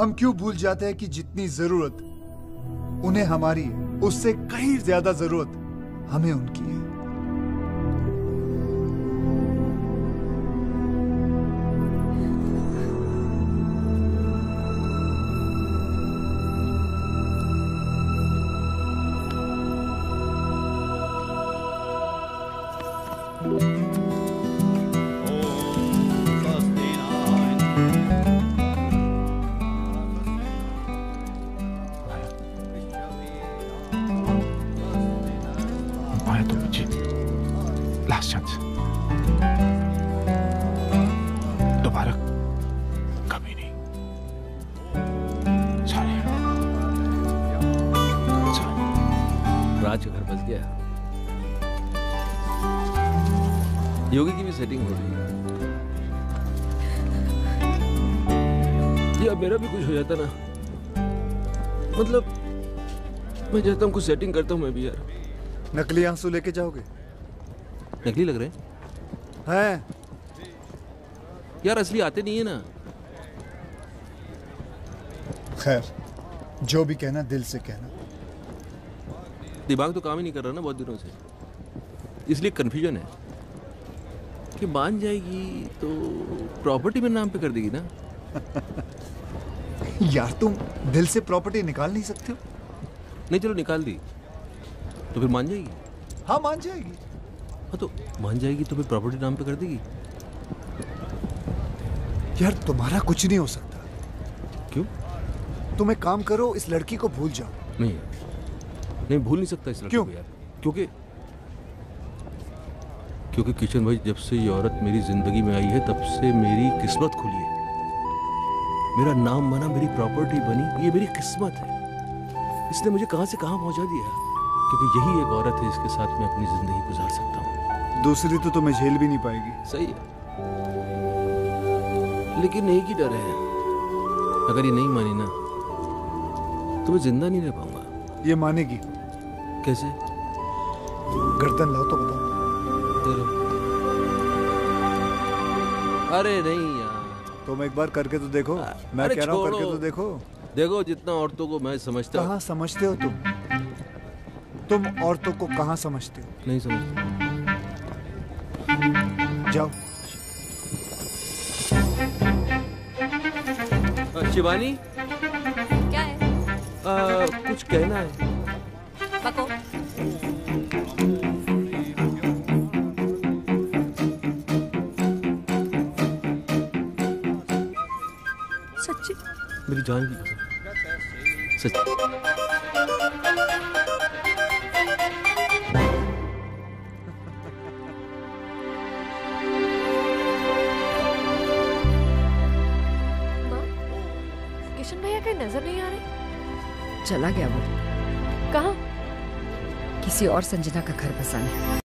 A: हम क्यों भूल जाते हैं कि जितनी जरूरत उन्हें हमारी है, उससे कहीं ज्यादा जरूरत हमें उनकी है?
C: लास्ट चांस, दोबारा कभी नहीं। सॉरी।
D: राज का घर बस गया। योगी की भी सेटिंग हो रही है। या मेरा भी कुछ हो जाता ना, मतलब मैं चाहता हूँ कुछ सेटिंग करता हूँ मैं भी यार।
A: नकली आंसू लेके जाओगे?
D: नकली लग रहे
A: हैं
D: यार, असली आते नहीं है ना।
A: खैर, जो भी कहना दिल से कहना।
D: दिमाग तो काम ही नहीं कर रहा ना बहुत दिनों से, इसलिए कंफ्यूजन है कि मान जाएगी तो प्रॉपर्टी में नाम पे कर देगी ना।
A: यार तुम दिल से प्रॉपर्टी निकाल नहीं सकते हो?
D: नहीं चलो निकाल दी तो फिर मान जाएगी।
A: हाँ मान जाएगी।
D: हाँ तो मान जाएगी तो फिर प्रॉपर्टी नाम पे कर देगी।
A: यार तुम्हारा कुछ नहीं हो सकता।
D: क्यों?
A: तुम एक काम करो, इस लड़की को भूल जाओ।
D: नहीं भूल नहीं सकता इस लड़की को यार, क्योंकि किशन भाई जब से ये औरत मेरी जिंदगी में आई है तब से मेरी किस्मत खुली है। मेरा नाम बना, मेरी प्रॉपर्टी बनी, ये मेरी किस्मत है। इसने मुझे कहां से कहां पहुंचा दिया, क्योंकि यही एक औरत है जिसके साथ मैं अपनी जिंदगी गुजार सकता हूँ।
A: दूसरी तो तुम्हें झेल भी नहीं पाएगी।
D: सही है, लेकिन एक ही डर है, अगर ये नहीं मानी ना तो मैं जिंदा नहीं रह पाऊंगा।
A: ये मानेगी।
D: कैसे?
A: गर्दन लाओ तो बताओ।
D: अरे नहीं यार,
A: तुम एक बार करके तो देखो। मैं कह रहा हूँ करके तो देखो।
D: देखो जितना औरतों को मैं समझता हूँ।
A: कहाँ समझते हो तुम औरतों को कहाँ समझते हो?
D: नहीं समझता।
A: जाओ।
D: शिवानी,
F: क्या है?
D: कुछ कहना है।
F: बको।
D: सच्ची मेरी जान की कसम, सच्ची।
N: किशन भैया कहीं नजर नहीं आ रहे?
O: चला गया वो।
N: कहाँ?
O: किसी और संजना का घर बसाने।